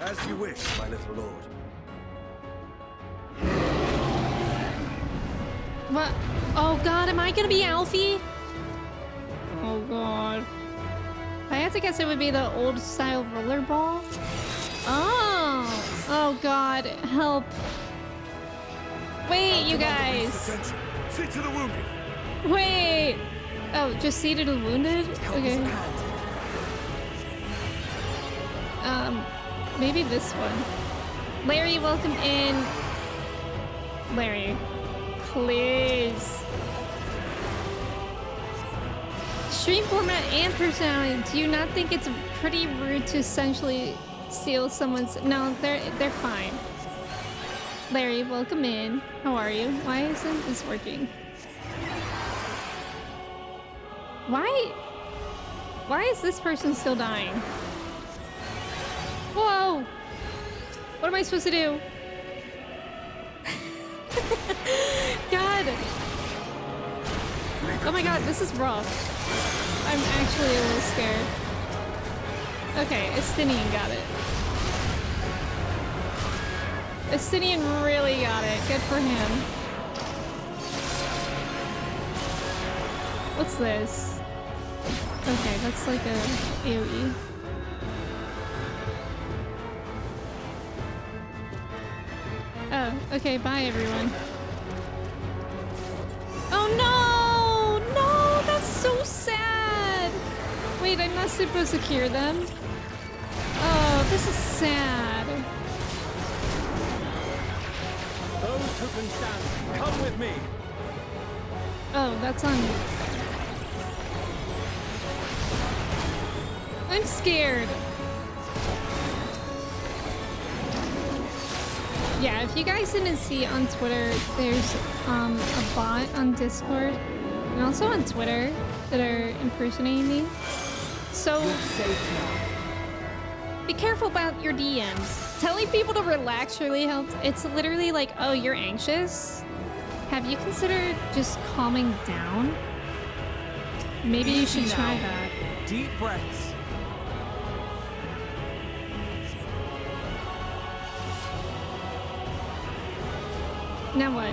As you wish, my little lord. What? Oh god, am I gonna be Alfie? Oh god. I had to guess it would be the old style rollerball. Oh! Oh god, help. Wait, you guys. See to the wounded. Wait! Oh, just see to the wounded? Okay. Maybe this one. Larry, welcome in. Larry, please. Stream format and personality. Do you not think it's pretty rude to essentially steal someone's? No, they're fine. Larry, welcome in. How are you? Why isn't this working? Why is this person still dying? Whoa! What am I supposed to do? God! Oh my god, this is rough. I'm actually a little scared. Okay, Estinian got it. Estinian really got it. Good for him. What's this? Okay, that's like a AoE. Oh, okay, bye everyone. Oh no! No, that's so sad! Wait, I'm not supposed to cure them? Oh, this is sad. Those who can stand, come with me. Oh, that's on... I'm scared. Yeah, if you guys didn't see on Twitter, there's a bot on Discord and also on Twitter that are impersonating me. So be careful about your DMs. Telling people to relax really helps. It's literally like, oh, you're anxious? Have you considered just calming down? Maybe you should try that. Deep breaths. Now what?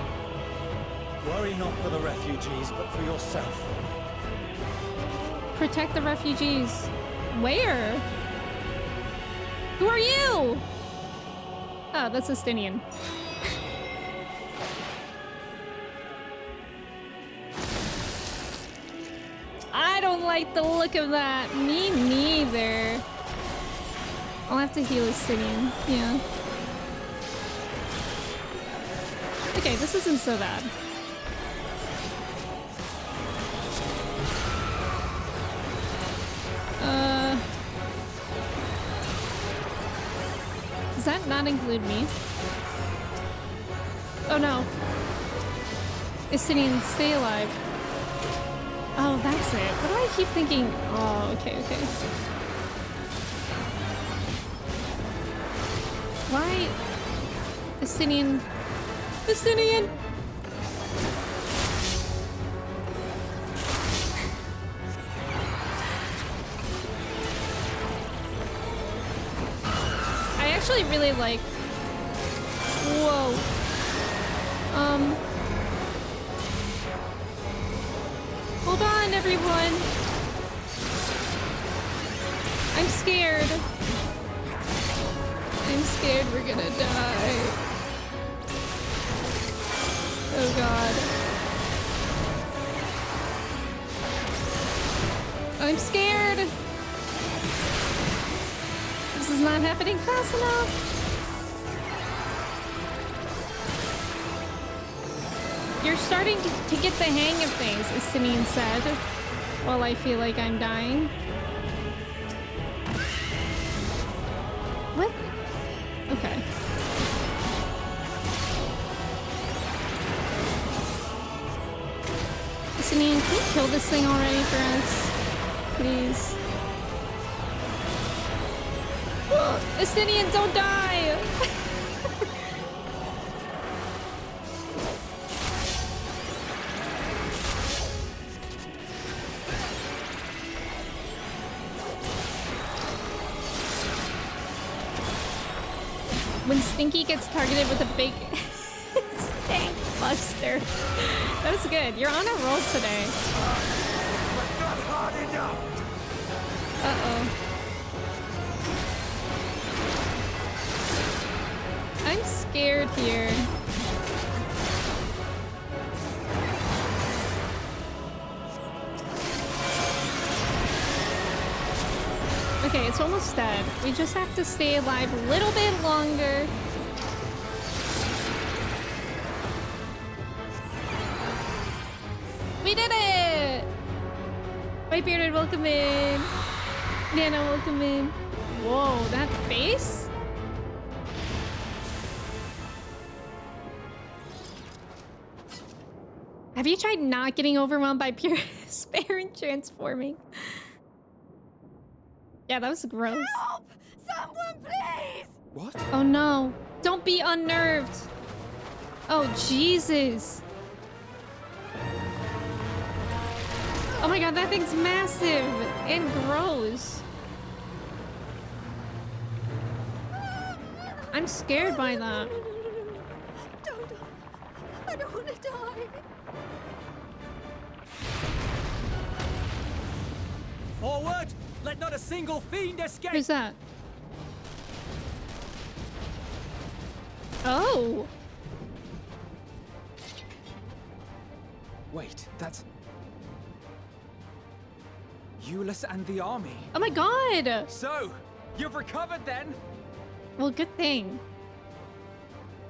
Worry not for the refugees, but for yourself. Protect the refugees. Where? Who are you? Oh, that's Estinian. I don't like the look of that. Me neither. I'll have to heal Estinian. Yeah. Okay, this isn't so bad. Does that not include me? Oh no. Estinian, stay alive. Oh, that's it. What do I keep thinking? Oh, okay, okay. Why? Estinian. Estinian! I actually really like... Whoa. Hold on, everyone. I'm scared. I'm scared we're gonna die. Oh god. I'm scared! This is not happening fast enough! You're starting to get the hang of things, Estinian said, while I feel like I'm dying. What? Okay. Estinian, can you kill this thing already for us? Please. Estinian, don't die! when Stinky gets targeted with a big stank buster. That was good. You're on a roll today. Not hard enough. Uh-oh. I'm scared here. Okay, it's almost dead. We just have to stay alive a little bit longer. We did it! White Bearded, welcome in. Nana, welcome in. Whoa, that face? Have you tried not getting overwhelmed by pure despair and transforming? Yeah, that was gross. Help! Someone, please! What? Oh no. Don't be unnerved. Oh, Jesus. Oh my god, that thing's massive and gross. I'm scared by that. Don't. I don't want to die. Forward! Let not a single fiend escape! Who's that? Oh. Wait, that's... Euless and the army. Oh my god. So, you've recovered then? Well, good thing.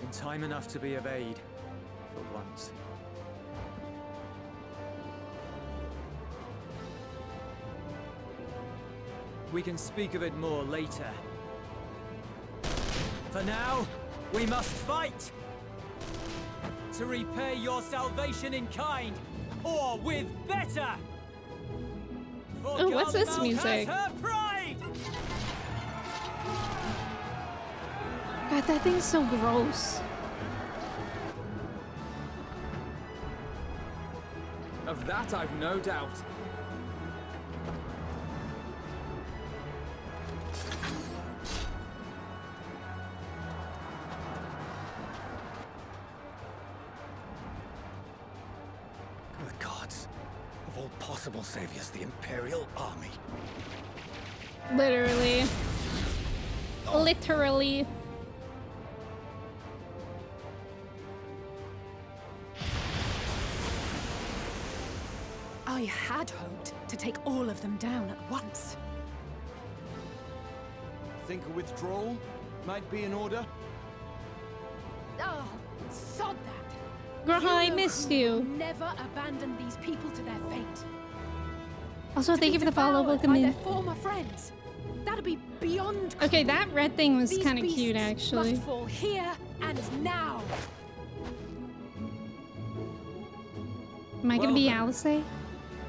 In time enough to be of aid. For once. We can speak of it more later. For now, we must fight! To repay your salvation in kind, or with better! For Oh, what's this Garlemald music? has her pride! God, that thing's so gross. Of that I've no doubt. Good gods. Of all possible saviors, the Imperial Army. Literally. Literally. I had hoped to take all of them down at once. Think a withdrawal might be in order? Oh, sod that. Girl, I know missed who you. will never abandon these people to their fate. Also, To thank be you for the follow. devoured Welcome by in. their former friends. That'd be beyond Okay, cruel. that red thing was These kind of cute, beasts actually. Must fall here and now. Am I gonna Well be then. Alice?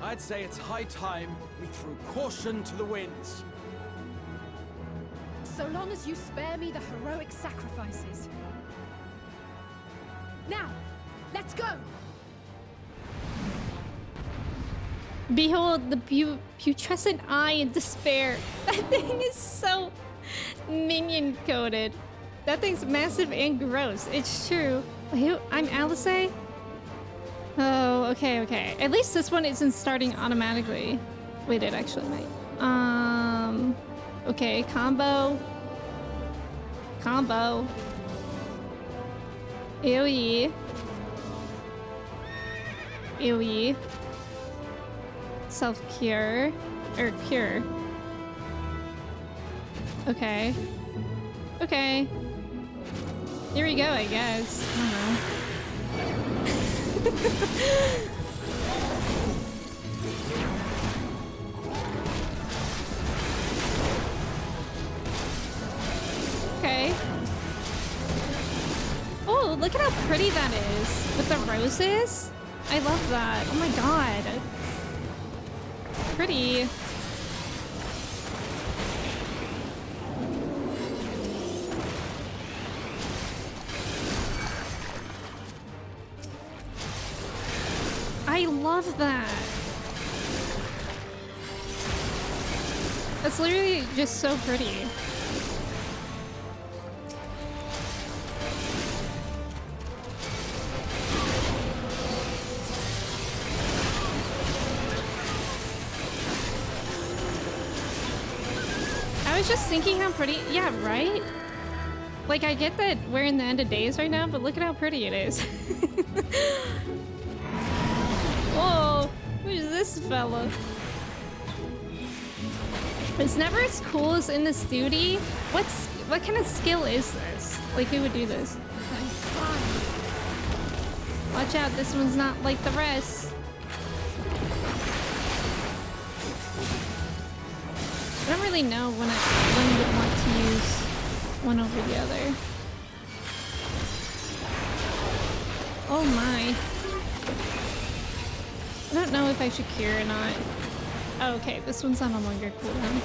I'd say it's high time we threw caution to the winds. So long as you spare me the heroic sacrifices. Now, let's go. Behold the putrescent eye in despair. That thing is so minion coded. That thing's massive and gross. It's true. Wait, I'm Alice? Oh, okay. At least this one isn't starting automatically. Wait, it actually might. Okay, combo. AoE. Self-cure. Or cure. Okay. Here we go, I guess. I don't know. Okay. Oh, look at how pretty that is. With the roses? I love that. Oh my god. Pretty. I love that. That's literally just so pretty. was just thinking how pretty. Yeah, right? Like, I get that we're in the end of days right now, but look at how pretty it is. Whoa, who's this fella? It's never as cool as in this duty. What kind of skill is this? Like, who would do this? Watch out, this one's not like the rest. I don't really know when you would want to use one over the other. Oh my. I don't know if I should cure or not. Oh, okay, this one's on a longer cooldown.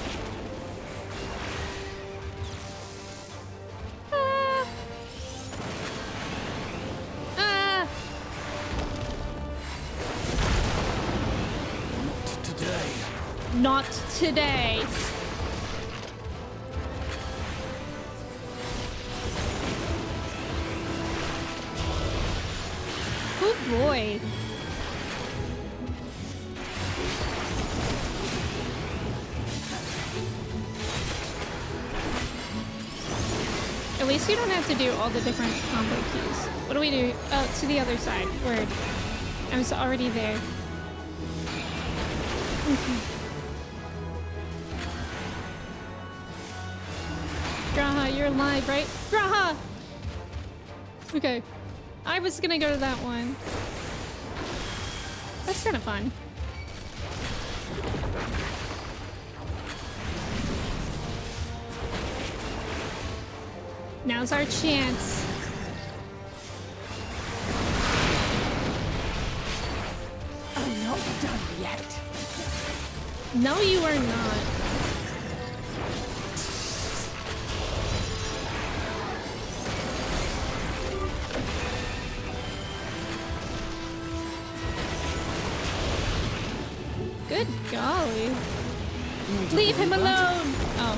Not today. Oh boy. At least you don't have to do all the different combo keys. What do we do? Oh, to the other side. Word. I was already there. Okay. Graha, you're alive, right? Graha! Okay. I was gonna go to that one. That's kind of fun. Now's our chance. I'm not done yet. No, you are not. Good golly. Leave him alone! Oh.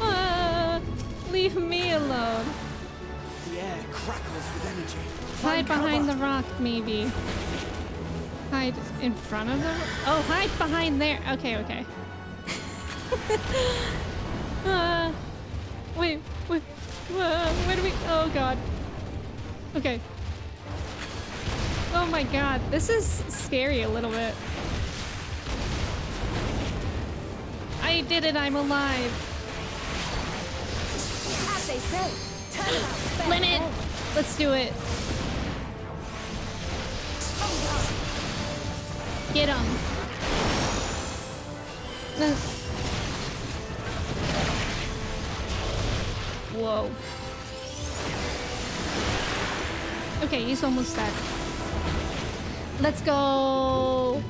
Oh. Leave me alone. The air crackles with energy. Hide behind the rock, maybe. Hide in front of the rock? Oh, hide behind there. Okay, okay. Wait, where do we? Oh god. Okay. Oh my god, this is scary a little bit. I did it, I'm alive. As they say, turn about. Limit! Let's do it. Get him. Whoa. Okay, he's almost dead. Let's go.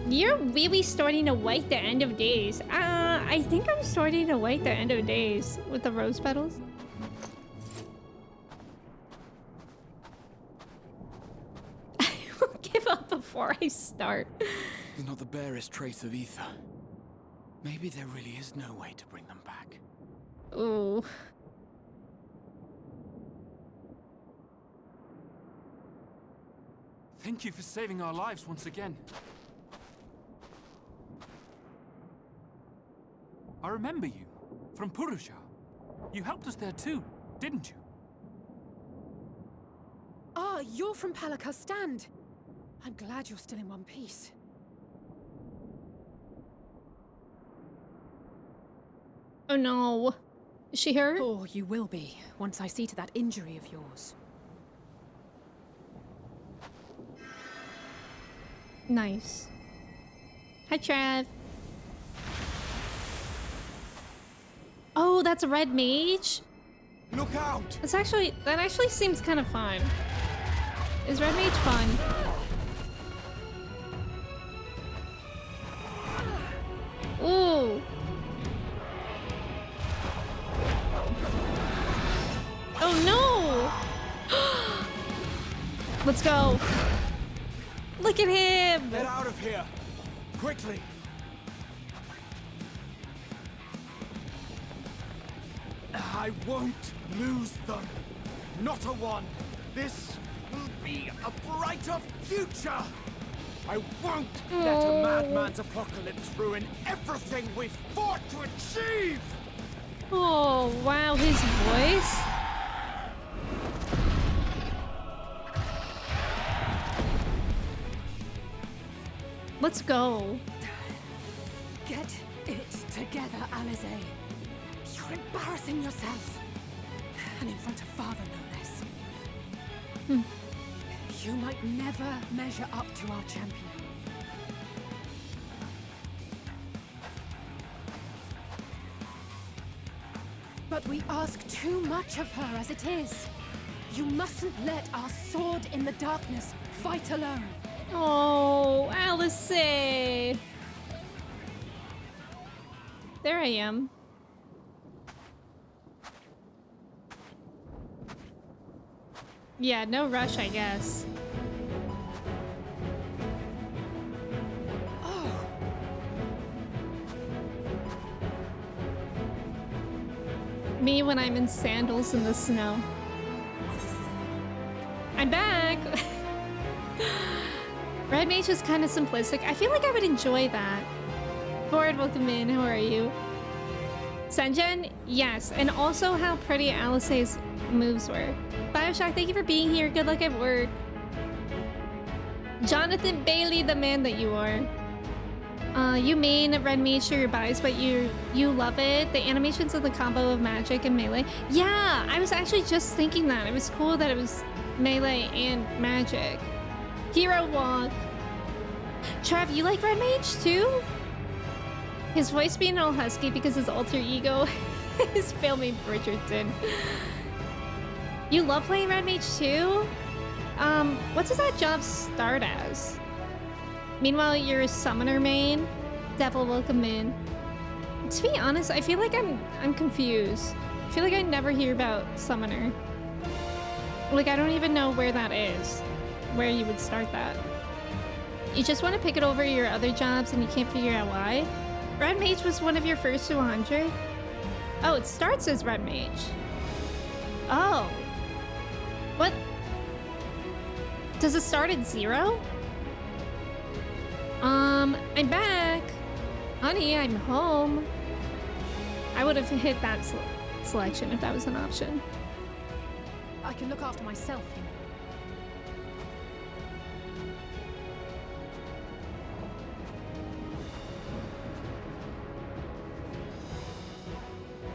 You're really starting to wait the end of days. I think I'm starting to wait the end of days with the rose petals. I will give up before I start. There's not the barest trace of ether. Maybe there really is no way to bring them back. Ooh. Thank you for saving our lives once again. I remember you from Purusha. You helped us there too, didn't you? Ah, you're from Palaka's stand. I'm glad you're still in one piece. Oh no. Is she hurt? Or you will be, once I see to that injury of yours. Nice. Hi, Trav. Oh, that's a red mage? Look out! That actually seems kind of fun. Is red mage fun? Ooh. Oh no! Let's go. Look at him! Get out of here! Quickly! I won't lose them. Not a one. This will be a brighter future. I won't let a madman's apocalypse ruin everything we've fought to achieve! Oh, wow, his voice. Let's go. Get it together, Alize. You're embarrassing yourself. And in front of Father, no less. You might never measure up to our champion. But we ask too much of her as it is. You mustn't let our sword in the darkness fight alone. Oh, Alice. There I am. Yeah, no rush, I guess. Oh, Me when I'm in sandals in the snow. I'm back! Red Mage is kind of simplistic. I feel like I would enjoy that. Board, welcome in. How are you? Senjen? Yes. And also how pretty Alice's moves were. Bioshock, thank you for being here. Good luck at work. Jonathan Bailey, the man that you are. You main Red Mage for your buys, but you love it. The animations of the combo of magic and melee. Yeah, I was actually just thinking that. It was cool that it was melee and magic. Hero walk. Trav, you like Red Mage too? His voice being all husky because his alter ego is filming Bridgerton. You love playing Red Mage too? What does that job start as? Meanwhile, you're a summoner main. Devil, welcome in. To be honest, I feel like I'm confused. I feel like I never hear about summoner. Like, I don't even know where that is. Where you would start that. You just want to pick it over your other jobs and you can't figure out why? Red Mage was one of your first 200? Oh, it starts as Red Mage. Oh. What? Does it start at 0? I'm back. Honey, I'm home. I would have hit that selection if that was an option. I can look after myself, you know.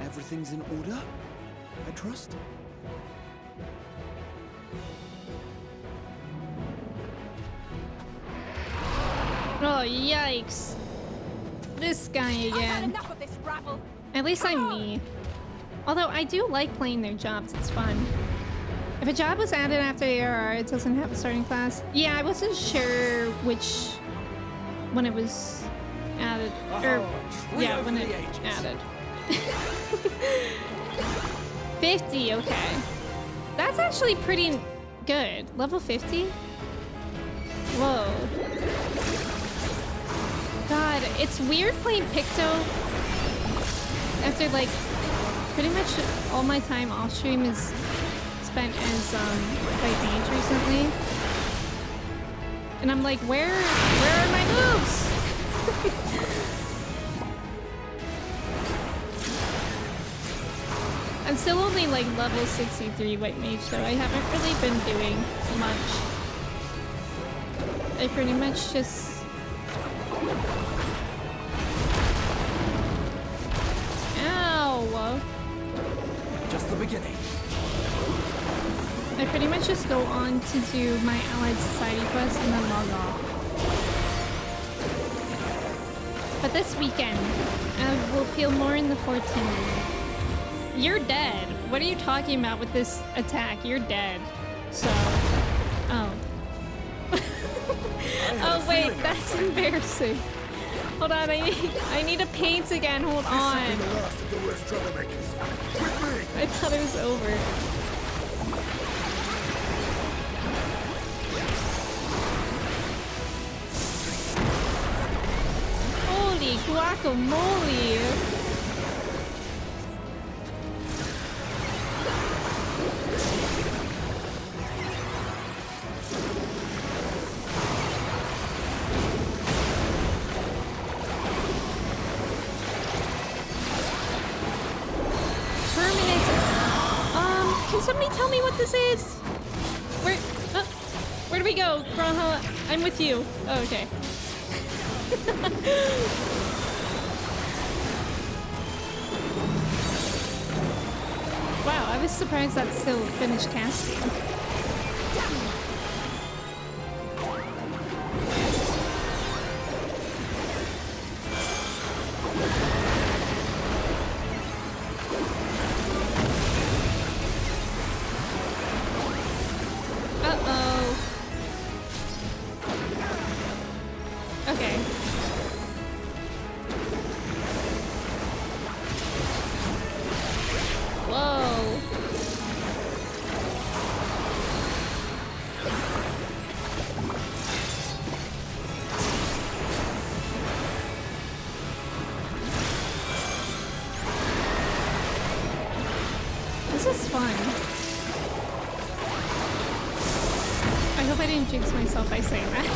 Everything's in order, I trust? Oh, yikes. This guy I've had again. enough of this rabble. At least I'm me. Although I do like playing their jobs, it's fun. If a job was added after ARR, it doesn't have a starting class. Yeah, I wasn't sure when it was added. Or, yeah, when it added. 50, okay. That's actually pretty good. Level 50? Whoa. God, it's weird playing Picto after, like, pretty much all my time off stream is spent as played Mage recently. And I'm like, where are my moves? I'm still only like level 63 White Mage, so I haven't really been doing much. I pretty much just... Ow! Just the beginning. I pretty much just go on to do my Allied Society quest and then log off. But this weekend, I will feel more in the 14 mood. You're dead. What are you talking about with this attack? You're dead. So... Oh. Oh wait, that's embarrassing. Hold on, I need to paint again. Hold on. I thought it was over. Holy guacamole! Somebody tell me what this is. Where do we go? Graha, I'm with you. Oh, okay. Wow, I was surprised that still finished casting. Uh-oh. Okay. Whoa. This is fun. I hope I didn't jinx myself by saying that.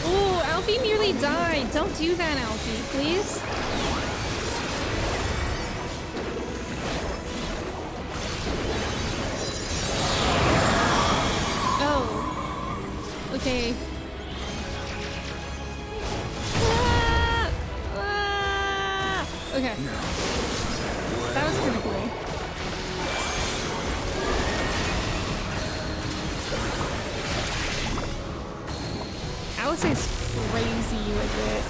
Ooh, Alfie nearly died. Don't do that, Alfie, please. Oh. Okay. Ah! Ah! Okay. That was kind of cool. Alice is crazy with it.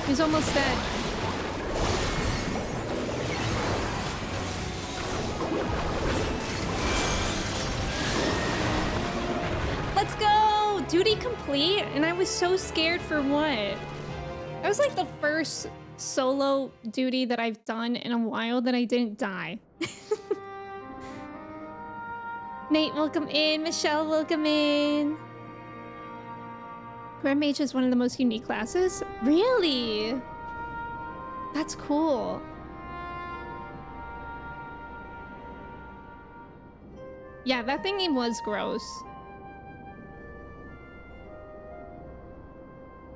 He's almost dead. Let's go! Duty complete? And I was so scared for what? That was like the first solo duty that I've done in a while that I didn't die. Nate, welcome in. Michelle, welcome in. Grand Mage is one of the most unique classes? Really? That's cool. Yeah, that thing was gross.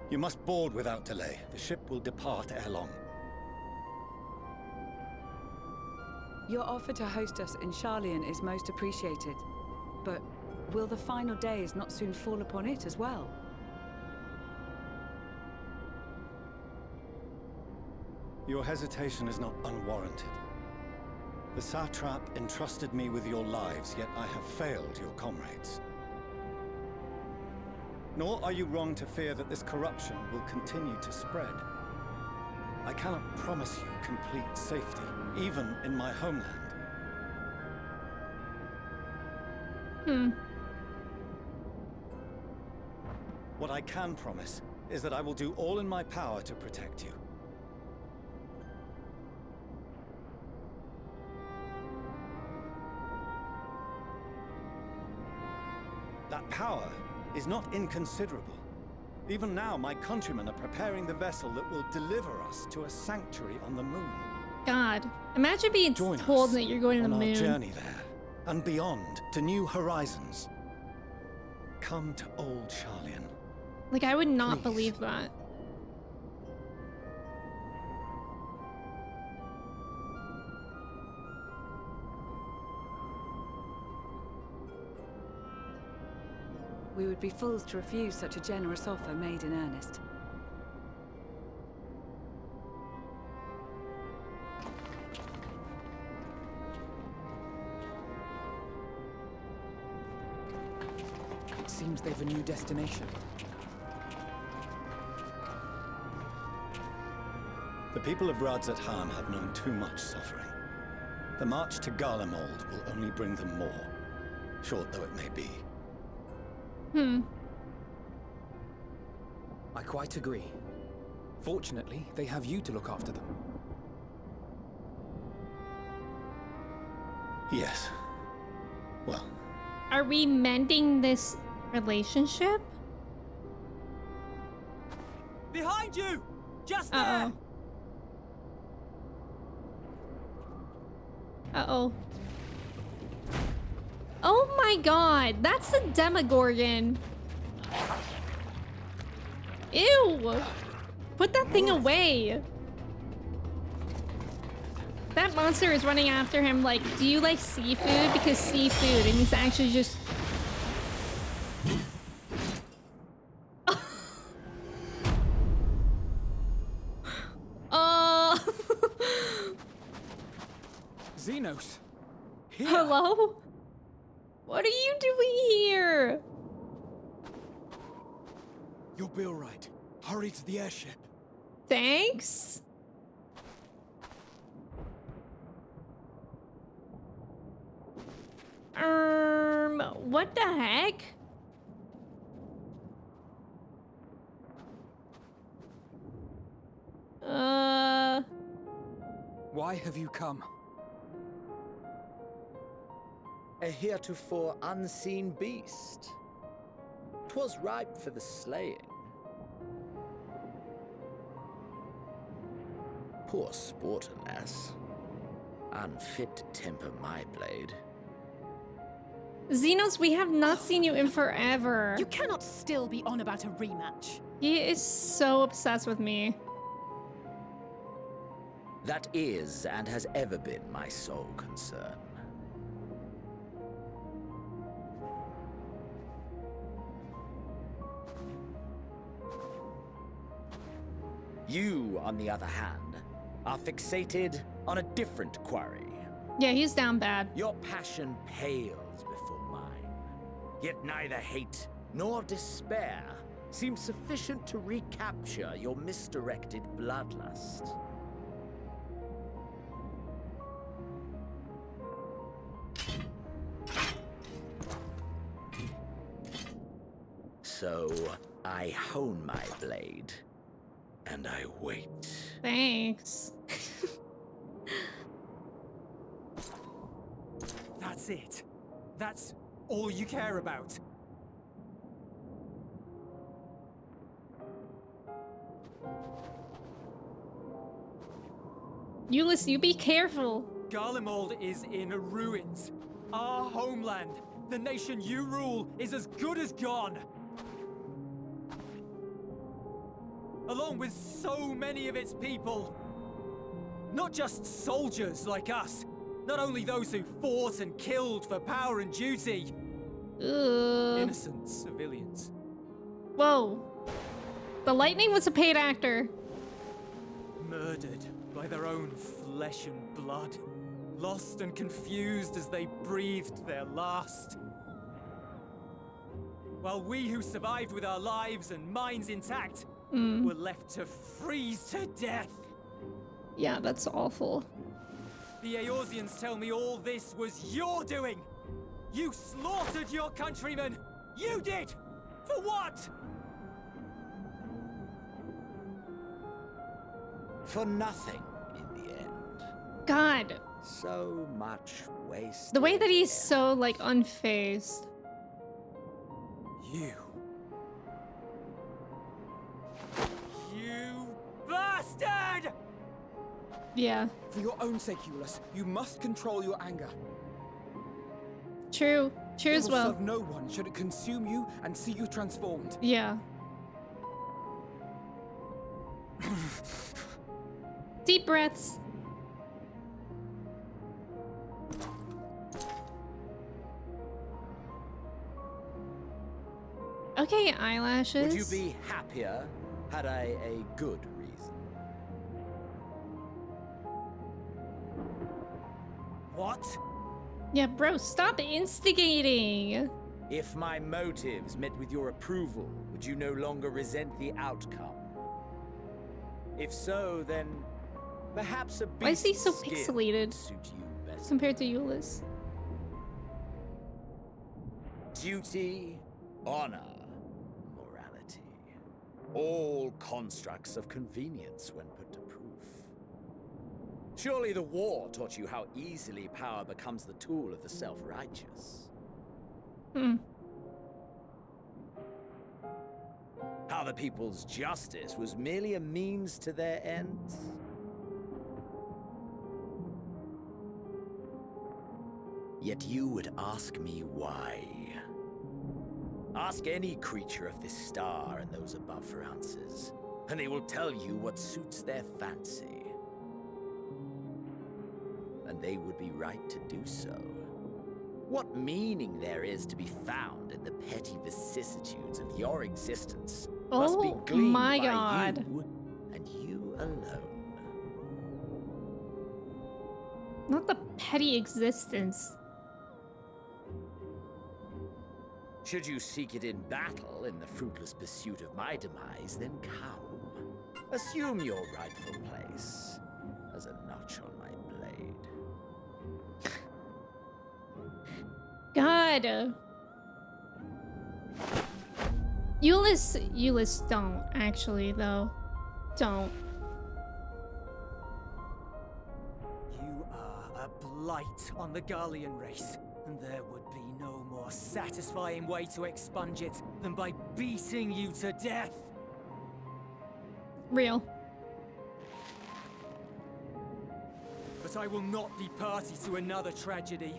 You must board without delay. The ship will depart ere long. Your offer to host us in Charlian is most appreciated. But will the final days not soon fall upon it as well? Your hesitation is not unwarranted. The satrap entrusted me with your lives, yet I have failed your comrades. Nor are you wrong to fear that this corruption will continue to spread. I cannot promise you complete safety, even in my homeland. What I can promise is that I will do all in my power to protect you. That power is not inconsiderable. Even now, my countrymen are preparing the vessel that will deliver us to a sanctuary on the moon. God, imagine being Join told us that you're going to the on moon. our journey there, and beyond, to new horizons. Come to old Charlian. Like, I would not Please. believe that. We would be fools to refuse such a generous offer made in earnest. It seems they've a new destination. The people of Radzat-Han have known too much suffering. The march to Garlemald will only bring them more, short though it may be. I quite agree. Fortunately, they have you to look after them. Yes. Well, Are we mending this relationship? Behind you! Just there! Uh-oh. Uh-oh. Oh my god, that's a Demogorgon. Ew! Put that thing away. That monster is running after him like, do you like seafood? Because seafood, and he's actually just... Xenos! Here! Hello? What are you doing here? You'll be all right. Hurry to the airship. Thanks? What the heck? Why have you come? A heretofore unseen beast. 'Twas ripe for the slaying. Poor sport, alas. Unfit to temper my blade. Xenos, we have not seen you in forever. You cannot still be on about a rematch. He is so obsessed with me. That is and has ever been my sole concern. You, on the other hand, are fixated on a different quarry. Yeah, he's down bad. Your passion pales before mine. Yet neither hate nor despair seems sufficient to recapture your misdirected bloodlust. So, I hone my blade, and I wait. Thanks. That's it. That's all you care about. Euless, you be careful. Garlemald is in ruins. Our homeland, the nation you rule, is as good as gone. Along with so many of its people. Not just soldiers like us. Not only those who fought and killed for power and duty. Ugh. Innocent civilians. Whoa. The Lightning was a paid actor. Murdered by their own flesh and blood. Lost and confused as they breathed their last. While we who survived with our lives and minds intact were left to freeze to death. Yeah, that's awful. The Eorzeans tell me all this was your doing! You slaughtered your countrymen! You did! For what? For nothing, in the end. God. So much waste. The way that he's so, like, unfazed. You bastard! Yeah. For your own sake, Euless, you must control your anger. True. True It as will well. serve no one should it consume you and see you transformed. Yeah. Deep breaths. Okay, eyelashes. Would you be happier had I a good reason? What? Yeah, bro, stop instigating. If my motives met with your approval, would you no longer resent the outcome? If so, then perhaps a beast's Why is he so skin pixelated would suit you better. compared to Euless? Duty, honor, morality. All constructs of convenience when put to proof. Surely the war taught you how easily power becomes the tool of the self-righteous. How the people's justice was merely a means to their ends? Yet you would ask me why. Ask any creature of this star and those above for answers, and they will tell you what suits their fancy. And they would be right to do so. What meaning there is to be found in the petty vicissitudes of your existence must be gleaned by God. you and you alone. Not the petty existence. Should you seek it in battle in the fruitless pursuit of my demise, then come. Assume your rightful place as a notch on my blade. God. Euless don't, actually, though. Don't. You are a blight on the Garlean race, and there would be no more satisfying way to expunge it than by beating you to death. Real. But I will not be party to another tragedy.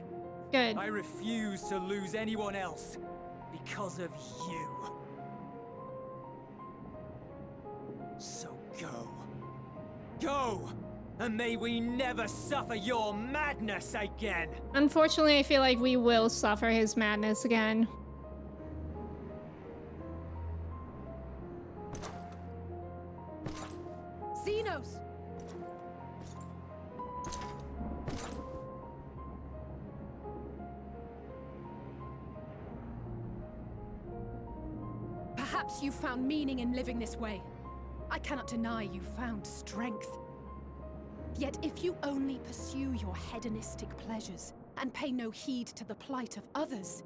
Good. I refuse to lose anyone else because of you. So go. Go! And may we never suffer your madness again! Unfortunately, I feel like we will suffer his madness again. Xenos! Perhaps you found meaning in living this way. I cannot deny you found strength. Yet if you only pursue your hedonistic pleasures and pay no heed to the plight of others,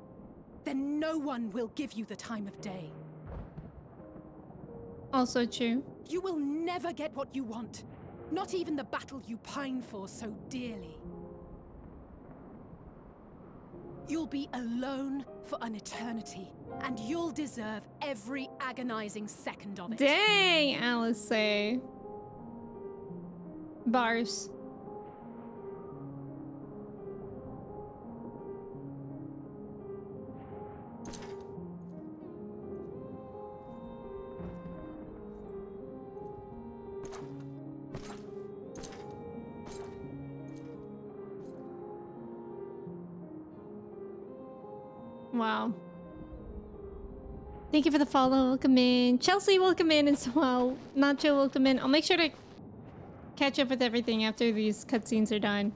then no one will give you the time of day. Also true. You will never get what you want. Not even the battle you pine for so dearly. You'll be alone for an eternity, and you'll deserve every agonizing second of it. Dang, Alice. Bars. Wow. Thank you for the follow. Welcome in. Chelsea, welcome in as well. Nacho, welcome in. I'll make sure to catch up with everything after these cutscenes are done.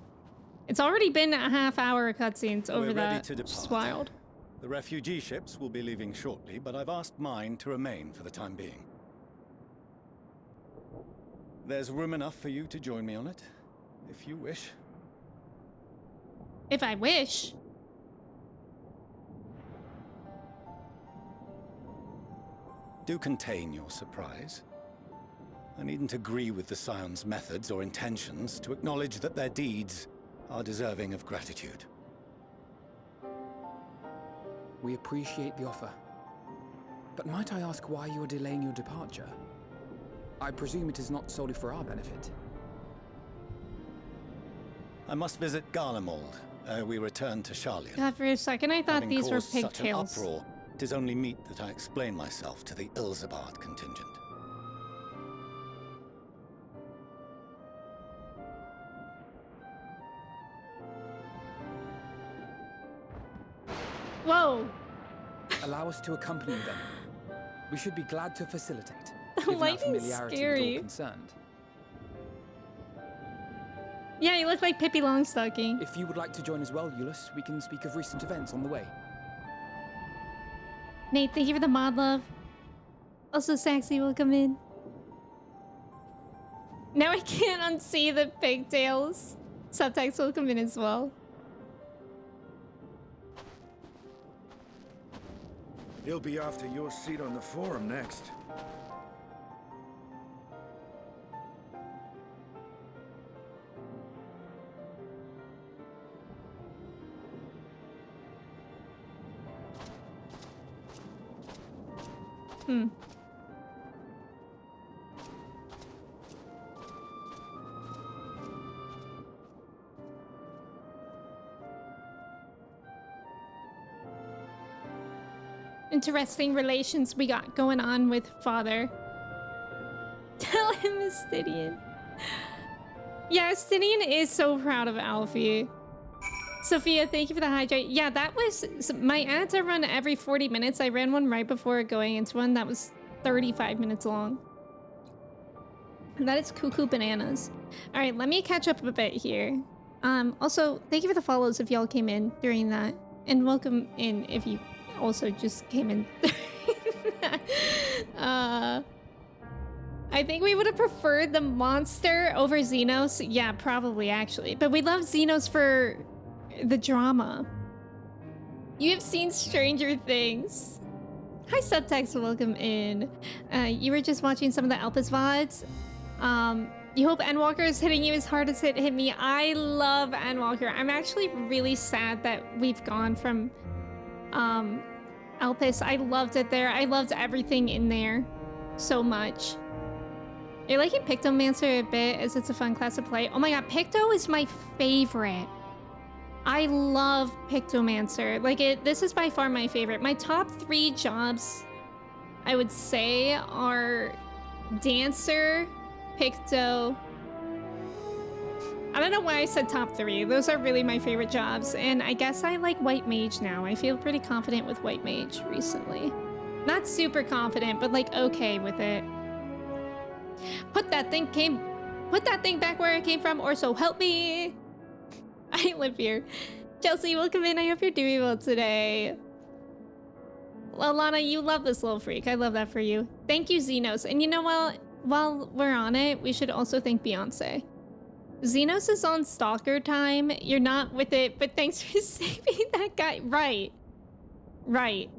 It's already been a half-hour of cutscenes over that. Just wild. The refugee ships will be leaving shortly, but I've asked mine to remain for the time being. There's room enough for you to join me on it, if you wish. If I wish. Do contain your surprise. I needn't agree with the Scion's methods or intentions to acknowledge that their deeds are deserving of gratitude. We appreciate the offer. But might I ask why you are delaying your departure? I presume it is not solely for our benefit. I must visit Garlemald. We return to Charlian. God, for a second I thought Having these were caused such an pigtails. uproar, it is only meet that I explain myself to the Ilzabard contingent. Whoa! Allow us to accompany you then. We should be glad to facilitate. The given our lighting's familiarity with scary. all concerned. Yeah, you look like Pippi Longstocking. If you would like to join as well, Euless, we can speak of recent events on the way. Nate, thank you for the mod love. Also, Saxy, welcome in. Now I can't unsee the pigtails. Subtext, welcome in as well. He'll be after your seat on the forum next. Interesting relations we got going on with father. Tell him, Astidian. Yeah, Astidian is so proud of Alfie. Sophia, thank you for the hydrate. Yeah, that was... My ads are run every 40 minutes. I ran one right before going into one that was 35 minutes long. And that is cuckoo bananas. All right, let me catch up a bit here. Also, thank you for the follows if y'all came in during that. And welcome in if you also just came in during that. I think we would have preferred the monster over Xenos. Yeah, probably, actually. But we love Xenos for the drama. You have seen Stranger Things. Hi, Subtext. Welcome in. You were just watching some of the Elpis VODs. You hope Endwalker is hitting you as hard as it hit me. I love Endwalker. I'm actually really sad that we've gone from Elpis. I loved it there. I loved everything in there so much. You're liking Pictomancer a bit as it's a fun class to play. Oh my god, Picto is my favorite. I love Pictomancer. Like, this is by far my favorite. My top 3 jobs, I would say, are Dancer, Picto. I don't know why I said top 3. Those are really my favorite jobs. And I guess I like White Mage now. I feel pretty confident with White Mage recently. Not super confident, but like okay with it. Put that thing back where it came from, or so help me. I live here. Chelsea, welcome in. I hope you're doing well today. Well, Lana, you love this little freak. I love that for you. Thank you, Xenos. And you know what? While we're on it, we should also thank Beyonce. Xenos is on stalker time. You're not with it, but thanks for saving that guy. Right. Right.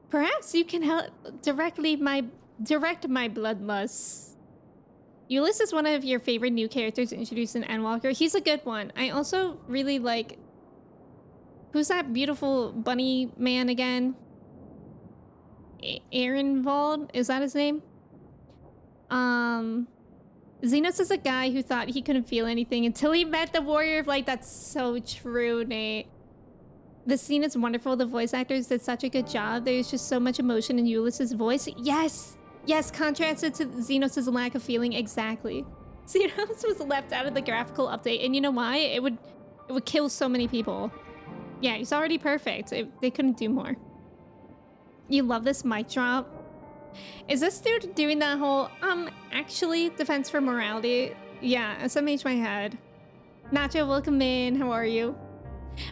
Perhaps you can help direct my bloodlust. Euless is one of your favorite new characters introduced in Endwalker. He's a good one. I also really like... Who's that beautiful bunny man again? Ehrenwald? Is that his name? Xenos is a guy who thought he couldn't feel anything until he met the Warrior of Light. That's so true, Nate. The scene is wonderful. The voice actors did such a good job. There's just so much emotion in Euless' voice. Yes! Yes, contrasted to Xenos' lack of feeling. Exactly. Xenos was left out of the graphical update, and you know why? It would kill so many people. Yeah, he's already perfect. They couldn't do more. You love this mic drop? Is this dude doing that whole, actually, defense for morality? Yeah, SMH my head. Nacho, welcome in. How are you?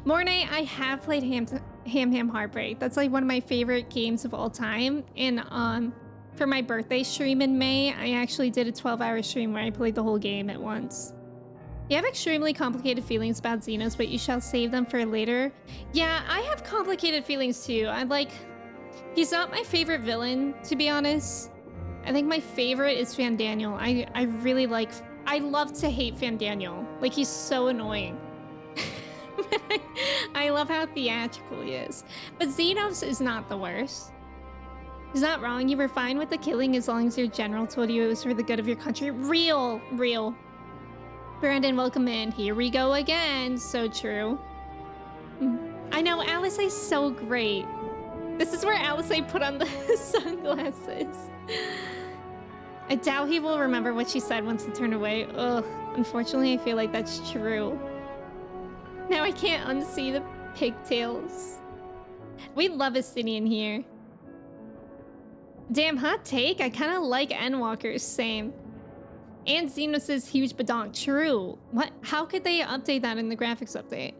Mornay, I have played Ham Heartbreak. That's like one of my favorite games of all time. And, for my birthday stream in May, I actually did a 12-hour stream where I played the whole game at once. You have extremely complicated feelings about Xenos, but you shall save them for later. Yeah, I have complicated feelings too. He's not my favorite villain, to be honest. I think my favorite is Fandaniel. I love to hate Fandaniel. Like, he's so annoying. I love how theatrical he is. But Xenos is not the worst. He's not wrong. You were fine with the killing as long as your general told you it was for the good of your country. Real. Brandon, welcome in. Here we go again. So true. I know, Alice is so great. This is where Alice put on the sunglasses. I doubt he will remember what she said once he turned away. Ugh. Unfortunately, I feel like that's true. Now I can't unsee the pigtails. We love Astidian here. Damn, hot take. I kind of like Endwalker's same. And Xenos' huge badonk. True. What? How could they update that in the graphics update?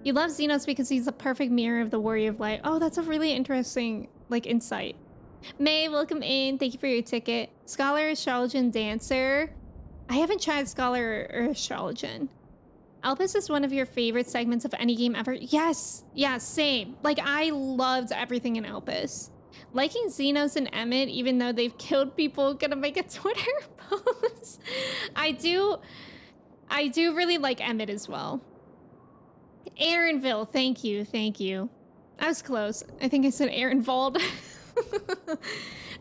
You love Xenos because he's a perfect mirror of the Warrior of Light. Oh, that's a really interesting, like, insight. May, welcome in. Thank you for your ticket. Scholar, Astrologian, Dancer. I haven't tried Scholar or Astrologian. Elpis is one of your favorite segments of any game ever. Yes. Yeah, same. Like, I loved everything in Elpis. Liking Xenos and Emmett, even though they've killed people, gonna make a Twitter post. I do really like Emmett as well. Aaronville, thank you. I was close. I think I said Aaronwald.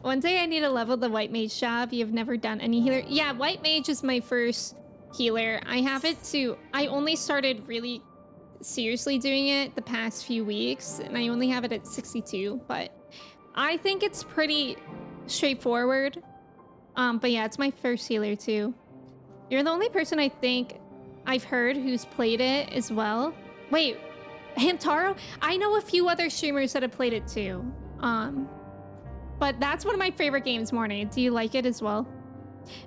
One day I need to level the White Mage job. You've never done any healer. Yeah, White Mage is my first healer. I only started really seriously doing it the past few weeks, and I only have it at 62, but I think it's pretty straightforward. But yeah, it's my first healer too. You're the only person I think I've heard who's played it as well. Wait, Hamtaro? I know a few other streamers that have played it too. But that's one of my favorite games, Morning. Do you like it as well?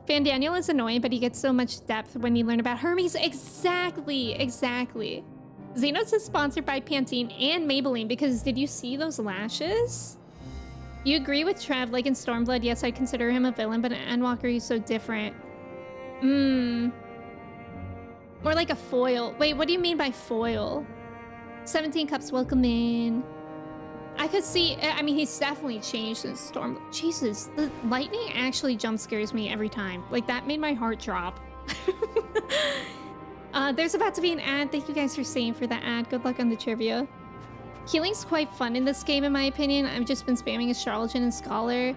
Fan Daniel is annoying, but he gets so much depth when you learn about Hermes. Exactly, exactly. Xenos is sponsored by Pantene and Maybelline because did you see those lashes? You agree with Trev, like in Stormblood? Yes, I consider him a villain, but in Endwalker, he's so different. More like a foil. Wait, what do you mean by foil? 17 Cups, welcome in. I could see, I mean, he's definitely changed since Stormblood. Jesus, the lightning actually jump scares me every time. Like, that made my heart drop. There's about to be an ad. Thank you guys for staying for that ad. Good luck on the trivia. Healing's quite fun in this game, in my opinion. I've just been spamming Astrologian and Scholar.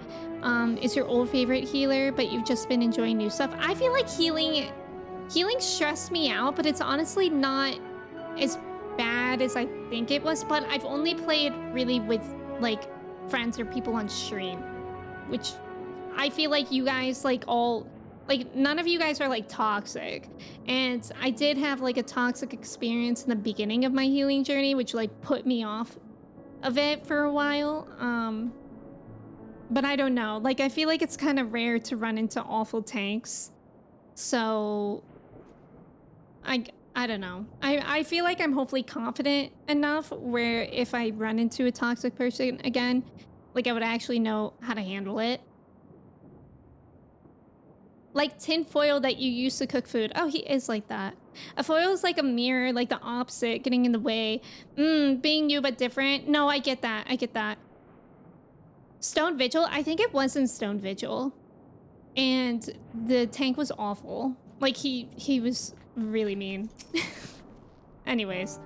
It's your old favorite healer, but you've just been enjoying new stuff. I feel like healing stressed me out, but it's honestly not as bad as I think it was. But I've only played really with like friends or people on stream, which I feel like you guys like all like none of you guys are like toxic, and I did have like a toxic experience in the beginning of my healing journey, which like put me off of it for a while. But I don't know, like I feel like it's kind of rare to run into awful tanks, so I don't know. I feel like I'm hopefully confident enough where if I run into a toxic person again, like I would actually know how to handle it. Like tin foil that you use to cook food. Oh, he is like that. A foil is like a mirror, like the opposite, getting in the way. Being you but different. No, I get that. I get that. Stone Vigil? I think it was in Stone Vigil. And the tank was awful. Like, he was really mean. Anyways.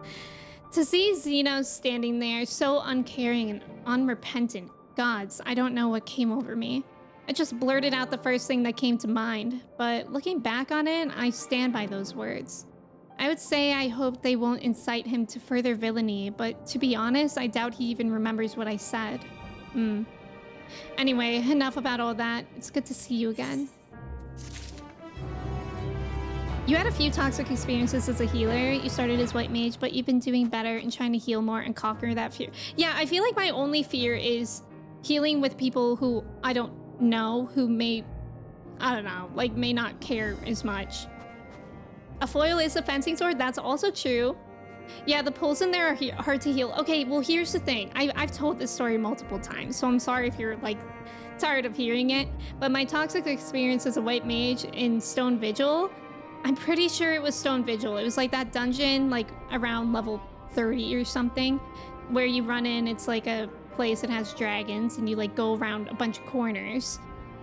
To see Xenos standing there, so uncaring and unrepentant. Gods, I don't know what came over me. I just blurted out the first thing that came to mind, but looking back on it, I stand by those words. I would say I hope they won't incite him to further villainy, but to be honest, I doubt he even remembers what I said. Anyway, enough about all that. It's good to see you again. You had a few toxic experiences as a healer. You started as White Mage, but you've been doing better and trying to heal more and conquer that fear. Yeah, I feel like my only fear is healing with people who I don't know, who may, I don't know, like may not care as much. A foil is a fencing sword. That's also true. Yeah, the pulls in there are hard to heal. Okay, well, here's the thing. I've told this story multiple times, so I'm sorry if you're like tired of hearing it, but my toxic experience as a White Mage in Stone Vigil, I'm pretty sure it was Stone Vigil. It was like that dungeon like around level 30 or something where you run in, it's like a place that has dragons and you like go around a bunch of corners.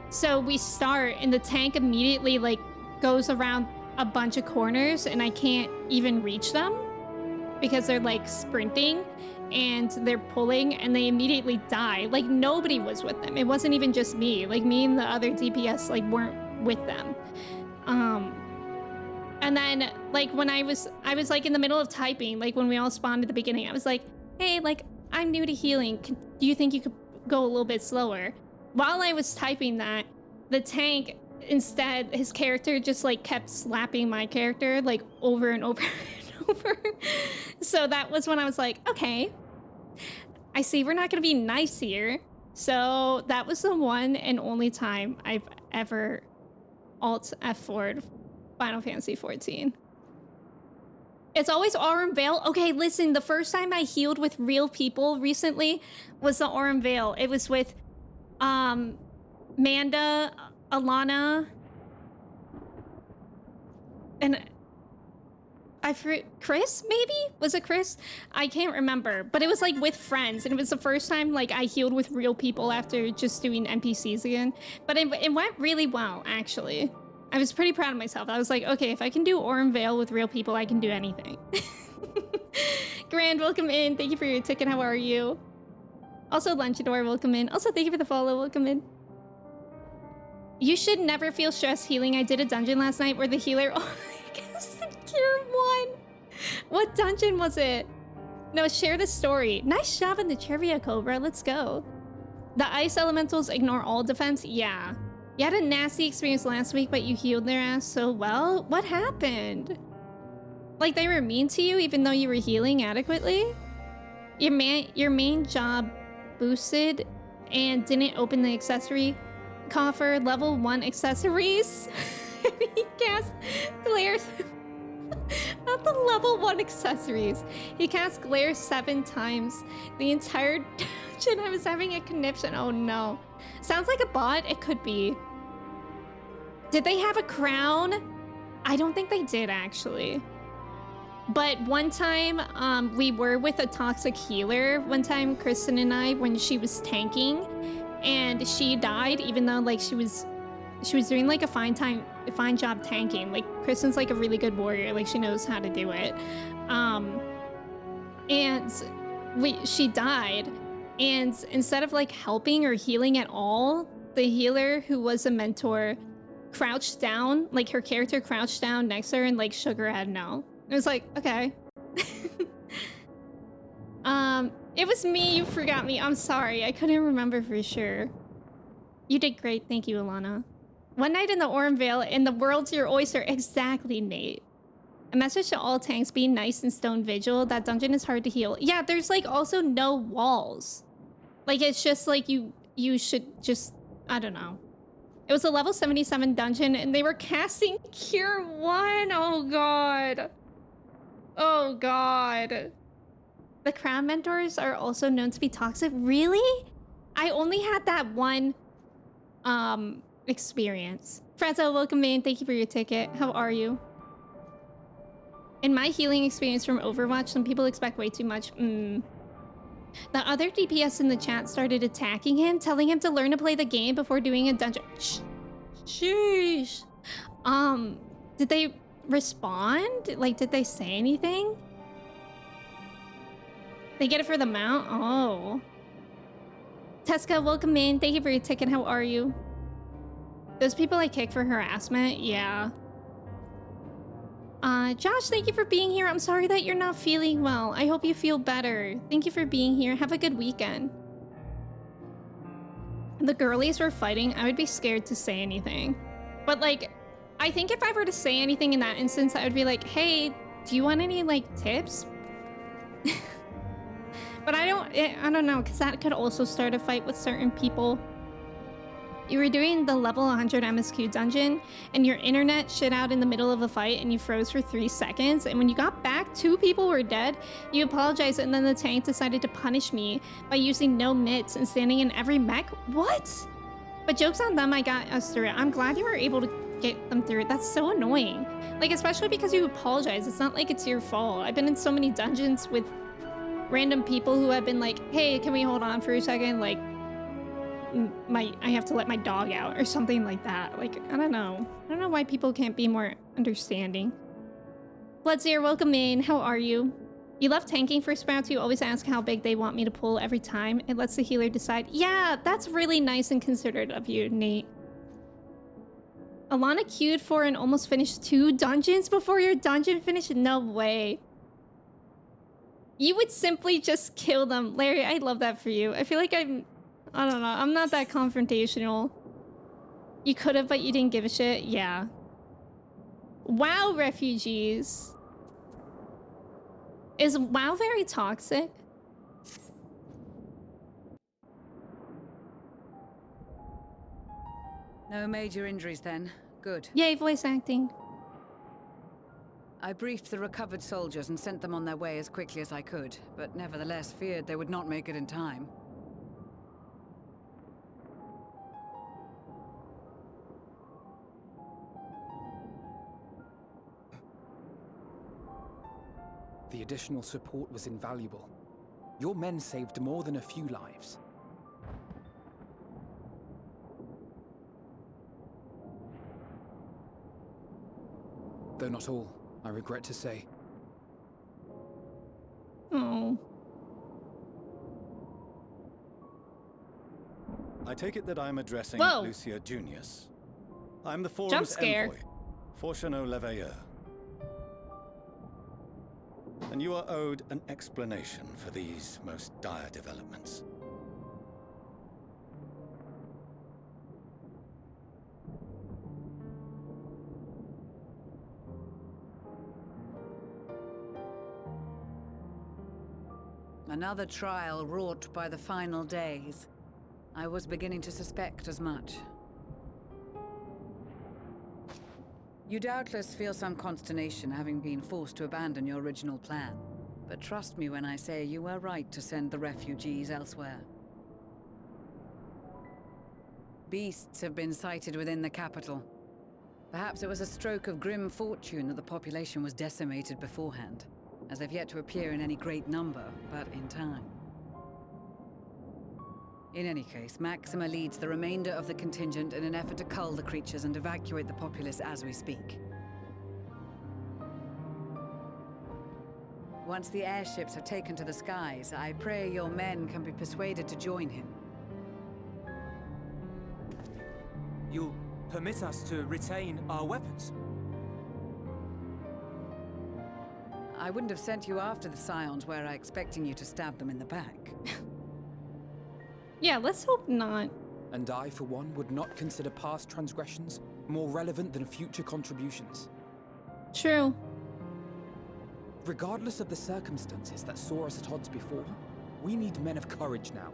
So we start and the tank immediately like goes around a bunch of corners and I can't even reach them because they're like sprinting and they're pulling and they immediately die. Like nobody was with them. It wasn't even just me. Like me and the other DPS like weren't with them. And then like when I was like in the middle of typing, like when we all spawned at the beginning, I was like, hey, like I'm new to healing. Do you think you could go a little bit slower? While I was typing that, the tank, instead, his character just like kept slapping my character like over and over and over. So that was when I was like, okay, I see we're not gonna be nice here. So that was the one and only time I've ever alt F4'd Final Fantasy 14. It's always Aurum Vale. Okay, listen, the first time I healed with real people recently was the Aurum Vale. It was with Manda, Alana, and Chris, maybe? Was it Chris? I can't remember, but it was like with friends, and it was the first time like I healed with real people after just doing NPCs again. But it went really well, actually. I was pretty proud of myself. I was like, okay, if I can do Aurum Vale with real people, I can do anything. Grand, welcome in. Thank you for your ticket. How are you? Also, Lunchador, welcome in. Also, thank you for the follow, welcome in. You should never feel stressed healing. I did a dungeon last night where the healer gets the cure 1. What dungeon was it? No, share the story. Nice job in the trivia, Cobra. Let's go. The ice elementals ignore all defense? Yeah. You had a nasty experience last week, but you healed their ass so well? What happened? Like, they were mean to you even though you were healing adequately? Your main job boosted and didn't open the accessory coffer. Level 1 accessories. He cast glare. Not the level 1 accessories. He cast glare 7 times. The entire dungeon I was having a conniption. Oh no. Sounds like a bot. It could be. Did they have a crown? I don't think they did actually. But one time, we were with a toxic healer. One time, Kristen and I, when she was tanking, and she died, even though like she was doing like a fine job tanking. Like Kristen's like a really good warrior. Like she knows how to do it. And she died, and instead of like helping or healing at all, the healer who was a mentor crouched down, like her character crouched down next to her and like shook her head no. It was like, okay. It was me, you forgot me. I'm sorry, I couldn't remember for sure. You did great, thank you, Alana. One night in the Aurum Vale, and the world's your oyster. Exactly, Nate. A message to all tanks, be nice in Stone Vigil. That dungeon is hard to heal. Yeah, there's like also no walls. Like it's just like you should just, I don't know. It was a level 77 dungeon and they were casting Cure 1. Oh god. Oh god. The crown mentors are also known to be toxic. Really? I only had that one experience. Franzo, welcome in. Thank you for your ticket. How are you? In my healing experience from Overwatch, some people expect way too much. The other DPS in the chat started attacking him, telling him to learn to play the game before doing a dungeon. Sheesh. Did they respond? Like, did they say anything? They get it for the mount? Oh. Tesca, welcome in. Thank you for your ticket. How are you? Those people I kick for harassment? Yeah. Josh, thank you for being here. I'm sorry that you're not feeling well. I hope you feel better. Thank you for being here. Have a good weekend. The girlies were fighting. I would be scared to say anything. But, like, I think if I were to say anything in that instance, I would be like, hey, do you want any, like, tips? But I don't know, because that could also start a fight with certain people. You were doing the level 100 MSQ dungeon, and your internet shit out in the middle of a fight, and you froze for 3 seconds, and when you got back, 2 people were dead. You apologized, and then the tank decided to punish me by using no mitts and standing in every mech? What? But joke's on them, I got us through it. I'm glad you were able to get them through it. That's so annoying. Like, especially because you apologize. It's not like it's your fault. I've been in so many dungeons with random people who have been like, hey, can we hold on for a second? Like, I have to let my dog out or something like that. Like, I don't know. I don't know why people can't be more understanding. Bloodseer, welcome in. How are you? You love tanking for Sprouts. You always ask how big they want me to pull every time. It lets the healer decide. Yeah, that's really nice and considerate of you, Nate. Alana queued for and almost finished 2 dungeons before your dungeon finished? No way. You would simply just kill them. Larry, I love that for you. I feel like I don't know. I'm not that confrontational. You could have, but you didn't give a shit. Yeah. WoW refugees. Is WoW very toxic? No major injuries then. Good. Yay, voice acting. I briefed the recovered soldiers and sent them on their way as quickly as I could, but nevertheless feared they would not make it in time. The additional support was invaluable. Your men saved more than a few lives. Though not all, I regret to say. Oh. take it that I'm addressing Whoa. Lucia Junius. I'm the Jump forum's scare. envoy, Fortuneau Leveilleur. And you are owed an explanation for these most dire developments. Another trial wrought by the final days. I was beginning to suspect as much. You doubtless feel some consternation having been forced to abandon your original plan. But trust me when I say you were right to send the refugees elsewhere. Beasts have been sighted within the capital. Perhaps it was a stroke of grim fortune that the population was decimated beforehand, as they've yet to appear in any great number, but in time. In any case, Maxima leads the remainder of the contingent in an effort to cull the creatures and evacuate the populace as we speak. Once the airships have taken to the skies, I pray your men can be persuaded to join him. You'll permit us to retain our weapons? I wouldn't have sent you after the Scions were I expecting you to stab them in the back. Yeah, let's hope not. And I, for one, would not consider past transgressions more relevant than future contributions. True. Regardless of the circumstances that saw us at odds before, we need men of courage now,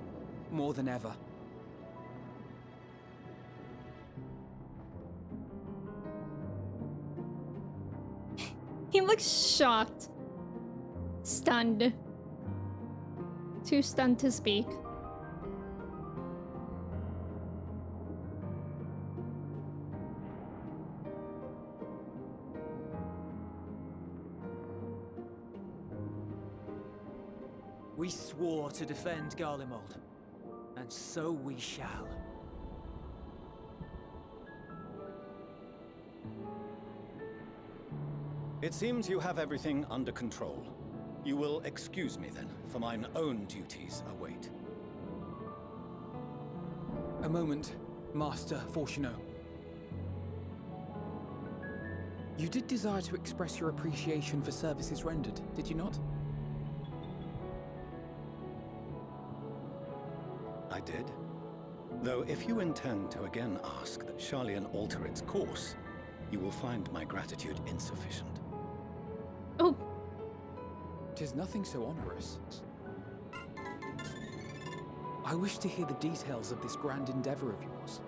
more than ever. He looks shocked. Stunned. Too stunned to speak. We swore to defend Garlemald, and so we shall. It seems you have everything under control. You will excuse me then, for mine own duties await. A moment, Master Fortuneau. You did desire to express your appreciation for services rendered, did you not? I did. Though if you intend to again ask that Charlian alter its course, you will find my gratitude insufficient. Oh. 'Tis nothing so onerous. I wish to hear the details of this grand endeavor of yours.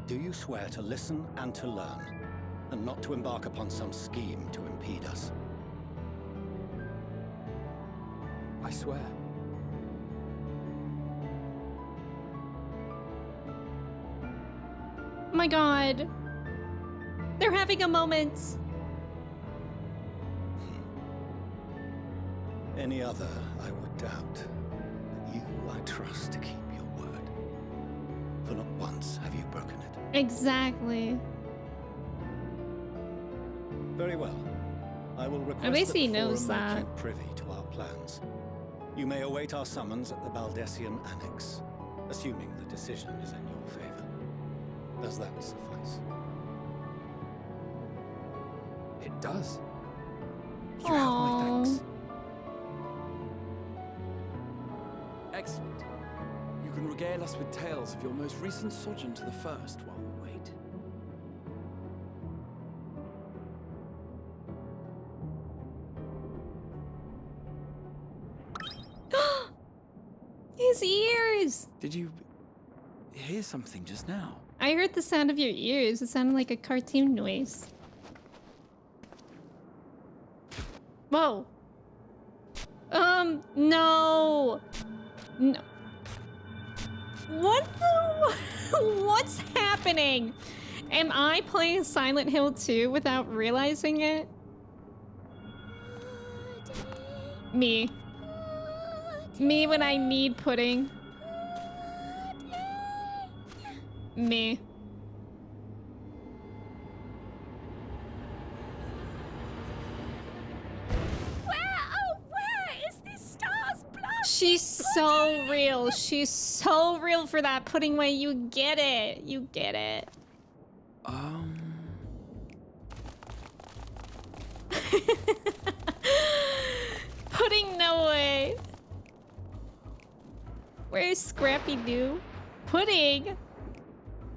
Do you swear to listen and to learn, and not to embark upon some scheme to impede us? I swear. Oh my god. They're having a moment. Any other, I would doubt. But you, I trust to keep your word. For not once have you broken it. Exactly. Very well. I will request At least that he the knows Forum make that. you privy to our plans. You may await our summons at the Baldessian Annex, assuming the decision is in your favor. Does that suffice? It does. You have my thanks. Excellent. You can regale us with tales of your most recent sojourn to the First while we wait. His ears! Did you hear something just now? I heard the sound of your ears. It sounded like a cartoon noise. Whoa. No. No. What the? What's happening? Am I playing Silent Hill 2 without realizing it? Me. Me when I need pudding. Me. She's so real. She's so real for that pudding way. You get it. You get it. Pudding, no way. Where's Scrappy Doo? Pudding.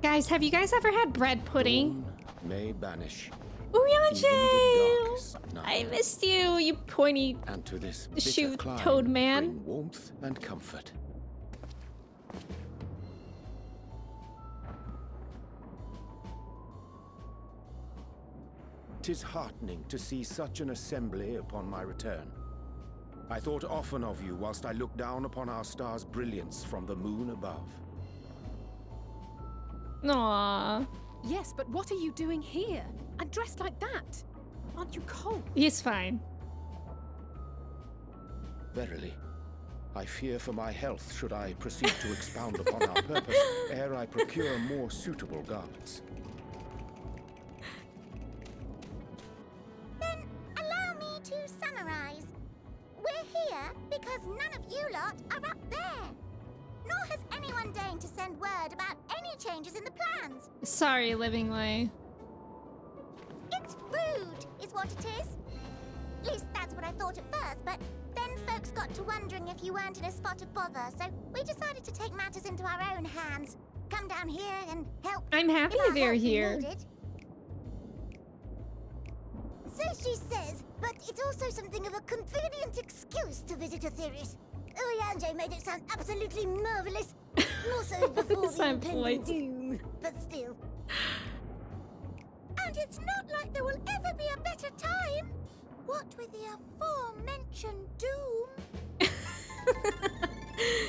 Guys, have you guys ever had bread pudding? May banish. Urianger! I missed you, you pointy And to this shoe climb toad man. bring warmth and comfort. "'Tis heartening to see such an assembly upon my return. I thought often of you whilst I looked down upon our star's brilliance from the moon above. Aww. Yes, but what are you doing here? And dressed like that? Aren't you cold? He's fine. Verily, I fear for my health should I proceed to expound upon our purpose ere I procure more suitable garments." Then allow me to summarize. We're here because none of you lot are up there. Nor has anyone deigned to send word about any changes in the plans. Sorry, Living Way. It's rude, is what it is. At least that's what I thought at first, but then folks got to wondering if you weren't in a spot of bother, so we decided to take matters into our own hands. Come down here and help. I'm happy if our they're help be here. needed. So she says, but it's also something of a convenient excuse to visit Etheris. Urianger made it sound absolutely marvelous. More so before the impending doom, but still. And it's not like there will ever be a better time. What with the aforementioned doom?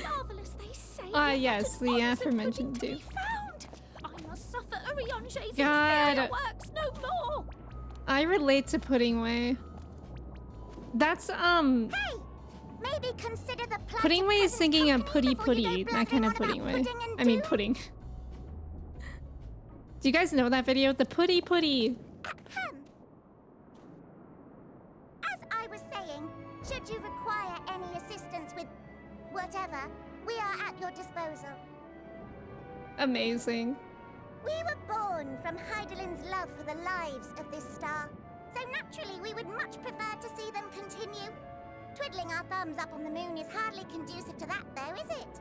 Marvelous, they say. Ah, yes, the aforementioned doom. I must suffer Urianger's God. inferior works no more. I relate to Pudding Way. That's, Hey! Maybe consider the plight Pudding of Way is present thinking of company Putty before you Putty, go that kind of blathering Pudding on Way. about pudding and I mean, doom. pudding. Do you guys know that video? The Putty Putty. Ahem. As I was saying, should you require any assistance with whatever, we are at your disposal. Amazing. We were born from Heidelin's love for the lives of this star, so naturally we would much prefer to see them continue. Twiddling our thumbs up on the moon is hardly conducive to that, though, is it?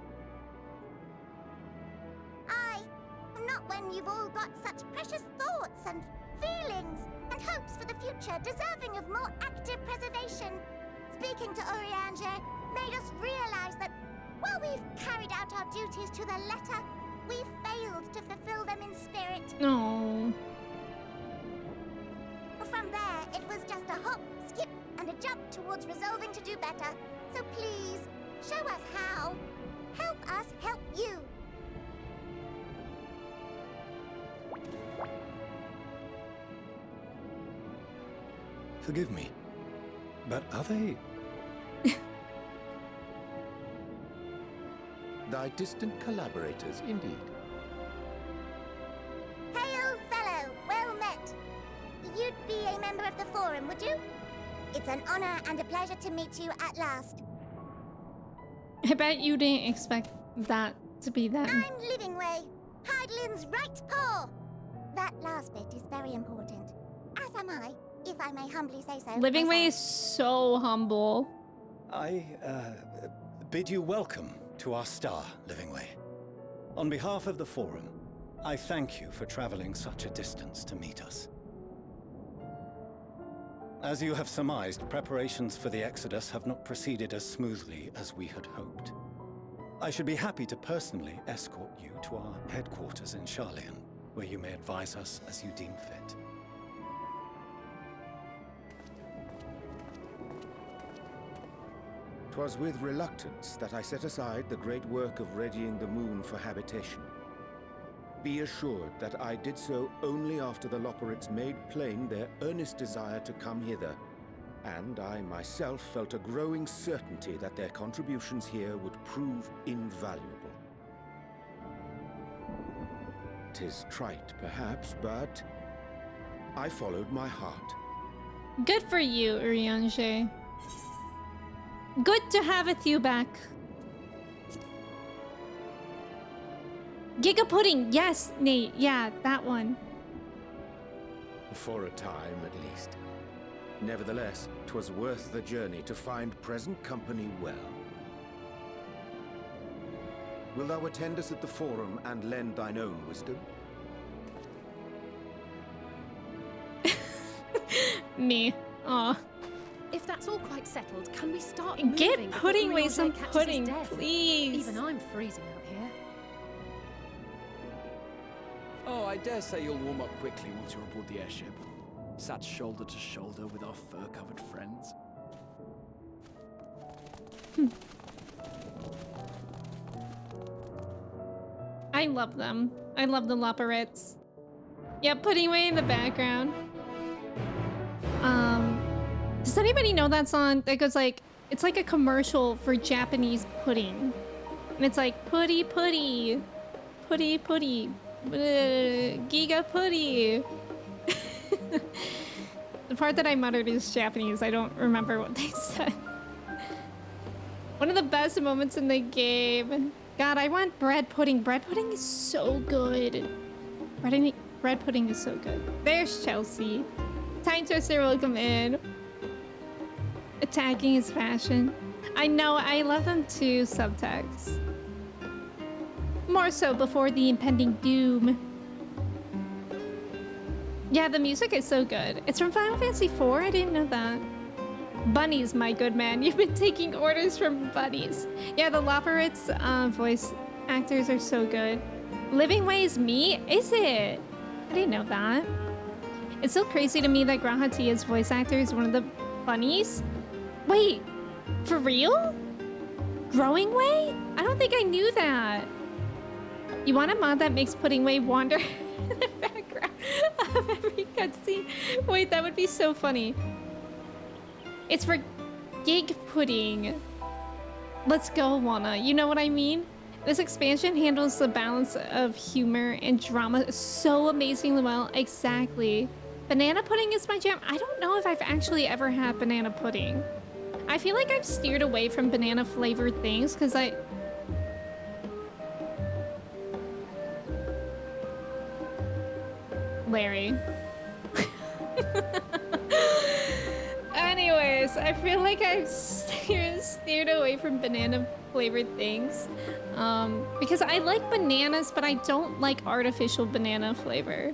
Not when you've all got such precious thoughts and feelings and hopes for the future deserving of more active preservation. Speaking to Urianger made us realize that while we've carried out our duties to the letter, we've failed to fulfill them in spirit. No. From there, it was just a hop, skip, and a jump towards resolving to do better. So please, show us how. Help us help you. Forgive me, but are they... Thy distant collaborators, indeed. Hail, fellow, well met. You'd be a member of the Forum, would you? It's an honor and a pleasure to meet you at last. I bet you didn't expect that to be them. I'm Living Way, Heidelin's right paw. That last bit is very important, as am I, if I may humbly say so. Living Way is myself. so humble. I bid you welcome to our star, Living Way. On behalf of the Forum, I thank you for traveling such a distance to meet us. As you have surmised, preparations for the Exodus have not proceeded as smoothly as we had hoped. I should be happy to personally escort you to our headquarters in Charlian, where you may advise us as you deem fit. 'Twas with reluctance that I set aside the great work of readying the moon for habitation. Be assured that I did so only after the Loperids made plain their earnest desire to come hither, and I myself felt a growing certainty that their contributions here would prove invaluable. 'Tis trite, perhaps, but I followed my heart. Good for you, Urianger. Good to have you back. Giga Pudding! Yes, Nate. Yeah, that one. For a time, at least. Nevertheless, 'twas worth the journey to find present company well. Will thou attend us at the forum and lend thine own wisdom? Me. Aw. If that's all quite settled, can we start moving? Get before pudding away Urianger some catches his pudding, death? please. Even I'm freezing out here. Oh, I dare say you'll warm up quickly once you're aboard the airship. Sat shoulder to shoulder with our fur-covered friends. I love them. I love the Loporrits. Yeah, pudding away in the background. Does anybody know that song that goes like, it's like a commercial for Japanese pudding. And it's like, putty putty, putty putty, giga putty. The part that I muttered is Japanese. I don't remember what they said. One of the best moments in the game. God, I want bread pudding. Bread pudding is so good. Bread pudding is so good. There's Chelsea. Time Twister, welcome in. Attacking his fashion. I know, I love them too, subtext. More so before the impending doom. Yeah, the music is so good. It's from Final Fantasy IV? I didn't know that. Bunnies, my good man. You've been taking orders from bunnies. Yeah, the Loporrits voice actors are so good. Living Way is me? Is it? I didn't know that. It's so crazy to me that Grahatia's voice actor is one of the bunnies. Wait, for real? Growing Way? I don't think I knew that. You want a mod that makes Pudding Way wander in the background of every cutscene? Wait, that would be so funny. It's for Gig Pudding. Let's go, Wana. You know what I mean? This expansion handles the balance of humor and drama so amazingly well. Exactly. Banana pudding is my jam. I don't know if I've actually ever had banana pudding. I feel like I've steered away from banana flavored things because Larry. Anyways, I feel like I've steered away from banana flavored things because I like bananas, but I don't like artificial banana flavor.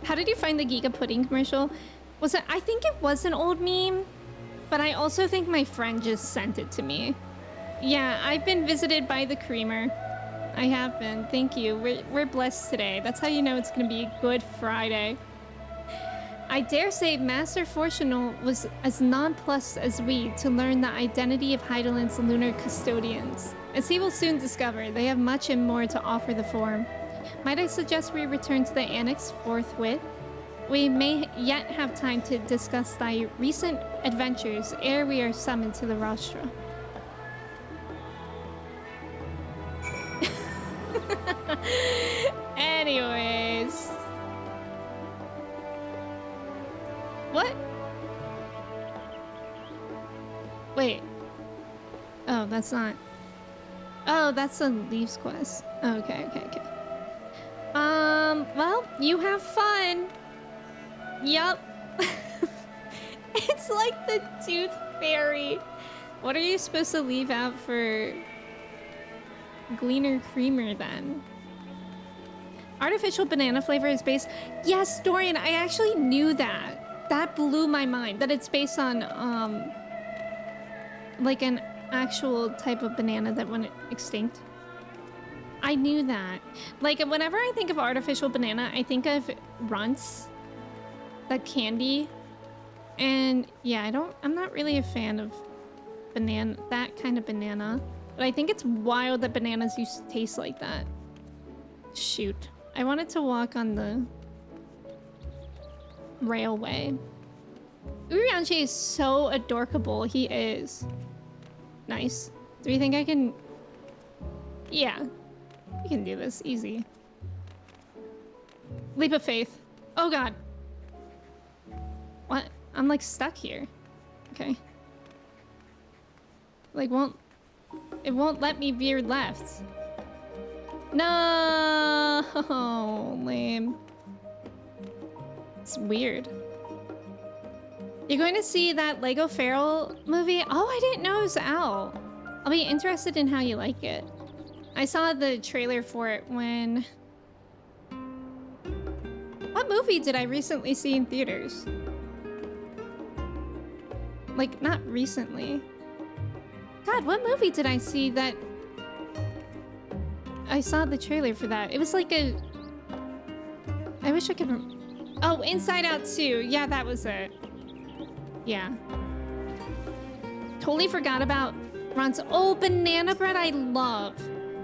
How did you find the Giga Pudding commercial? Was it? I think it was an old meme, but I also think my friend just sent it to me. Yeah, I've been visited by the creamer. I have been. Thank you. We're blessed today. That's how you know it's gonna be a good Friday. I dare say Master Fortunal was as nonplussed as we to learn the identity of Heideland's lunar custodians. As he will soon discover, they have much and more to offer the forum. Might I suggest we return to the annex forthwith? We may yet have time to discuss thy recent adventures ere we are summoned to the rostra. Anyways. What? Wait. Oh, that's not... Oh, that's a Leaves quest. Okay. Well, you have fun. Yup. It's like the Tooth Fairy. What are you supposed to leave out for Gleaner Creamer then? Artificial banana flavor is based... Yes, Dorian, I actually knew that. That blew my mind. That it's based on, like an actual type of banana that went extinct. I knew that. Like, whenever I think of artificial banana, I think of Runts. That candy. And yeah, I'm not really a fan of that kind of banana. But I think it's wild that bananas used to taste like that. Shoot. I wanted to walk on the railway. Urianger is so adorkable. He is. Nice. Do you think I can... Yeah. We can do this. Easy. Leap of faith. Oh god. What? I'm like stuck here. Okay. Like it won't let me veer left. No, lame. It's weird. You're going to see that Lego Feral movie? Oh, I didn't know it was out. I'll be interested in how you like it. I saw the trailer for it when... What movie did I recently see in theaters? Like, not recently. God, what movie did I see that... I saw the trailer for that. It was like a... I wish I could... Oh, Inside Out 2. Yeah, that was it. Yeah. Totally forgot about Ron's... Oh, banana bread I love.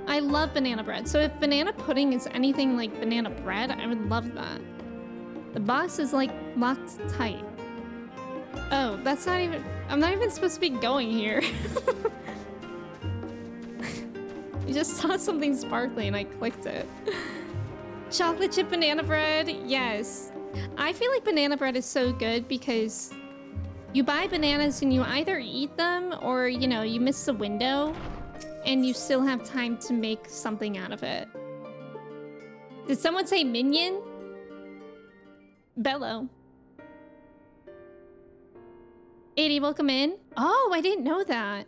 I love banana bread. So if banana pudding is anything like banana bread, I would love that. The box is like locked tight. Oh, that's not even... I'm not even supposed to be going here. You just saw something sparkly and I clicked it. Chocolate chip banana bread, yes. I feel like banana bread is so good because you buy bananas and you either eat them or, you know, you miss the window and you still have time to make something out of it. Did someone say minion? Bello. 80, welcome in. Oh, I didn't know that.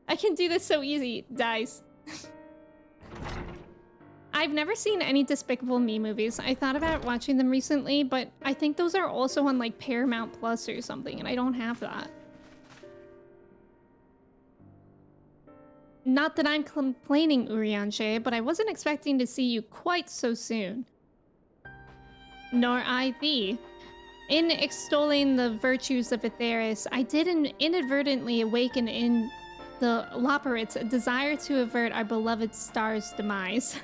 I can do this so easy. Dies. I've never seen any Despicable Me movies. I thought about watching them recently, but I think those are also on like Paramount Plus or something, and I don't have that. Not that I'm complaining, Urianger, but I wasn't expecting to see you quite so soon. Nor I thee. In extolling the virtues of Aetheris, I did inadvertently awaken in the Loperites a desire to avert our beloved star's demise.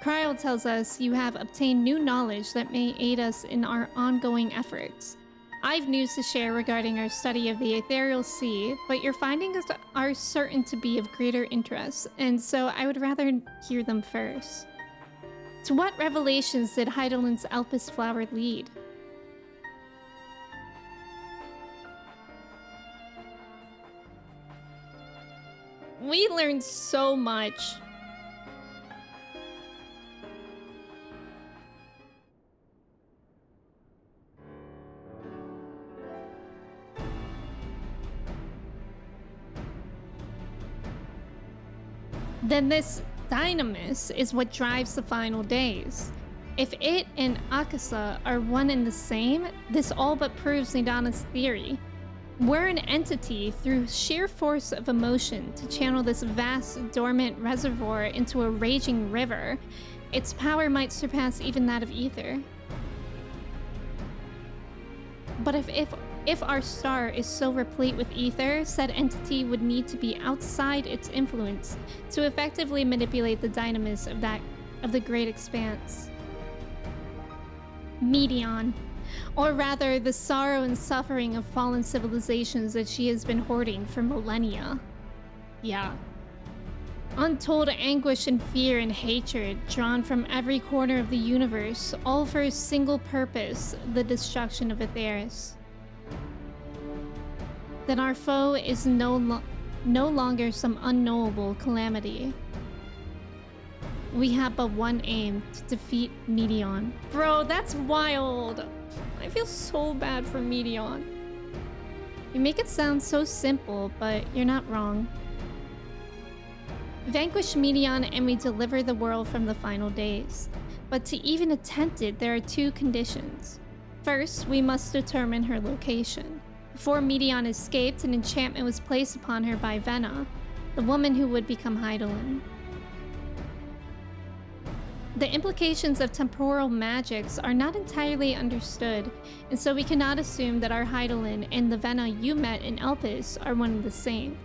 Cryo tells us you have obtained new knowledge that may aid us in our ongoing efforts. I've news to share regarding our study of the Ethereal Sea, but your findings are certain to be of greater interest, and so I would rather hear them first. To what revelations did Heidelin's Elpis flower lead? We learned so much. Then this dynamis is what drives the final days. If it and Akasa are one and the same, this all but proves Nidana's theory. We're an entity through sheer force of emotion to channel this vast, dormant reservoir into a raging river. Its power might surpass even that of ether. But if our star is so replete with ether, said entity would need to be outside its influence to effectively manipulate the dynamis of the great expanse. Medion. Or rather, the sorrow and suffering of fallen civilizations that she has been hoarding for millennia. Yeah. Untold anguish and fear and hatred drawn from every corner of the universe, all for a single purpose, the destruction of Aetheris. Then our foe is no longer some unknowable calamity. We have but one aim, to defeat Medion. Bro, that's wild! I feel so bad for Medion. You make it sound so simple, but you're not wrong. Vanquish Medion and we deliver the world from the final days. But to even attempt it, there are two conditions. First, we must determine her location. Before Medion escaped, an enchantment was placed upon her by Vena, the woman who would become Heidelin. The implications of temporal magics are not entirely understood, and so we cannot assume that our Heidelin and the Vena you met in Elpis are one and the same.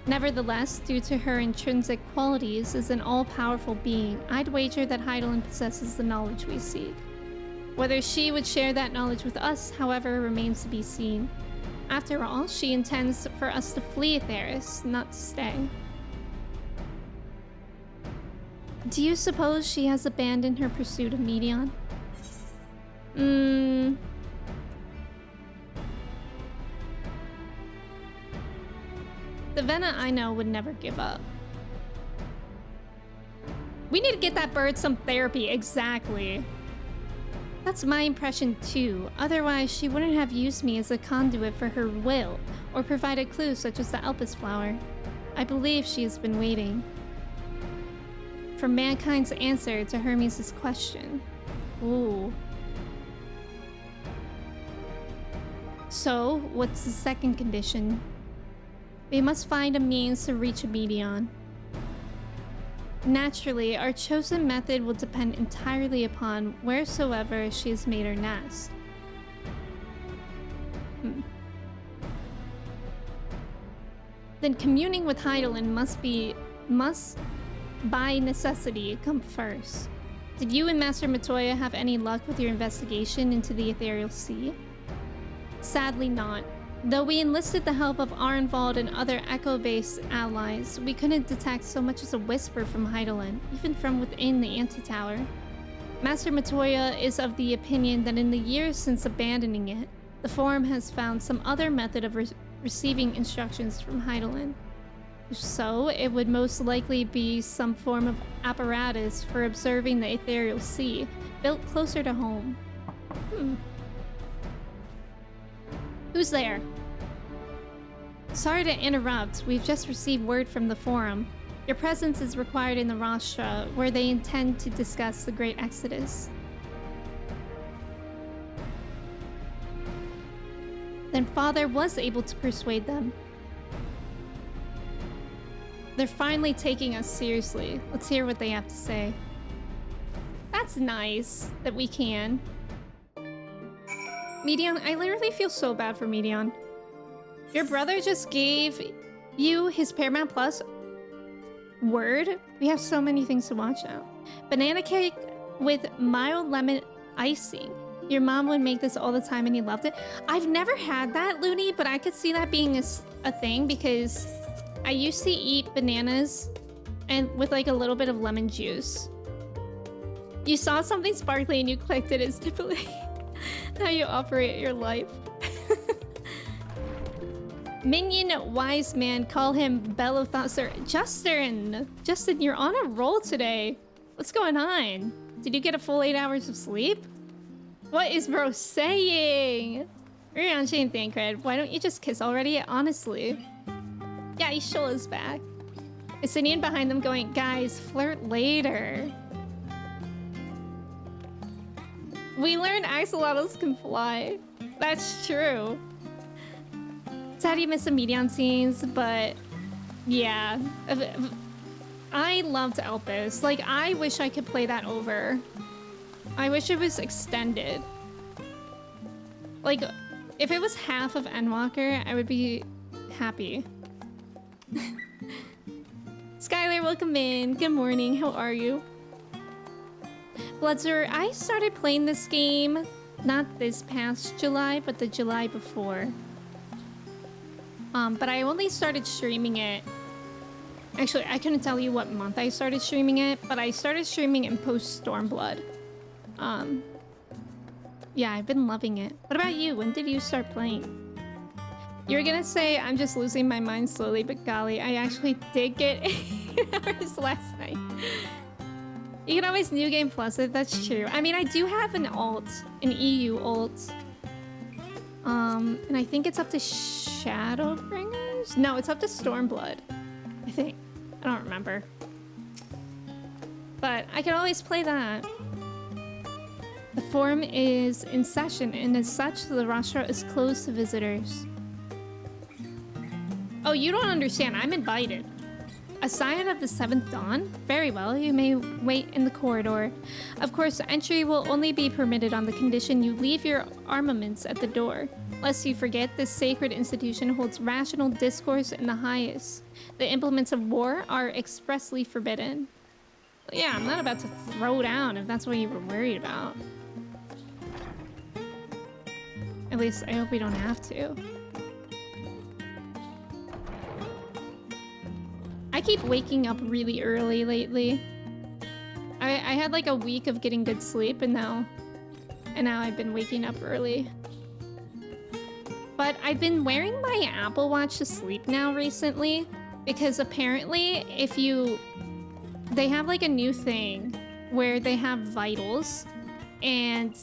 Nevertheless, due to her intrinsic qualities as an all-powerful being, I'd wager that Heidelin possesses the knowledge we seek. Whether she would share that knowledge with us, however, remains to be seen. After all, she intends for us to flee Aetheris, not to stay. Do you suppose she has abandoned her pursuit of Medion? The Vena I know would never give up. We need to get that bird some therapy, exactly. That's my impression too. Otherwise, she wouldn't have used me as a conduit for her will, or provided clues such as the Elpis flower. I believe she has been waiting for mankind's answer to Hermes' question. Ooh. So, what's the second condition? We must find a means to reach a median. Naturally, our chosen method will depend entirely upon wheresoever she has made her nest. Then communing with Heidelin must by necessity come first. Did you and Master Matoya have any luck with your investigation into the Ethereal Sea? Sadly not. Though we enlisted the help of Arnvald and other Echo-based allies, we couldn't detect so much as a whisper from Heidelin, even from within the Antitower. Master Matoya is of the opinion that in the years since abandoning it, the Forum has found some other method of receiving instructions from Heidelin. If so, it would most likely be some form of apparatus for observing the Ethereal Sea, built closer to home. Who's there? Sorry to interrupt, we've just received word from the Forum. Your presence is required in the Rostra, where they intend to discuss the Great Exodus. Then Father was able to persuade them. They're finally taking us seriously. Let's hear what they have to say. That's nice that we can. Medion, I literally feel so bad for Medion. Your brother just gave you his Paramount Plus word. We have so many things to watch now. Banana cake with mild lemon icing. Your mom would make this all the time and you loved it. I've never had that, Looney, but I could see that being a thing because I used to eat bananas and with like a little bit of lemon juice. You saw something sparkly and you clicked it instantly. How you operate your life. Minion wise man, call him Bellothosser. Justin, you're on a roll today. What's going on? Did you get a full 8 hours of sleep? What is bro saying? Rion Shane Thancred, why don't you just kiss already? Honestly. Yeah, Ishola's back. Is Sinian behind them going, guys, flirt later. We learned axolotls can fly. That's true. Sad you miss the Medion scenes, but yeah. I loved Elpis. Like, I wish I could play that over. I wish it was extended. Like, if it was half of Endwalker, I would be happy. Skylar, welcome in. Good morning. How are you? Bloodzer, I started playing this game not this past July, but the July before. But I only started streaming it. Actually, I couldn't tell you what month I started streaming it, but I started streaming in post Stormblood. Yeah, I've been loving it. What about you? When did you start playing? You were gonna say I'm just losing my mind slowly, but golly, I actually did get 8 hours last night. You can always New Game Plus it, that's true. I mean, I do have an alt, an EU alt. And I think it's up to Shadowbringers? No, it's up to Stormblood, I think. I don't remember. But I can always play that. The forum is in session, and as such, the Rostra is closed to visitors. Oh, you don't understand. I'm invited. A scion of the 7th Dawn? Very well, you may wait in the corridor. Of course, entry will only be permitted on the condition you leave your armaments at the door. Lest you forget, this sacred institution holds rational discourse in the highest. The implements of war are expressly forbidden. Yeah, I'm not about to throw down if that's what you were worried about. At least, I hope we don't have to. I keep waking up really early lately. I had like a week of getting good sleep and now I've been waking up early. But I've been wearing my Apple Watch to sleep now recently because apparently if you they have like a new thing where they have vitals, and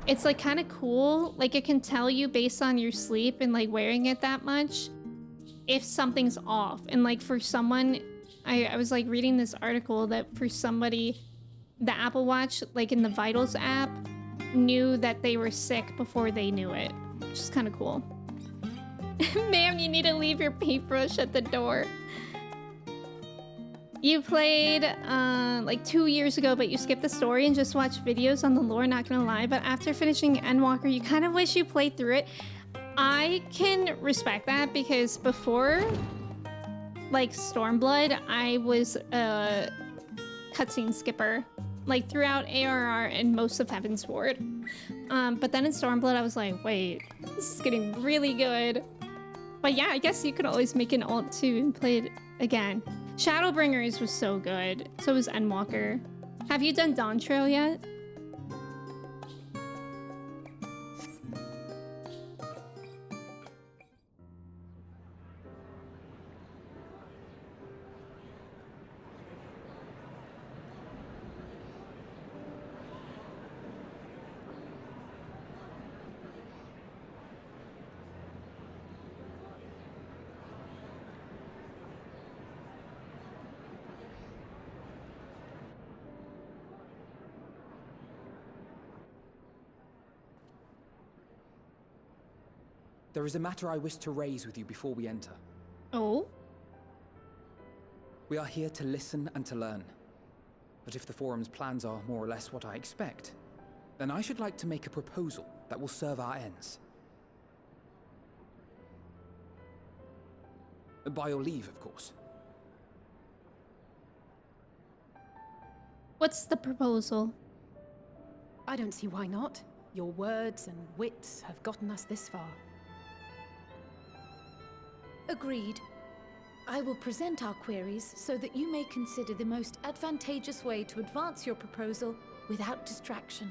it's like kind of cool. Like it can tell you based on your sleep and like wearing it that much if something's off. And like for someone, I was like reading this article that for somebody, the Apple Watch, like in the Vitals app, knew that they were sick before they knew it, which is kind of cool. Ma'am, you need to leave your paintbrush at the door. You played like 2 years ago, but you skipped the story and just watched videos on the lore, not gonna lie. But after finishing Endwalker, you kind of wish you played through it. I can respect that because before, like Stormblood, I was a cutscene skipper, like throughout ARR and most of Heaven's Ward. But then in Stormblood, I was like, wait, this is getting really good. But yeah, I guess you could always make an alt too and play it again. Shadowbringers was so good. So was Endwalker. Have you done Dawn Trail yet? There is a matter I wish to raise with you before we enter. Oh? We are here to listen and to learn. But if the Forum's plans are more or less what I expect, then I should like to make a proposal that will serve our ends. By your leave, of course. What's the proposal? I don't see why not. Your words and wits have gotten us this far. Agreed. I will present our queries so that you may consider the most advantageous way to advance your proposal without distraction.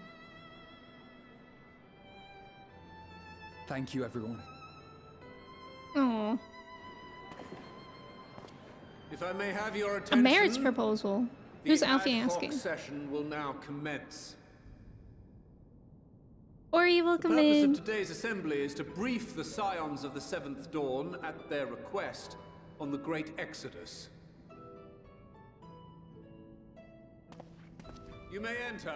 Thank you, everyone. Oh, If I may have your a attention, marriage proposal. Who's Alfie ad hoc asking? session will now commence. Ori, The welcome purpose in. of today's assembly is to brief the Scions of the Seventh Dawn, at their request, on the Great Exodus. You may enter.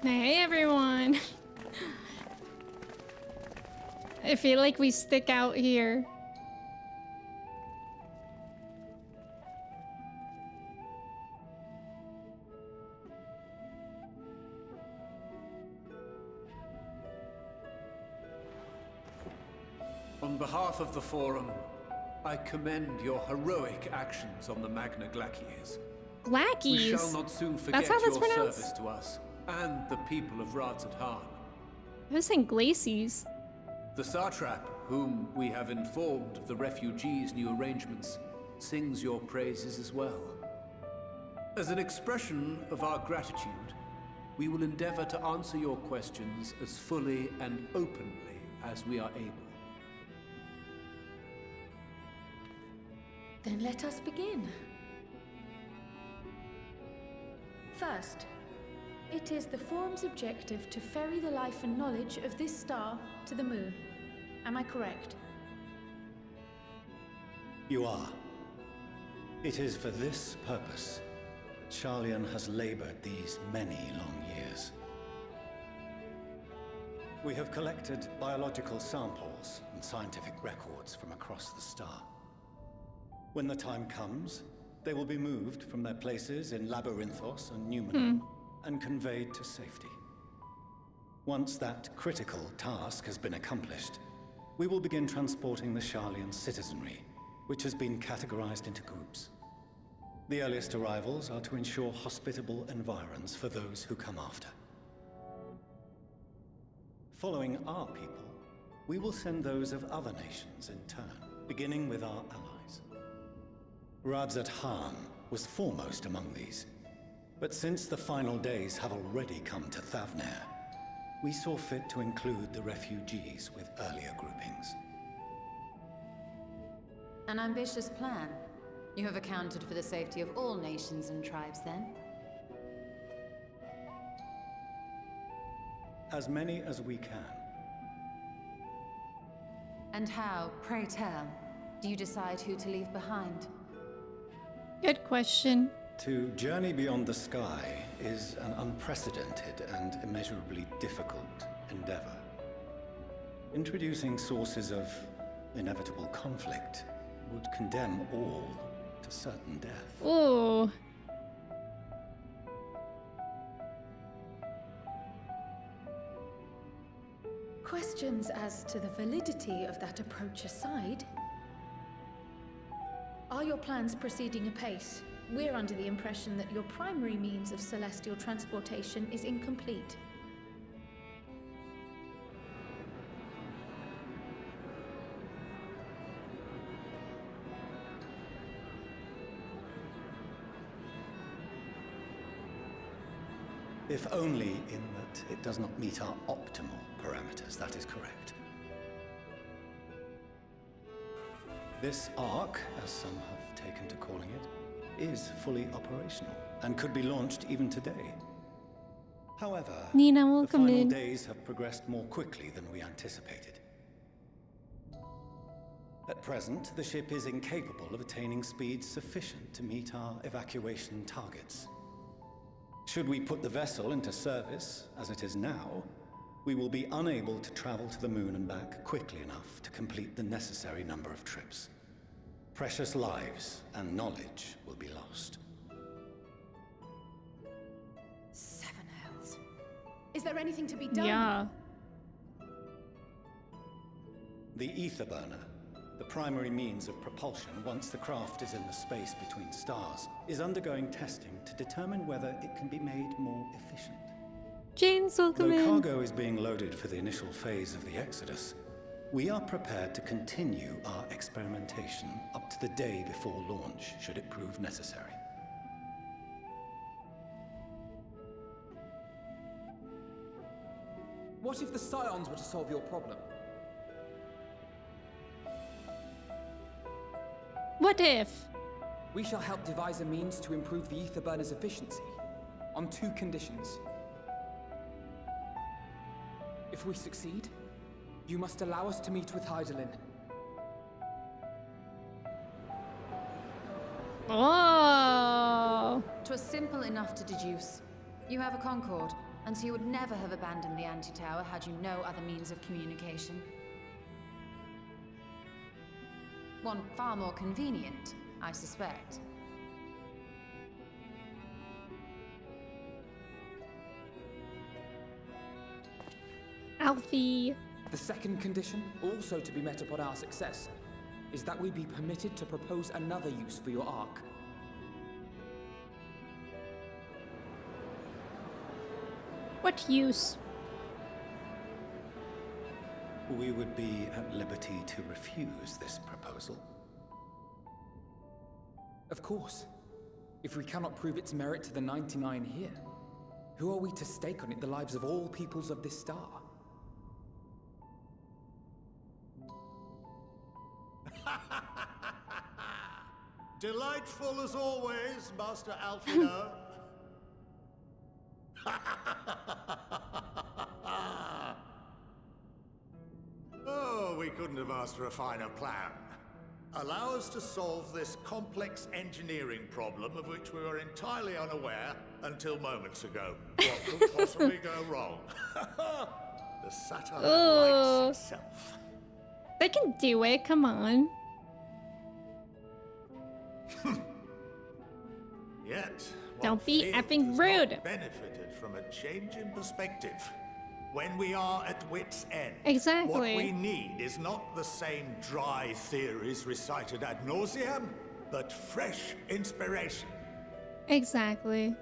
Hey, everyone. I feel like we stick out here. On behalf of the Forum, I commend your heroic actions on the Magna Glacies. Lackeys. We shall not soon forget That's how that's your pronounced? service to us and the people of Radzat-Han. I was saying glacies. The Satrap, whom we have informed of the refugees' new arrangements, sings your praises as well. As an expression of our gratitude, we will endeavor to answer your questions as fully and openly as we are able. Then let us begin. First, it is the Forum's objective to ferry the life and knowledge of this star to the moon. Am I correct? You are. It is for this purpose that Sharlayan has labored these many long years. We have collected biological samples and scientific records from across the star. When the time comes, they will be moved from their places in Labyrinthos and Numenor and conveyed to safety. Once that critical task has been accomplished, we will begin transporting the Sharlayan citizenry, which has been categorized into groups. The earliest arrivals are to ensure hospitable environs for those who come after. Following our people, we will send those of other nations in turn, beginning with our allies. Radzat-Han was foremost among these, but since the final days have already come to Thavnair, we saw fit to include the refugees with earlier groupings. An ambitious plan. You have accounted for the safety of all nations and tribes, then? As many as we can. And how, pray tell, do you decide who to leave behind? Good question. To journey beyond the sky is an unprecedented and immeasurably difficult endeavor. Introducing sources of inevitable conflict would condemn all to certain death. Ooh. Questions as to the validity of that approach aside, are your plans proceeding apace? We're under the impression that your primary means of celestial transportation is incomplete. If only in that it does not meet our optimal parameters, that is correct. This arc, as some have taken to calling it, is fully operational and could be launched even today. However, Nina, the welcome final in. days have progressed more quickly than we anticipated. At present, the ship is incapable of attaining speeds sufficient to meet our evacuation targets. Should we put the vessel into service, as it is now, we will be unable to travel to the moon and back quickly enough to complete the necessary number of trips. Precious lives and knowledge will be lost. Seven hells. Is there anything to be done? Yeah. The ether burner, the primary means of propulsion once the craft is in the space between stars, is undergoing testing to determine whether it can be made more efficient. James, welcome Though in. cargo is being loaded for the initial phase of the Exodus, we are prepared to continue our experimentation up to the day before launch, should it prove necessary. What if the Scions were to solve your problem? What if? We shall help devise a means to improve the ether burner's efficiency, on 2 conditions. If we succeed, you must allow us to meet with Hydaelyn. Oh. 'Twas simple enough to deduce. You have a Concord, and so you would never have abandoned the anti-tower had you no other means of communication. One far more convenient, I suspect. Alfie. The second condition, also to be met upon our success, is that we be permitted to propose another use for your Ark. What use? We would be at liberty to refuse this proposal. Of course. If we cannot prove its merit to the 99 here, who are we to stake on it the lives of all peoples of this star? Delightful as always, Master Alfino. Oh, we couldn't have asked for a finer plan. Allow us to solve this complex engineering problem of which we were entirely unaware until moments ago. What could possibly go wrong? The satire writes itself. They can do it, come on. Yet, Don't be one effing has rude. not benefited from a change in perspective. When we are at wit's end, Exactly. what we need is not the same dry theories recited ad nauseam, but fresh inspiration. Exactly.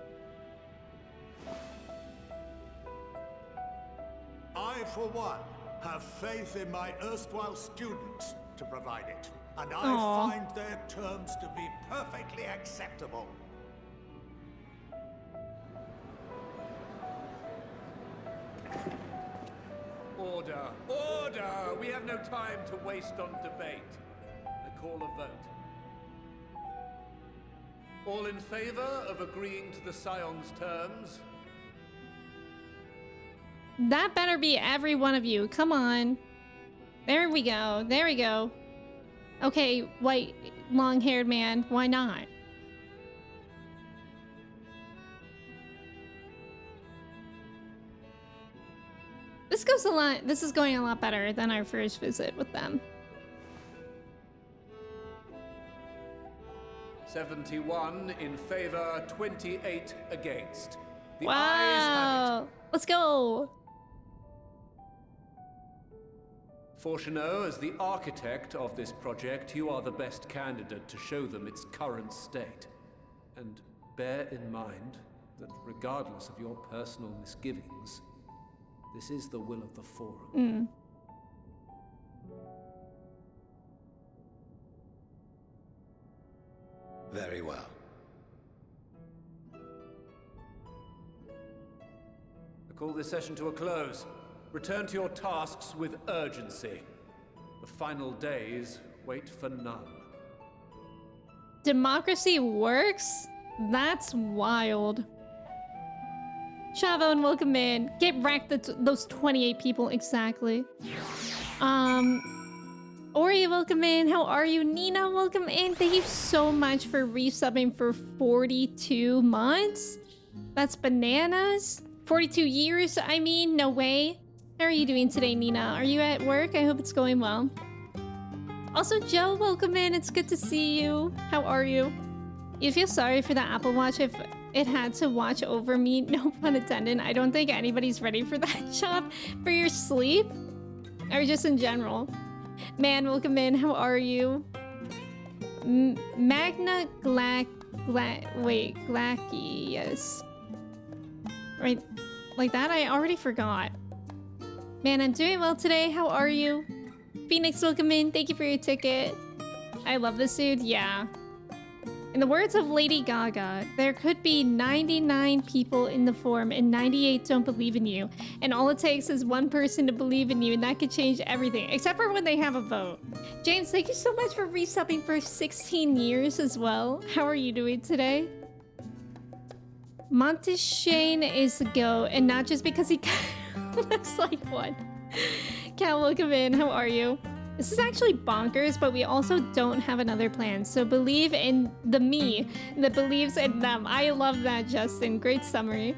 I, for one, have faith in my erstwhile students to provide it, and I Aw. find their terms to be perfectly acceptable. Order! Order! We have no time to waste on debate. I call a vote. All in favor of agreeing to the Scion's terms? That better be every one of you. Come on. There we go. There we go. Okay, white, long-haired man. Why not? This is going a lot better than our first visit with them. 71 in favor, 28 against. The ayes have Wow. it. Let's go. Fortuneau, as the architect of this project, you are the best candidate to show them its current state. And bear in mind that regardless of your personal misgivings, this is the will of the Forum. Very well. I call this session to a close. Return to your tasks with urgency. The final days wait for none. Democracy works? That's wild. Chavo and welcome in. Get wrecked, those 28 people, exactly. Ori, welcome in. How are you? Nina, welcome in. Thank you so much for resubbing for 42 months. That's bananas. 42 years, I mean, no way. How are you doing today, Nina? Are you at work? I hope it's going well. Also, Joe, welcome in. It's good to see you. How are you? You feel sorry for the Apple Watch if it had to watch over me? No pun intended. I don't think anybody's ready for that job. For your sleep? Or just in general? Man, welcome in. How are you? Magna Glacky, yes. Right, like that? I already forgot. Man, I'm doing well today. How are you? Phoenix, welcome in. Thank you for your ticket. I love this suit. Yeah. In the words of Lady Gaga, there could be 99 people in the Forum and 98 don't believe in you. And all it takes is one person to believe in you and that could change everything. Except for when they have a vote. James, thank you so much for resubbing for 16 years as well. How are you doing today? Monteshane is a go, and not just because he looks like one. Cal, welcome in. How are you? This is actually bonkers, but we also don't have another plan. So believe in the me that believes in them. I love that, Justin. Great summary.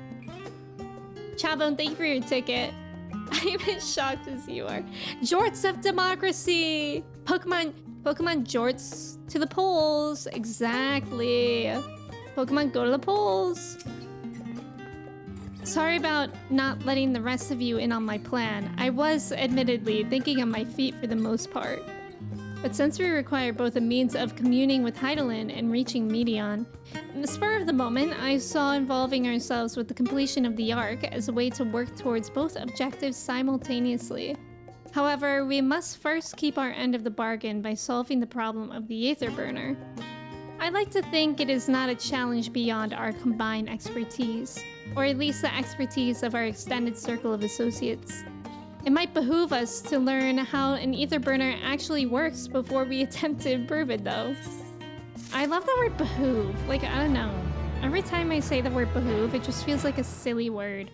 Chavon, thank you for your ticket. I'm as shocked as you are. Jorts of democracy! Pokemon jorts to the polls. Exactly. Pokemon, go to the polls. Sorry about not letting the rest of you in on my plan. I was, admittedly, thinking on my feet for the most part. But since we require both a means of communing with Heidelin and reaching Medion, in the spur of the moment, I saw involving ourselves with the completion of the Ark as a way to work towards both objectives simultaneously. However, we must first keep our end of the bargain by solving the problem of the Aether Burner. I like to think it is not a challenge beyond our combined expertise, or at least the expertise of our extended circle of associates. It might behoove us to learn how an Aether Burner actually works before we attempt to improve it, though. I love the word behoove. Like, I don't know. Every time I say the word behoove, it just feels like a silly word.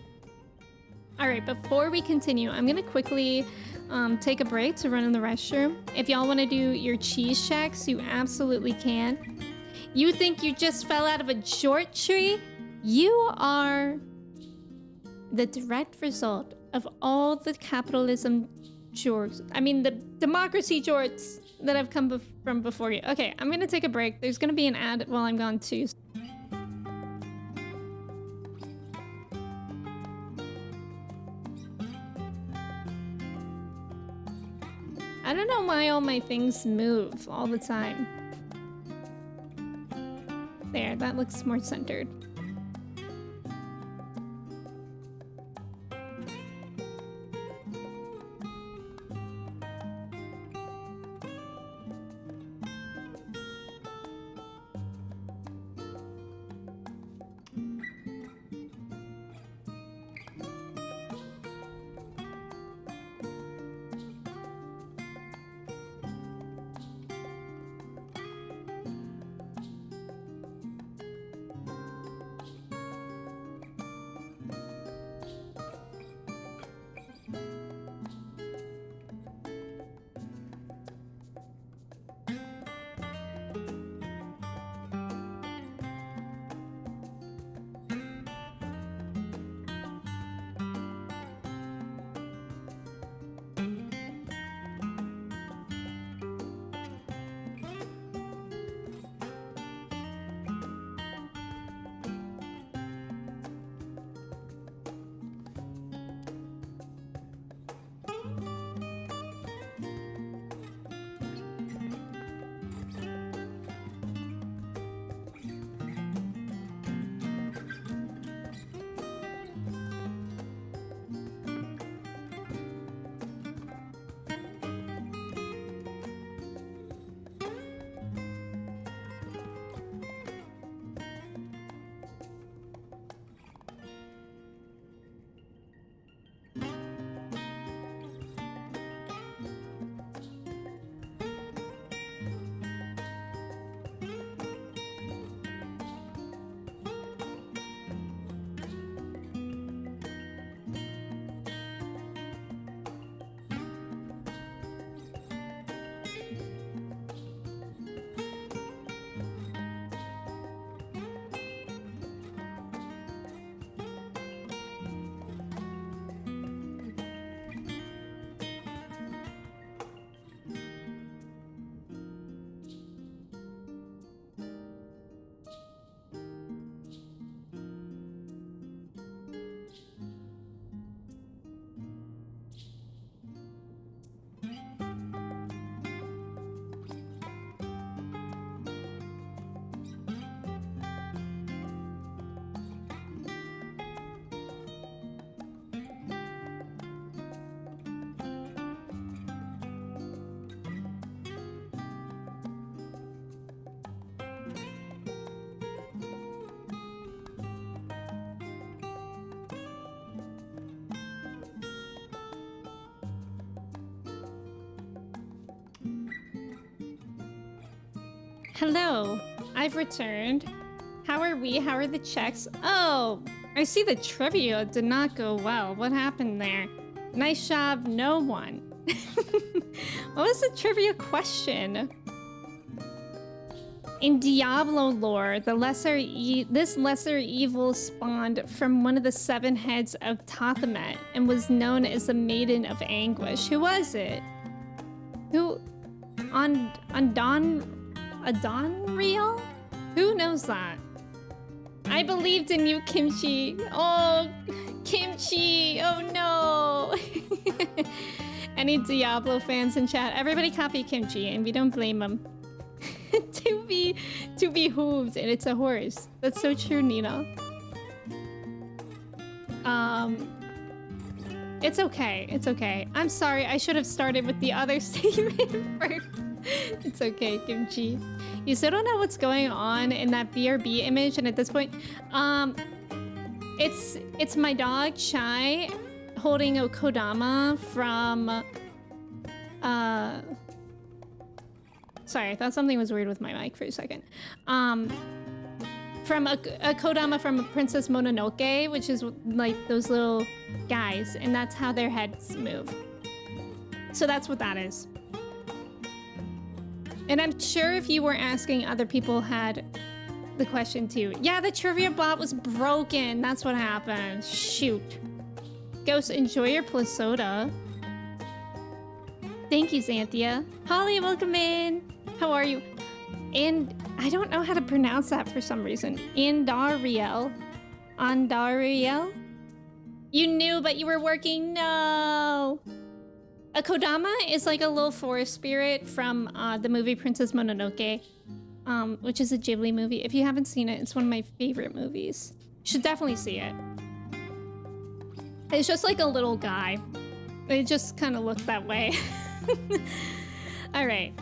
Alright, before we continue, I'm gonna quickly take a break to run in the restroom. If y'all want to do your cheese checks, you absolutely can. You think you just fell out of a jort tree? You are the direct result of all the capitalism jorts. I mean, the democracy jorts that have come from before you. Okay, I'm gonna take a break. There's gonna be an ad while I'm gone too. I don't know why all my things move all the time. There, that looks more centered. Hello, I've returned. How are we? How are the checks? Oh, I see the trivia did not go well. What happened there? Nice job, no one. What was the trivia question? In Diablo lore, this lesser evil spawned from one of the 7 heads of Tothamet and was known as the Maiden of Anguish. Who was it? Who? Adonriel? Who knows that? I believed in you, Kimchi. Oh, Kimchi. Oh no. Any Diablo fans in chat? Everybody copy Kimchi, and we don't blame them. to be hooved, and it's a horse. That's so true, Nina. It's okay. It's okay. I'm sorry. I should have started with the other statement first. It's okay, Kimchi. You still don't know what's going on in that BRB image, and at this point, it's my dog Chai holding a Kodama from sorry, I thought something was weird with my mic for a second. From a Kodama from Princess Mononoke, which is like those little guys, and that's how their heads move. So that's what that is. And I'm sure if you were asking, other people had the question too. Yeah, the trivia bot was broken. That's what happened. Shoot. Ghost, enjoy your plus soda. Thank you, Xanthia. Holly, welcome in. How are you? And I don't know how to pronounce that for some reason. Andariel. Andariel? You knew, but you were working. No. A Kodama is like a little forest spirit from the movie Princess Mononoke, which is a Ghibli movie. If you haven't seen it, it's one of my favorite movies. You should definitely see it. It's just like a little guy. It just kind of looks that way. All right.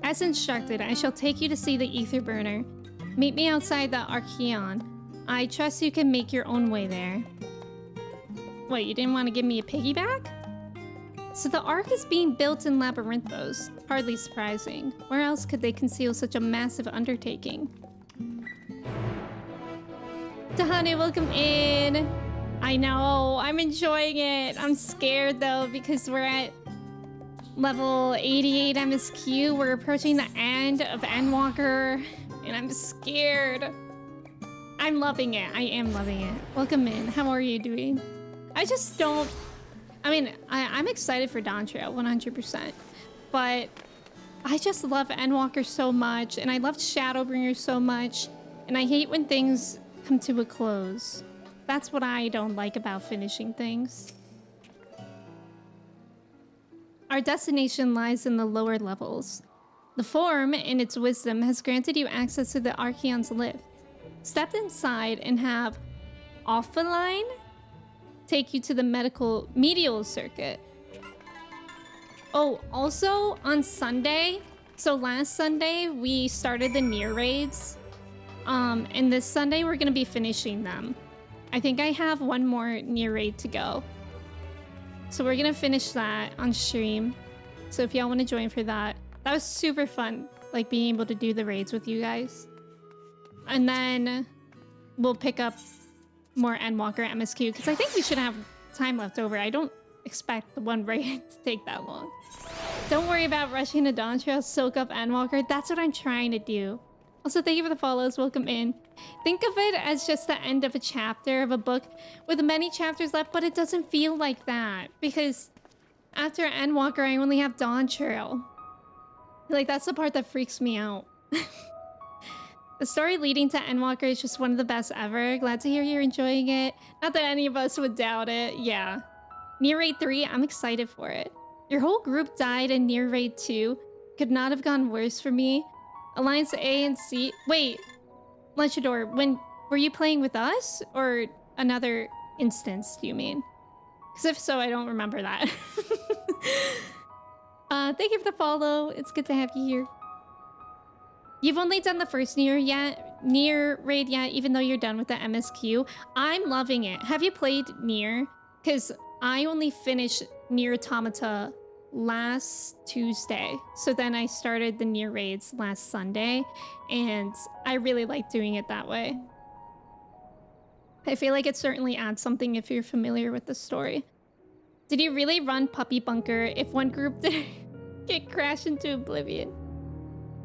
As instructed, I shall take you to see the ether burner. Meet me outside the Archeon. I trust you can make your own way there. Wait, you didn't want to give me a piggyback? So the Ark is being built in Labyrinthos. Hardly surprising. Where else could they conceal such a massive undertaking? Tahane, welcome in. I know, I'm enjoying it. I'm scared though, because we're at level 88 MSQ. We're approaching the end of Endwalker, and I'm scared. I'm loving it. I am loving it. Welcome in. How are you doing? I just don't... I mean, I'm excited for Dawn Trail, 100%. But I just love Endwalker so much, and I love Shadowbringer so much, and I hate when things come to a close. That's what I don't like about finishing things. Our destination lies in the lower levels. The Form, in its wisdom, has granted you access to the Archeon's lift. Step inside and have Offline take you to the medial circuit. Oh, also on Sunday, so last Sunday we started the Nier raids. And this Sunday we're gonna be finishing them. I think I have one more Nier raid to go. So we're gonna finish that on stream. So if y'all want to join for that. That was super fun, like being able to do the raids with you guys. And then we'll pick up more Endwalker MSQ, because I think we should have time left over. I don't expect the one raid to take that long. Don't worry about rushing to Dawn Trail, soak up Endwalker. That's what I'm trying to do. Also, thank you for the follows. Welcome in. Think of it as just the end of a chapter of a book with many chapters left, but it doesn't feel like that, because after Endwalker, I only have Dawn Trail. Like, that's the part that freaks me out. The story leading to Endwalker is just one of the best ever. Glad to hear you're enjoying it. Not that any of us would doubt it. Yeah. Nier Raid 3, I'm excited for it. Your whole group died in Nier Raid 2. Could not have gone worse for me. Alliance A and C. Wait, Lunchador, were you playing with us or another instance, do you mean? Because if so, I don't remember that. Thank you for the follow. It's good to have you here. You've only done the first Nier raid yet, even though you're done with the MSQ. I'm loving it. Have you played Nier? Because I only finished Nier Automata last Tuesday. So then I started the Nier raids last Sunday, and I really like doing it that way. I feel like it certainly adds something if you're familiar with the story. Did you really run Puppy Bunker if one group did get crashed into oblivion?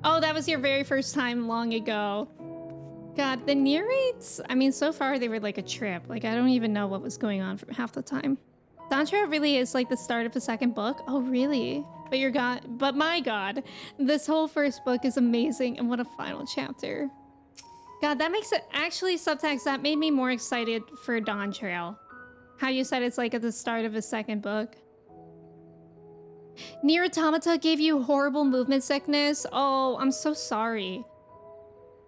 Oh, that was your very first time long ago. God, the Nier raids, I mean, so far they were like a trip. Like, I don't even know what was going on for half the time. Dantra really is like the start of the second book. Oh, really? But my God, this whole first book is amazing, and what a final chapter. God, that makes it actually subtext that made me more excited for Dawn Trail. How you said it's like at the start of the second book. Nier Automata gave you horrible movement sickness. Oh, I'm so sorry.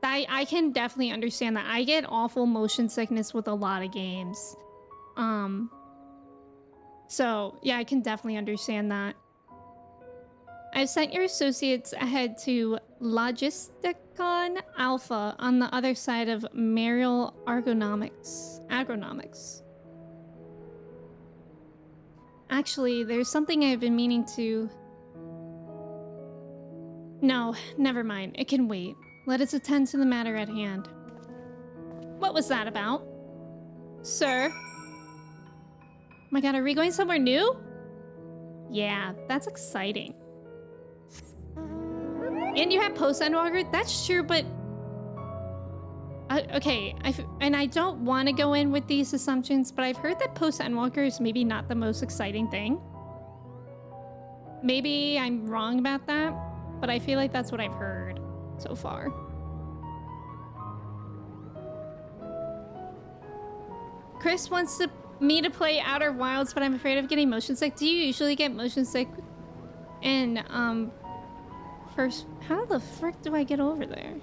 I can definitely understand that. I get awful motion sickness with a lot of games. So yeah, I can definitely understand that. I've sent your associates ahead to Logisticon Alpha on the other side of Mariel Agronomics. Actually, there's something I've been meaning to... No, never mind. It can wait. Let us attend to the matter at hand. What was that about? Sir? Oh my God, are we going somewhere new? Yeah, that's exciting. And you have post-Endwalker? That's true, but... okay, and I don't want to go in with these assumptions, but I've heard that post-Endwalker is maybe not the most exciting thing. Maybe I'm wrong about that, but I feel like that's what I've heard so far. Chris wants me to play Outer Wilds, but I'm afraid of getting motion sick. Do you usually get motion sick in, first... How the frick do I get over there?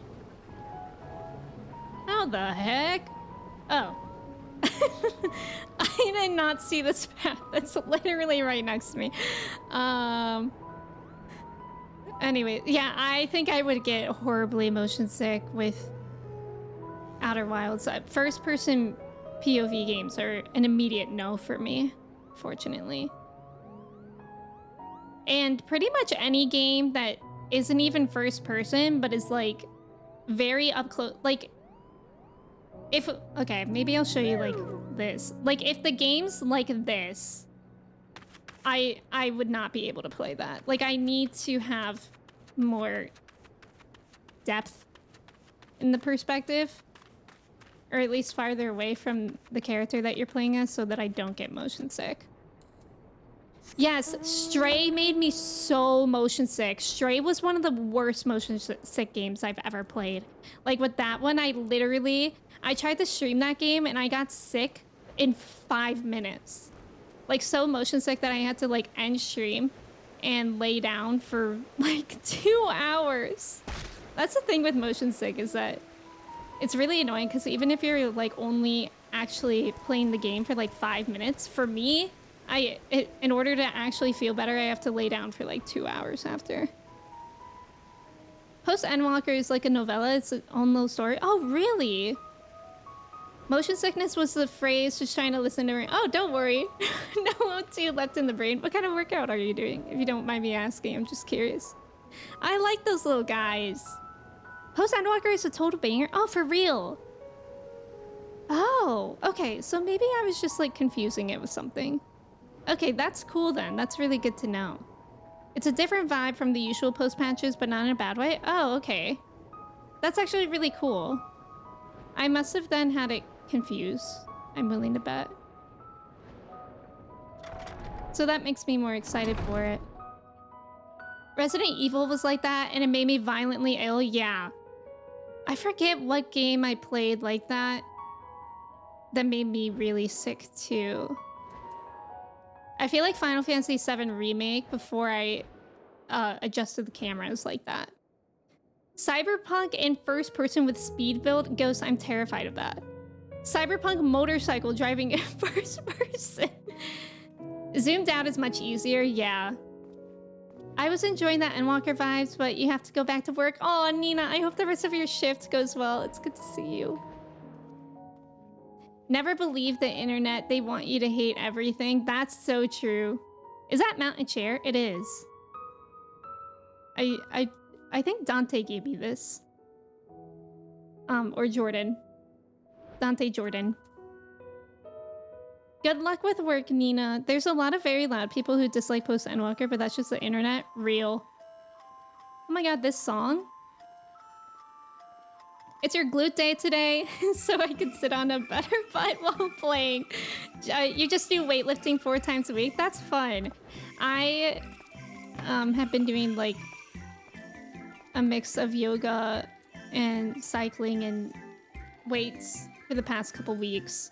How the heck? Oh. I did not see this path. That's literally right next to me. Anyway, yeah, I think I would get horribly motion sick with Outer Wilds. First-person POV games are an immediate no for me, fortunately. And pretty much any game that isn't even first-person, but is, like, very up-close. Like, if... Okay, maybe I'll show you, like, this. Like, if the game's like this, I would not be able to play that. Like, I need to have more depth in the perspective, or at least farther away from the character that you're playing as, so that I don't get motion sick. Yes, Stray made me so motion sick. Stray was one of the worst motion sick games I've ever played. Like, with that one, I tried to stream that game and I got sick in 5 minutes. Like, so motion sick that I had to, like, end stream and lay down for, like, 2 hours. That's the thing with motion sick, is that it's really annoying, because even if you're, like, only actually playing the game for, like, 5 minutes, for me, in order to actually feel better, I have to lay down for, like, 2 hours after. Post-Endwalker is like a novella. It's its own little story. Oh, really? Motion sickness was the phrase, just trying to listen to her. Oh, don't worry. No O2 left in the brain. What kind of workout are you doing? If you don't mind me asking, I'm just curious. I like those little guys. Post-Endwalker is a total banger. Oh, for real? Oh, okay. So maybe I was just, like, confusing it with something. Okay, that's cool then. That's really good to know. It's a different vibe from the usual post patches, but not in a bad way. Oh, okay. That's actually really cool. I must have then had it confused, I'm willing to bet. So that makes me more excited for it. Resident Evil was like that, and it made me violently ill. Yeah. I forget what game I played like that made me really sick too. I feel like Final Fantasy VII Remake before I adjusted the cameras like that. Cyberpunk in first person with speed build. Ghost, I'm terrified of that. Cyberpunk motorcycle driving in first person. Zoomed out is much easier, yeah. I was enjoying that Endwalker vibes, but you have to go back to work. Oh, Nina, I hope the rest of your shift goes well. It's good to see you. Never believe the internet. They want you to hate everything. That's so true. Is that mountain chair? It is. I think Dante gave me this. Or Jordan. Dante Jordan. Good luck with work, Nina. There's a lot of very loud people who dislike post Endwalker, but that's just the internet. Real. Oh my god, this song? It's your glute day today, so I can sit on a better butt while playing. You just do weightlifting 4 times a week? That's fun. I have been doing like a mix of yoga and cycling and weights for the past couple weeks.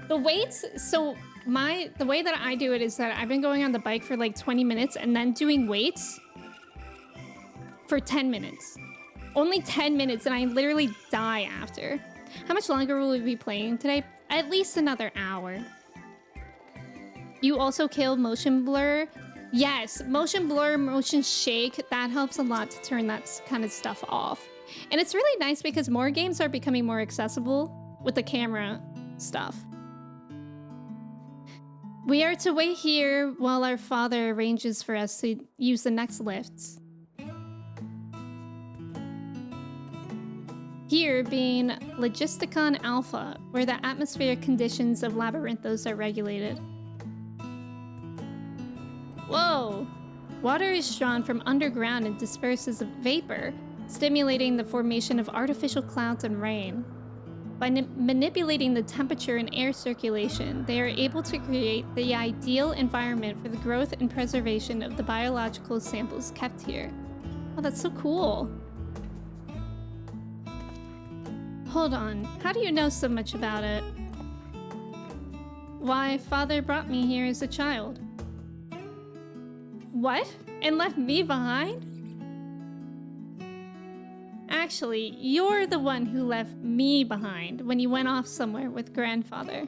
The weights, so the way that I do it is that I've been going on the bike for like 20 minutes and then doing weights for 10 minutes. Only 10 minutes and I literally die after. How much longer will we be playing today? At least another hour. You also kill motion blur? Yes, motion blur, motion shake, that helps a lot to turn that kind of stuff off. And it's really nice because more games are becoming more accessible with the camera stuff. We are to wait here while our father arranges for us to use the next lifts. Here being Logisticon Alpha, where the atmospheric conditions of Labyrinthos are regulated. Whoa! Water is drawn from underground and disperses a vapor, stimulating the formation of artificial clouds and rain. By manipulating the temperature and air circulation, they are able to create the ideal environment for the growth and preservation of the biological samples kept here. Oh, that's so cool. Hold on, how do you know so much about it? Why, father brought me here as a child. What? And left me behind? Actually, you're the one who left me behind when you went off somewhere with grandfather.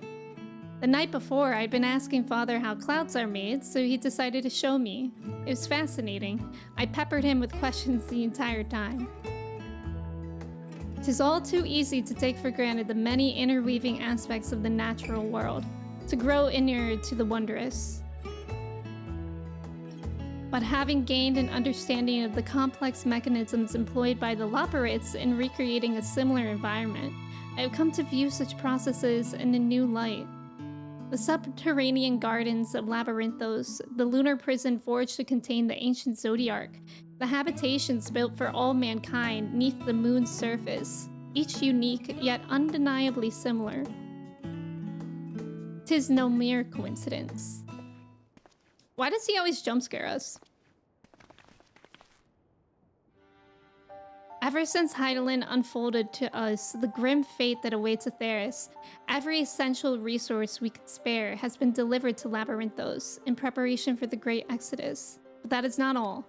The night before, I'd been asking father how clouds are made, so he decided to show me. It was fascinating. I peppered him with questions the entire time. 'Tis all too easy to take for granted the many interweaving aspects of the natural world, to grow inured to the wondrous. But having gained an understanding of the complex mechanisms employed by the Loporrits in recreating a similar environment, I have come to view such processes in a new light. The subterranean gardens of Labyrinthos, the lunar prison forged to contain the ancient Zodiarch, the habitations built for all mankind neath the moon's surface, each unique yet undeniably similar. 'Tis no mere coincidence. Why does he always jump scare us? Ever since Hydaelyn unfolded to us the grim fate that awaits Atheris, every essential resource we could spare has been delivered to Labyrinthos in preparation for the Great Exodus. But that is not all.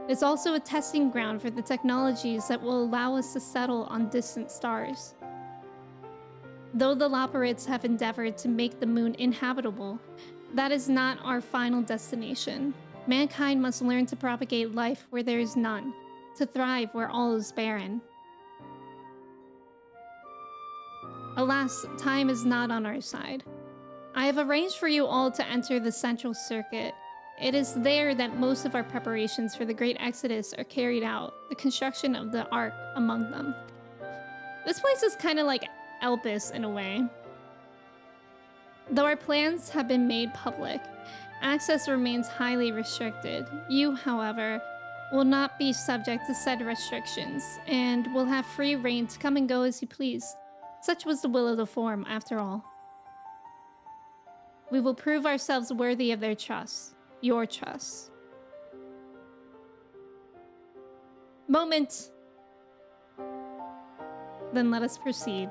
It is also a testing ground for the technologies that will allow us to settle on distant stars. Though the Loporrits have endeavored to make the moon inhabitable, that is not our final destination. Mankind must learn to propagate life where there is none, to thrive where all is barren. Alas, time is not on our side. I have arranged for you all to enter the Central Circuit. It is there that most of our preparations for the Great Exodus are carried out, the construction of the Ark among them. This place is kind of like Elpis in a way. Though our plans have been made public, access remains highly restricted. You, however, will not be subject to said restrictions, and will have free reign to come and go as you please. Such was the will of the Forum, after all. We will prove ourselves worthy of their trust. Your trust. Moment! Then let us proceed.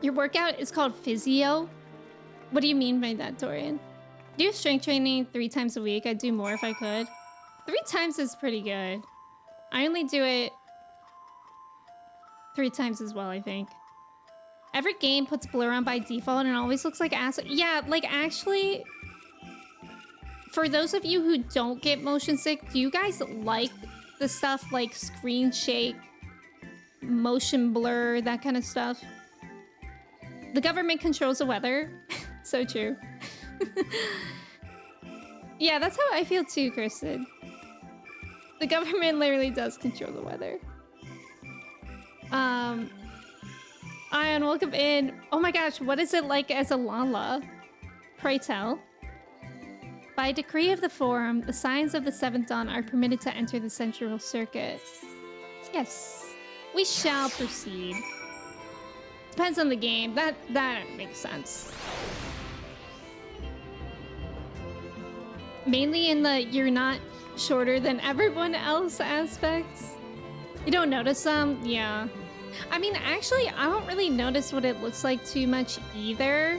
Your workout is called physio? What do you mean by that, Dorian? Do strength training 3 times a week. I'd do more if I could. 3 times is pretty good. I only do it 3 times as well, I think. Every game puts blur on by default and it always looks like ass. Yeah, like actually, for those of you who don't get motion sick, do you guys like the stuff like screen shake, motion blur, that kind of stuff? The government controls the weather. So true. Yeah, that's how I feel too, Kristen. The government literally does control the weather. Ion, welcome in. Oh my gosh, what is it like as a Lala? Pray tell. By decree of the Forum, the Scions of the Seventh Dawn are permitted to enter the Central Circuit. Yes, we shall proceed. Depends on the game. That makes sense. Mainly in the you're not shorter than everyone else aspects. You don't notice them? Yeah. I mean, actually, I don't really notice what it looks like too much either.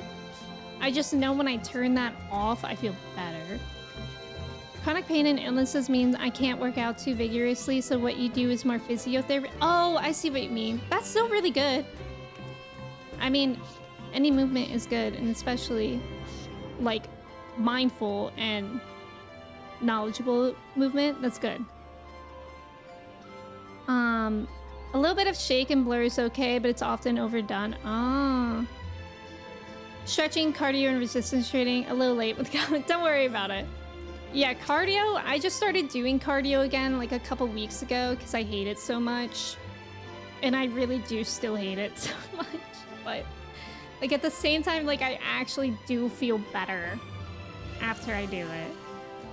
I just know when I turn that off, I feel better. Chronic pain and illnesses means I can't work out too vigorously, so what you do is more physiotherapy. Oh, I see what you mean. That's still really good. I mean, any movement is good, and especially, like, mindful and knowledgeable movement. That's good. A little bit of shake and blur is okay, but it's often overdone. Ah. Stretching, cardio, and resistance training. A little late with comment. Don't worry about it. Yeah, cardio. I just started doing cardio again like a couple weeks ago because I hate it so much. And I really do still hate it so much. But like at the same time, like I actually do feel better after I do it,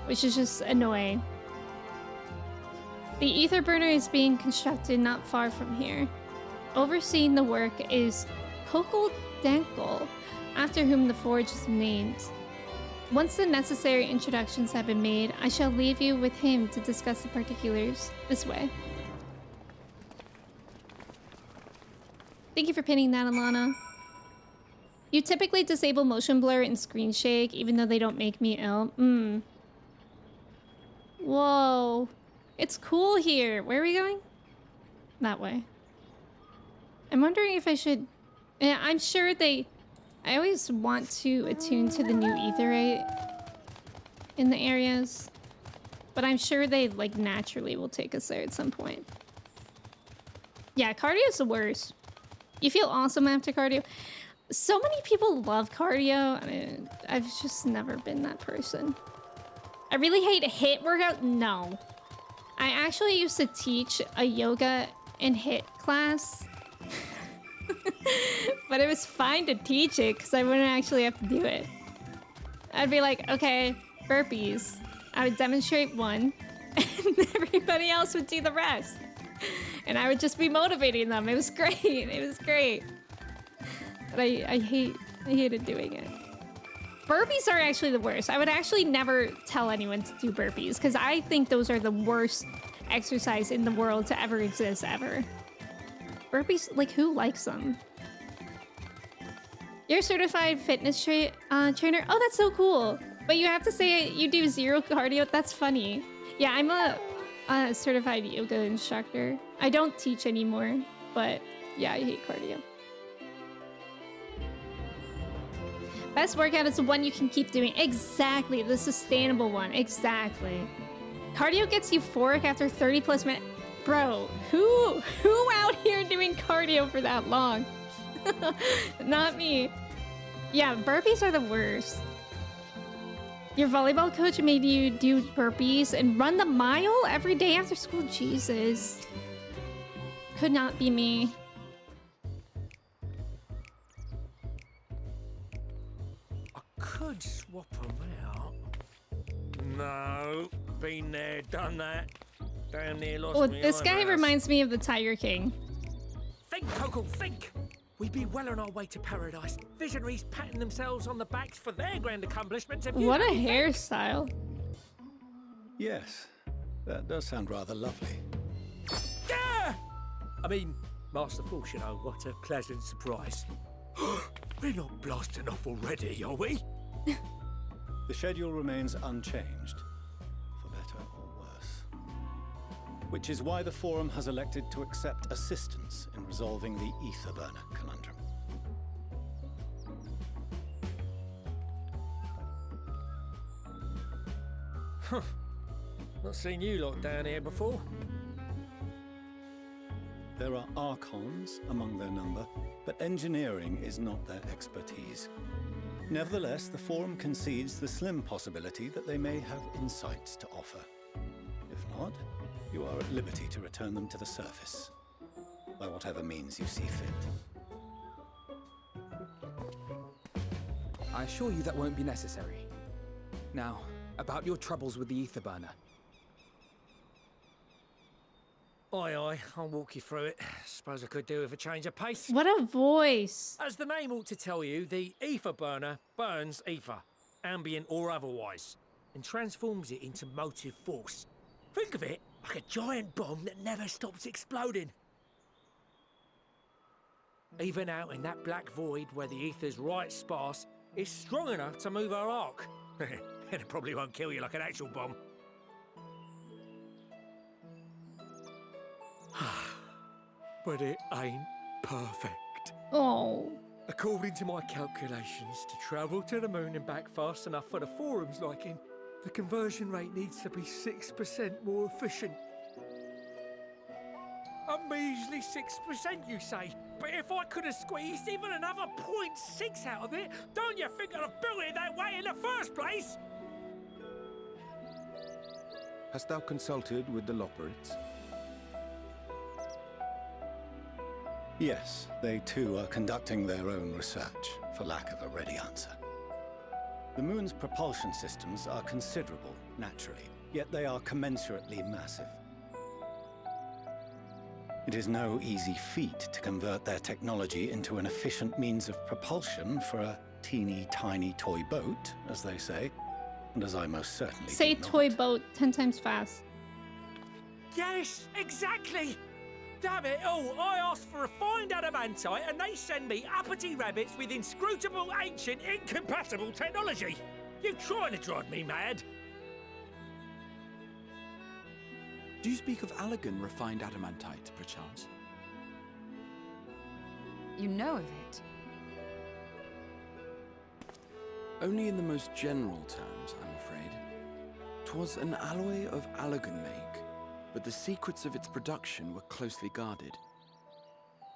which is just annoying. The ether burner is being constructed not far from here. Overseeing the work is Kokol Dankel, after whom the forge is named. Once the necessary introductions have been made, I shall leave you with him to discuss the particulars. This way. Thank you for pinning that, Alana. You typically disable motion blur and screen shake, even though they don't make me ill. Whoa. It's cool here. Where are we going? That way. I'm wondering if I should... Yeah, I'm sure they... I always want to attune to the new ether rate in the areas. But I'm sure they, like, naturally will take us there at some point. Yeah, cardio is the worst. You feel awesome after cardio. So many people love cardio. I mean, I've just never been that person. I really hate HIIT workout. No. I actually used to teach a yoga and HIIT class. But it was fine to teach it because I wouldn't actually have to do it. I'd be like, okay, burpees. I would demonstrate one and everybody else would do the rest. And I would just be motivating them. It was great. It was great. But I hated doing it. Burpees are actually the worst. I would actually never tell anyone to do burpees because I think those are the worst exercise in the world to ever exist, ever. Burpees, like, who likes them? You're a certified fitness trainer? Oh, that's so cool. But you have to say you do zero cardio? That's funny. Yeah, I'm a certified yoga instructor. I don't teach anymore, but yeah, I hate cardio. Best workout is the one you can keep doing. Exactly, the sustainable one. Exactly. Cardio gets euphoric after 30 plus minutes. Bro, who out here doing cardio for that long? Not me. Yeah, burpees are the worst. Your volleyball coach made you do burpees and run the mile every day after school? Jesus. Could not be me. Could swap them out. No, been there, done that. Down there, lost Oh, me this guy eyebrows. reminds me of the Tiger King. Think, Coco, think! We'd be well on our way to paradise. Visionaries patting themselves on the backs for their grand accomplishments. What a hairstyle. Yes, that does sound rather lovely. Yeah! I mean, Master Force, you know, what a pleasant surprise. We're not blasting off already, are we? The schedule remains unchanged, for better or worse. Which is why the Forum has elected to accept assistance in resolving the ether burner conundrum. Not seen you lot down here before. There are archons among their number, but engineering is not their expertise. Nevertheless, the Forum concedes the slim possibility that they may have insights to offer. If not, you are at liberty to return them to the surface, by whatever means you see fit. I assure you that won't be necessary. Now, about your troubles with the ether burner. Aye, aye, I'll walk you through it. Suppose I could do with a change of pace. What a voice. As the name ought to tell you, the ether burner burns ether, ambient or otherwise, and transforms it into motive force. Think of it like a giant bomb that never stops exploding. Even out in that black void where the ether's right sparse, it's strong enough to move our arc. And it probably won't kill you like an actual bomb. But it ain't perfect. Oh. According to my calculations, to travel to the moon and back fast enough for the Forum's liking, the conversion rate needs to be 6% more efficient. A measly 6%, you say? But if I could have squeezed even another 0.6 out of it, don't you think I'd have built it that way in the first place? Hast thou consulted with the Loperites? Yes, they too are conducting their own research, for lack of a ready answer. The moon's propulsion systems are considerable, naturally, yet they are commensurately massive. It is no easy feat to convert their technology into an efficient means of propulsion for a teeny tiny toy boat, as they say, and as I most certainly Say do not. toy boat 10 times fast. Yes, exactly! Damn it all, I asked for refined adamantite and they send me uppity rabbits with inscrutable, ancient, incompatible technology! You're trying to drive me mad! Do you speak of Allegan refined adamantite, perchance? You know of it? Only in the most general terms, I'm afraid. 'Twas an alloy of Allegan make, but the secrets of its production were closely guarded.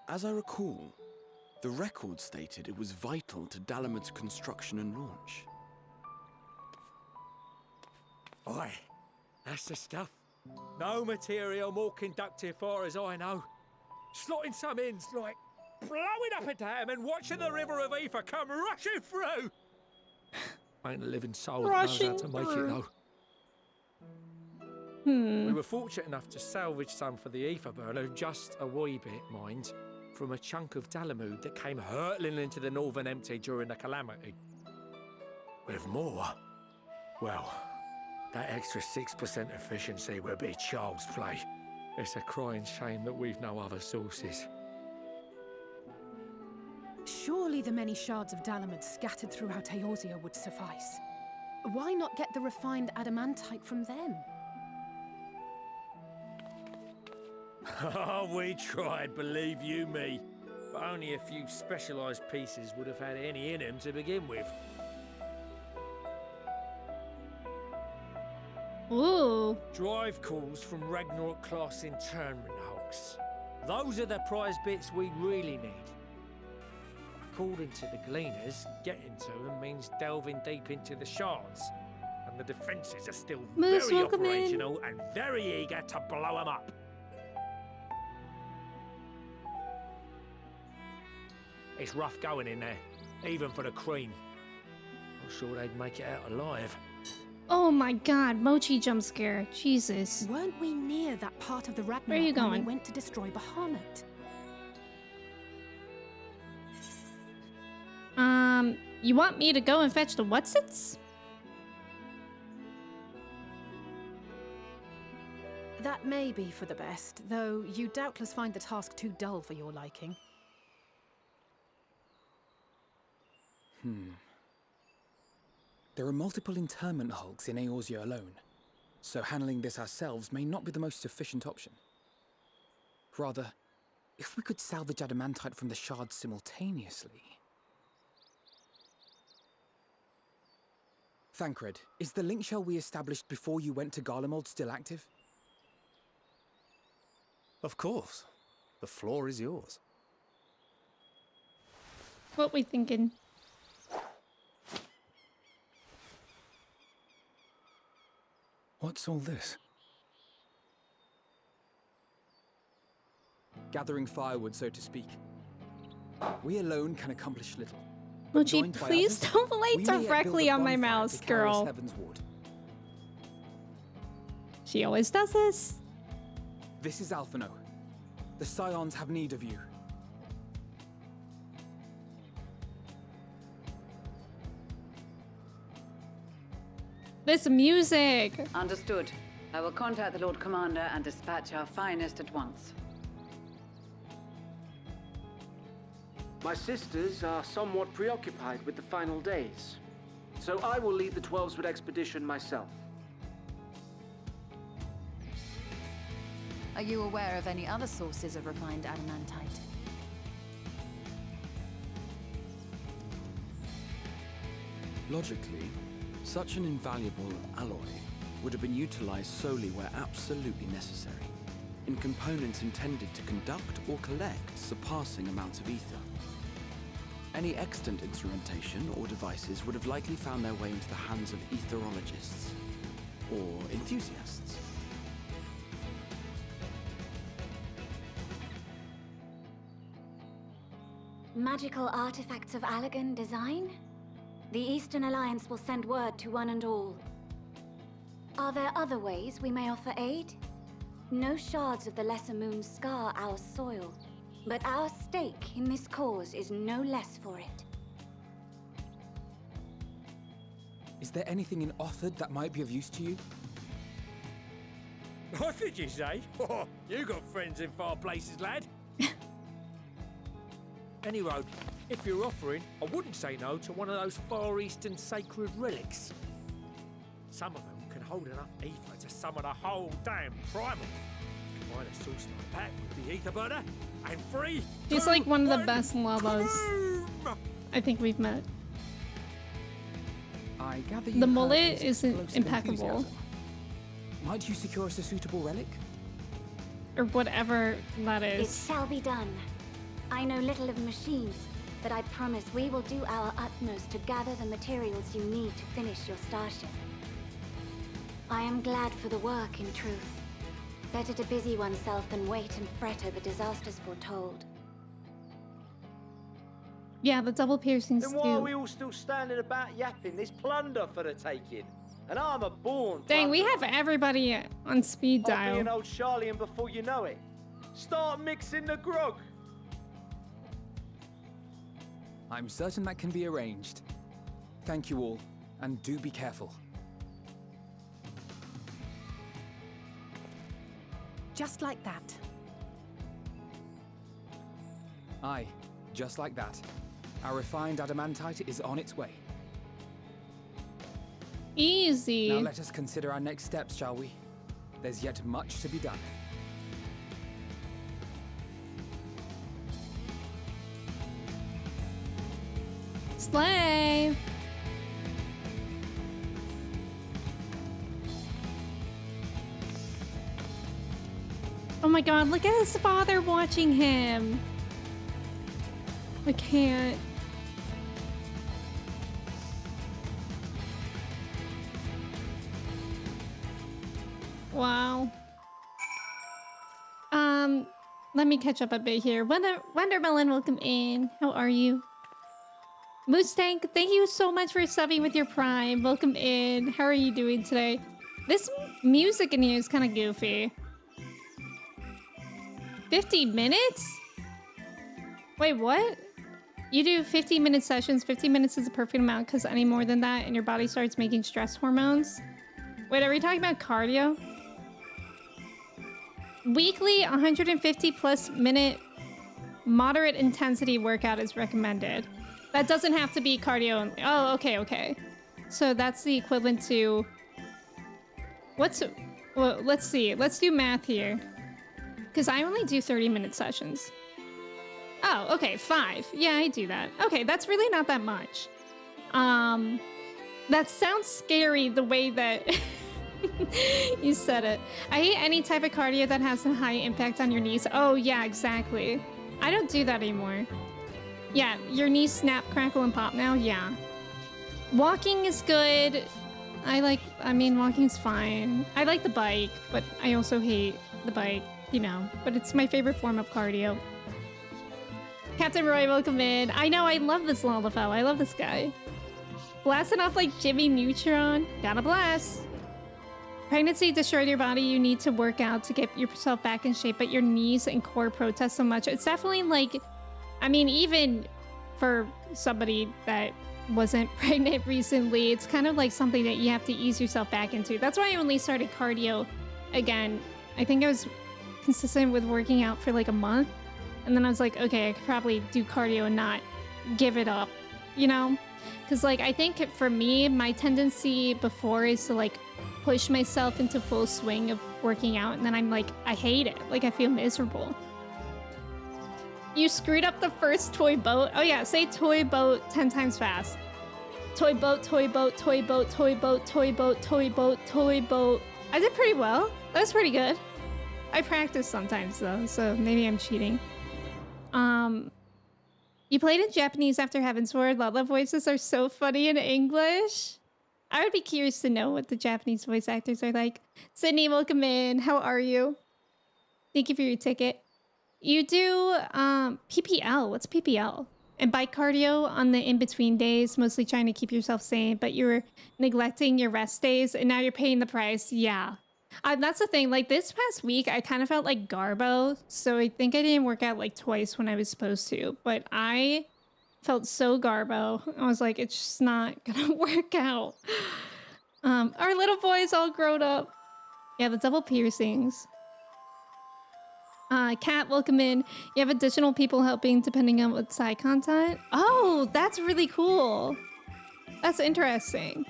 As I recall, the record stated it was vital to Dalamud's construction and launch. Aye, that's the stuff. No material more conductive far as I know. Slotting some ends like blowing up a dam and watching the river of ether come rushing through. Ain't a living soul that knows how to make it though. We were fortunate enough to salvage some for the ether burner, just a wee bit, mind, from a chunk of Dalamud that came hurtling into the Northern Empty during the calamity. With more, well, that extra 6% efficiency would be child's play. It's a crying shame that we've no other sources. Surely the many shards of Dalamud scattered throughout Eorzea would suffice. Why not get the refined adamantite from them? Oh, we tried, believe you me. But only a few specialised pieces would have had any in them to begin with. Ooh. Drive calls from Ragnarok-class internment hulks. Those are the prize bits we really need. According to the Gleaners, getting to them means delving deep into the shards. And the defences are still Moose, very welcome in. operational and very eager to blow them up. It's rough going in there, even for the cream. Not sure they'd make it out alive. Oh my god, Mochi jump scare. Jesus. Weren't we near that part of the Ragnarok Where are you when going? we went to destroy Bahamut? You want me to go and fetch the whatsits? That may be for the best, though you doubtless find the task too dull for your liking. There are multiple internment hulks in Eorzea alone, so handling this ourselves may not be the most efficient option. Rather, if we could salvage adamantite from the shards simultaneously... Thancred, is the link shell we established before you went to Garlemald still active? Of course. The floor is yours. What we thinking? What's all this? Gathering firewood, so to speak. We alone can accomplish little. Would you joined by please others, don't lay we may yet directly build a on my bonfire mouse, to carry us girl? heavenward. She always does this. This is Alphino. The Scions have need of you. This music. Understood. I will contact the Lord Commander and dispatch our finest at once. My sisters are somewhat preoccupied with the final days, so I will lead the 12-Sword expedition myself. Are you aware of any other sources of refined adamantite? Logically, such an invaluable alloy would have been utilized solely where absolutely necessary, in components intended to conduct or collect surpassing amounts of ether. Any extant instrumentation or devices would have likely found their way into the hands of etherologists or enthusiasts. Magical artifacts of Allagan design? The Eastern Alliance will send word to one and all. Are there other ways we may offer aid? No shards of the Lesser Moon scar our soil, but our stake in this cause is no less for it. Is there anything in Othard that might be of use to you? What did you say? Oh, you got friends in far places, lad. Anyway, if you're offering, I wouldn't say no to one of those Far Eastern sacred relics. Some of them can hold enough ether to summon a whole damn primal. Combine a source like that with the ether burner, and free. He's like one of the best Lobos I think we've met. I gather you The have mullet this isn't explosive impeccable. enthusiasm. Might you secure us a suitable relic? Or whatever that It is. shall be done. I know little of machines, but I promise we will do our utmost to gather the materials you need to finish your starship. I am glad for the work, in truth. Better to busy oneself than wait and fret over disasters foretold. Yeah, the double piercings Then why are too. we all still standing about yapping? There's plunder for the taking. And I'm a born Dang, we plunderer. have everybody on speed I'll be an dial. old Charlian before you know it. Start mixing the grog. I'm certain that can be arranged. Thank you all, and do be careful. Just like that. Aye, just like that. Our refined adamantite is on its way. Easy. Now let us consider our next steps, shall we? There's yet much to be done. Slay. Oh my god, look at his father watching him. I can't. Wow. Let me catch up a bit here. Wondermelon, welcome in. How are you? Moose Tank, thank you so much for subbing with your Prime. Welcome in. How are you doing today? This music in here is kind of goofy. 50 minutes? Wait, what? You do 15-minute sessions. 15 minutes is the perfect amount because any more than that and your body starts making stress hormones. Wait, are we talking about cardio? Weekly 150 plus minute moderate intensity workout is recommended. That doesn't have to be cardio only. Oh, okay, okay. So that's the equivalent to... Well, let's see. Let's do math here. Because I only do 30-minute sessions. Oh, okay, 5. Yeah, I do that. Okay, that's really not that much. That sounds scary the way that You said it. I hate any type of cardio that has a high impact on your knees. Oh yeah, exactly. I don't do that anymore. Yeah, your knees snap, crackle, and pop now? Yeah. Walking is good. I mean, walking's fine. I like the bike, but I also hate the bike, you know. But it's my favorite form of cardio. Captain Roy, welcome in. I know, I love this Lalafell. I love this guy. Blasting off like Jimmy Neutron. Gotta blast. Pregnancy destroyed your body. You need to work out to get yourself back in shape, but your knees and core protest so much. It's definitely like, I mean, even for somebody that wasn't pregnant recently, it's kind of like something that you have to ease yourself back into. That's why I only started cardio again. I think I was consistent with working out for like a month. And then I was like, okay, I could probably do cardio and not give it up, you know? Because like, I think for me, my tendency before is to like push myself into full swing of working out. And then I'm like, I hate it. Like I feel miserable. You screwed up the first toy boat. Oh yeah, say toy boat 10 times fast. Toy boat, toy boat, toy boat, toy boat, toy boat, toy boat, toy boat. I did pretty well. That was pretty good. I practice sometimes though, so maybe I'm cheating. You played in Japanese after Heavensward. Lala voices are so funny in English. I would be curious to know what the Japanese voice actors are like. Sydney, welcome in. How are you? Thank you for your ticket. You do PPL. What's PPL? And bike cardio on the in-between days, mostly trying to keep yourself sane, but you're neglecting your rest days, and now you're paying the price. Yeah. That's the thing. Like, this past week, I kind of felt like Garbo, so I think I didn't work out, like, twice when I was supposed to, but I felt so Garbo. I was like, it's just not gonna work out. Our little boy's all grown up. Yeah, the double piercings. Kat, welcome in. You have additional people helping depending on what side content. Oh, that's really cool. That's interesting.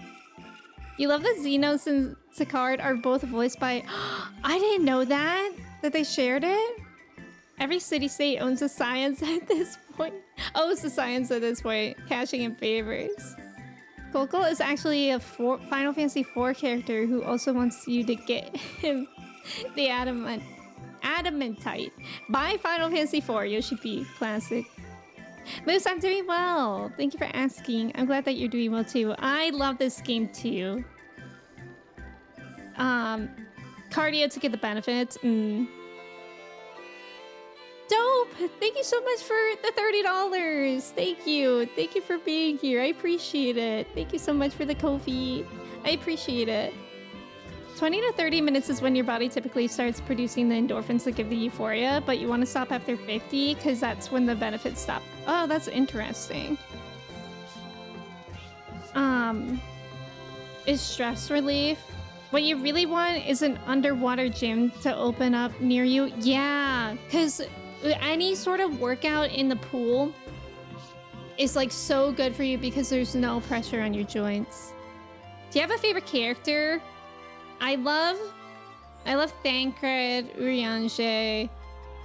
You love the Xenos and Sicard are both voiced by... I didn't know that they shared it. Every city-state owns a science at this point. Oh, it's the science at this point. Cashing in favors. Coco is actually a Final Fantasy IV character who also wants you to get him the Adamantite. Buy Final Fantasy IV, Yoshi P. Classic. Moose, I'm doing well. Thank you for asking. I'm glad that you're doing well too. I love this game too. Cardio to get the benefits. Dope! Thank you so much for the $30. Thank you. Thank you for being here. I appreciate it. Thank you so much for the Ko-fi. I appreciate it. 20 to 30 minutes is when your body typically starts producing the endorphins that give the euphoria, but you want to stop after 50 because that's when the benefits stop. Oh, that's interesting. Is stress relief. What you really want is an underwater gym to open up near you. Yeah, because any sort of workout in the pool is like so good for you because there's no pressure on your joints. Do you have a favorite character? I love Thancred, Urianger,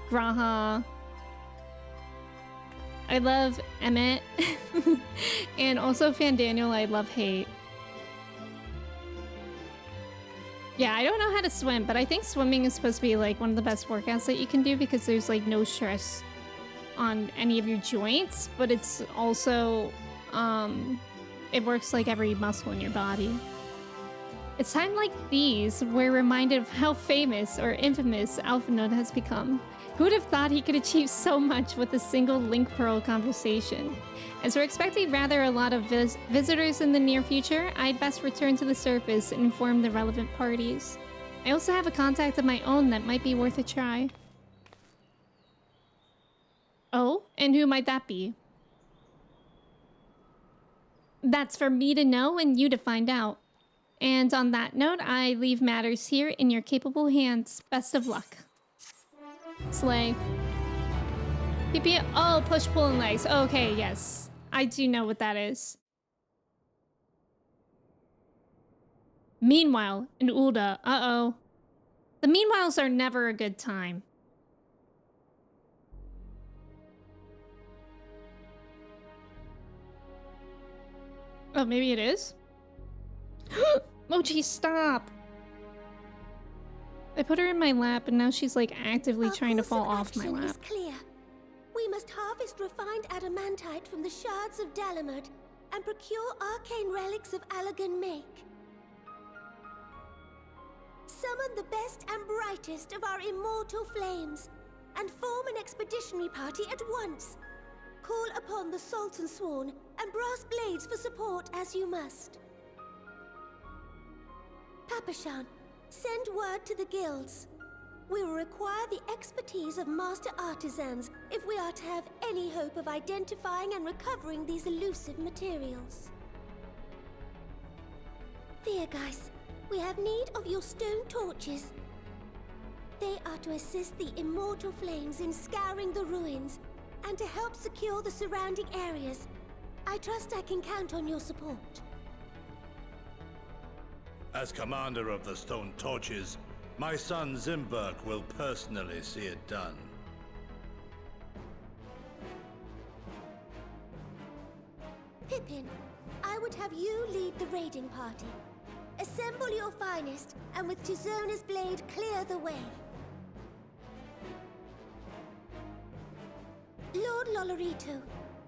Graha. I love Emmett. And also Fandaniel, I love hate. Yeah, I don't know how to swim, but I think swimming is supposed to be like one of the best workouts that you can do because there's like no stress on any of your joints, but it's also, it works like every muscle in your body. It's time like these we're reminded of how famous or infamous Alphanode has become. Who would have thought he could achieve so much with a single Link Pearl conversation? As we're expecting rather a lot of visitors in the near future, I'd best return to the surface and inform the relevant parties. I also have a contact of my own that might be worth a try. Oh, and who might that be? That's for me to know and you to find out. And on that note, I leave matters here in your capable hands. Best of luck. Slay. PP. Oh, push, pull, and legs. Okay, yes. I do know what that is. Meanwhile, in Ulda. Uh-oh. The meanwhiles are never a good time. Oh, maybe it is? Mochi, stop! I put her in my lap and now she's like actively trying to fall off my Action lap. is clear. We must harvest refined adamantite from the shards of Dalamud and procure arcane relics of Allagan make. Summon the best and brightest of our immortal flames and form an expeditionary party at once. Call upon the Sultan Sworn and Brass Blades for support as you must. Papashan, send word to the guilds. We will require the expertise of master artisans if we are to have any hope of identifying and recovering these elusive materials. Viergeist, we have need of your stone torches. They are to assist the immortal flames in scouring the ruins and to help secure the surrounding areas. I trust I can count on your support. As commander of the Stone Torches, my son Zimberg will personally see it done. Pippin, I would have you lead the raiding party. Assemble your finest, and with Tizona's blade clear the way. Lord Lolorito,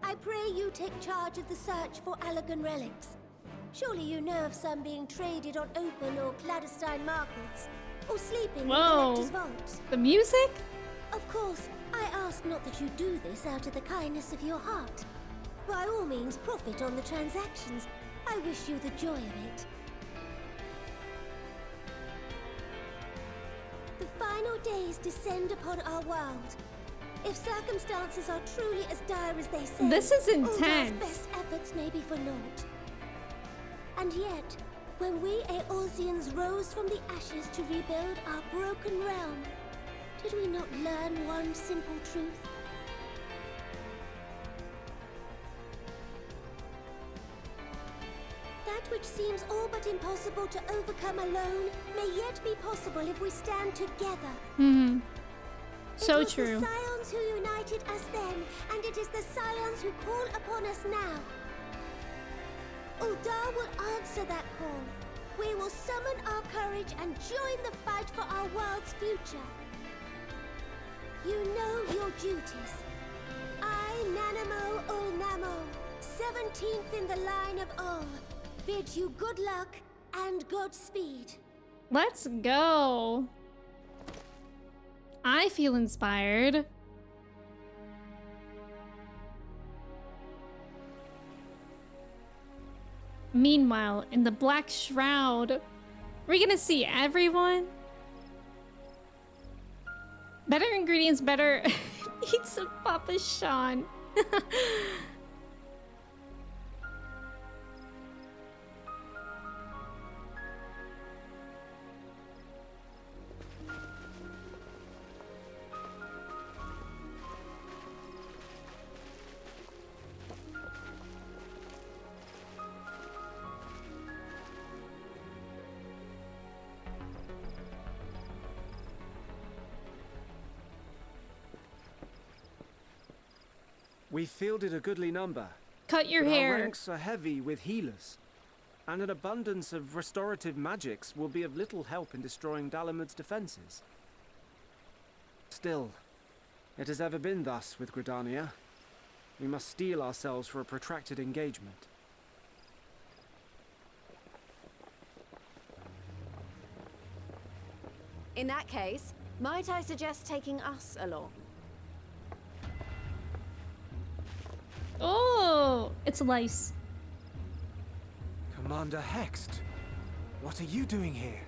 I pray you take charge of the search for Allagan relics. Surely you know of some being traded on open or clandestine markets, or sleeping in the collector's vaults. The music? Of course, I ask not that you do this out of the kindness of your heart. By all means, profit on the transactions. I wish you the joy of it. The final days descend upon our world. If circumstances are truly as dire as they say, This is intense. Uldar's best efforts may be for naught. And yet, when we Eorzeans rose from the ashes to rebuild our broken realm, did we not learn one simple truth? That which seems all but impossible to overcome alone may yet be possible if we stand together. So it was true. The Scions who united us then, and it is the Scions who call upon us now. Uldar will answer that call. We will summon our courage and join the fight for our world's future. You know your duties. I, Nanamo Ulnamo, 17th in the line of Ul, bid you good luck and Godspeed. Let's go. I feel inspired. Meanwhile, in the Black Shroud, we're gonna see everyone. Better ingredients, better pizza, Papa Sean. We fielded a goodly number. Cut your but hair. Our ranks are heavy with healers, and an abundance of restorative magics will be of little help in destroying Dalamud's defenses. Still, it has ever been thus with Gridania. We must steel ourselves for a protracted engagement. In that case, might I suggest taking us along? Oh, it's lice. Commander Hext, what are you doing here?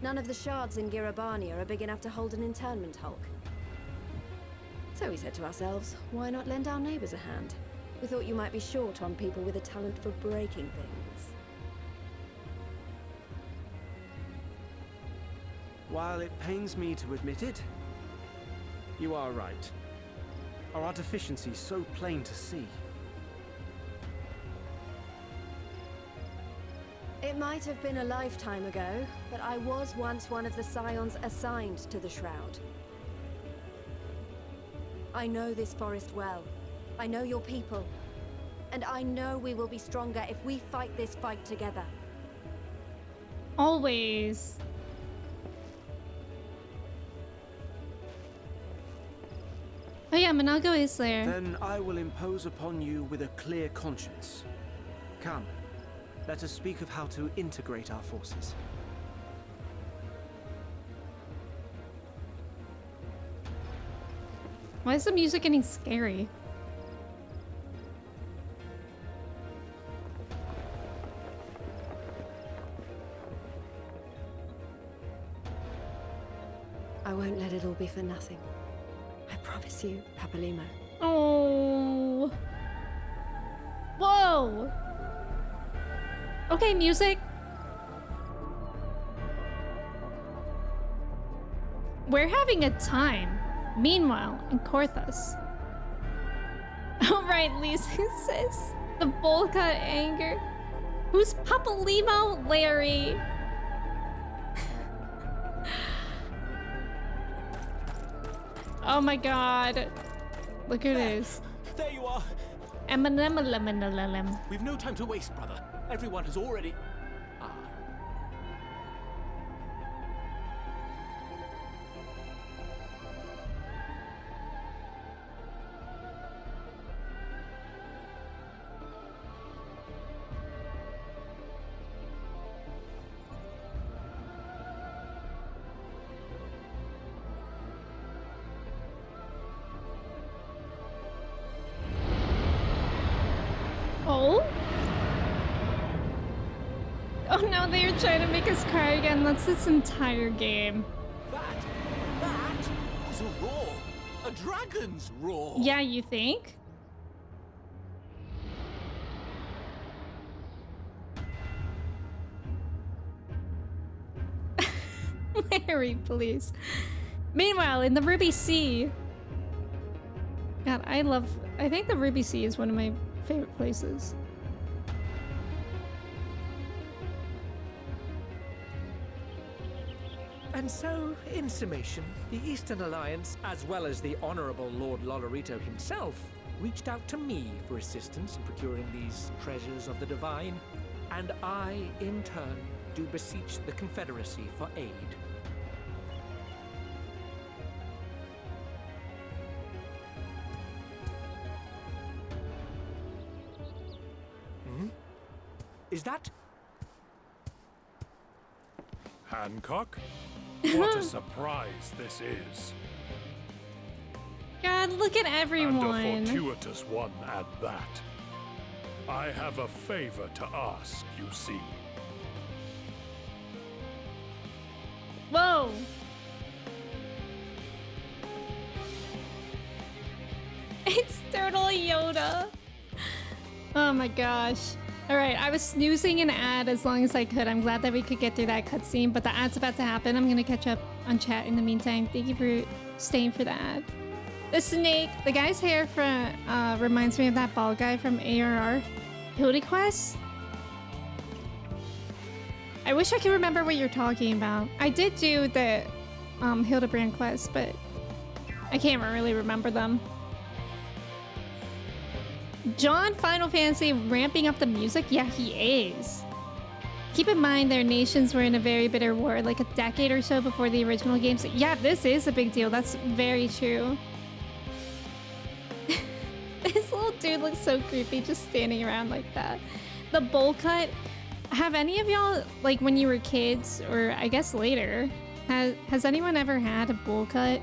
None of the shards in Girabania are big enough to hold an internment hulk. So we said to ourselves, why not lend our neighbors a hand? We thought you might be short on people with a talent for breaking things. While it pains me to admit it, you are right. Our deficiency is so plain to see. It might have been a lifetime ago, but I was once one of the Scions assigned to the Shroud. I know this forest well. I know your people. And I know we will be stronger if we fight this fight together. Always. Oh yeah, Monago is there. Then I will impose upon you with a clear conscience. Come, let us speak of how to integrate our forces. Why is the music getting scary? I won't let it all be for nothing. I promise you, Papalimo. Oh. Whoa. Okay, music. We're having a time. Meanwhile, in Korthos. All right, Lisa says. The Bolka anger. Who's Papalimo? Larry. Oh my god. Look at this. There you are. Eminem. We've no time to waste, brother. Everyone has already... Oh? Oh no, they are trying to make us cry again. That's this entire game. That was a roar. A dragon's roar. Yeah, you think? Larry, please. Meanwhile, in the Ruby Sea. God, I think the Ruby Sea is one of my favorite places. And so, in summation, the Eastern Alliance, as well as the Honourable Lord Lolorito himself, reached out to me for assistance in procuring these treasures of the divine, and I, in turn, do beseech the Confederacy for aid. Is that... Hancock? What a surprise this is. God, look at everyone. And a fortuitous one at that. I have a favor to ask, you see. Whoa. It's totally Yoda. Oh my gosh. All right, I was snoozing an ad as long as I could. I'm glad that we could get through that cutscene, but the ad's about to happen. I'm gonna catch up on chat in the meantime. Thank you for staying for the ad. The snake, the guy's hair from reminds me of that bald guy from ARR. Hildy Quest? I wish I could remember what you're talking about. I did do the Hildebrand quest, but I can't really remember them. John Final Fantasy ramping up the music? Yeah, he is. Keep in mind their nations were in a very bitter war like a decade or so before the original games. Yeah, this is a big deal. That's very true. This little dude looks so creepy just standing around like that. The bowl cut. Have any of y'all, like when you were kids, or I guess later, has anyone ever had a bowl cut?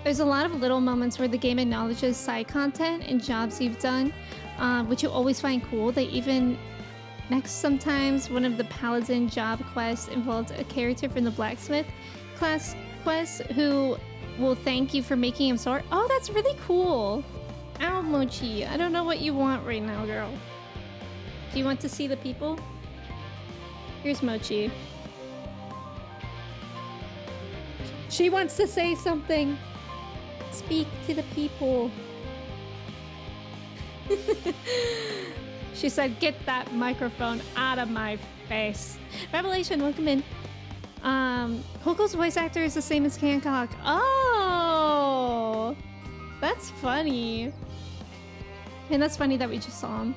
There's a lot of little moments where the game acknowledges side content and jobs you've done, which you always find cool. They even, sometimes one of the Paladin job quests involved a character from the Blacksmith class quest who will thank you for making him sword. Oh, that's really cool. Ow, Mochi. I don't know what you want right now, girl. Do you want to see the people? Here's Mochi. She wants to say something. Speak to the people. She said, get that microphone out of my face. Revelation, welcome in. Hoko's voice actor is the same as Hancock. Oh! That's funny. And that's funny that we just saw him.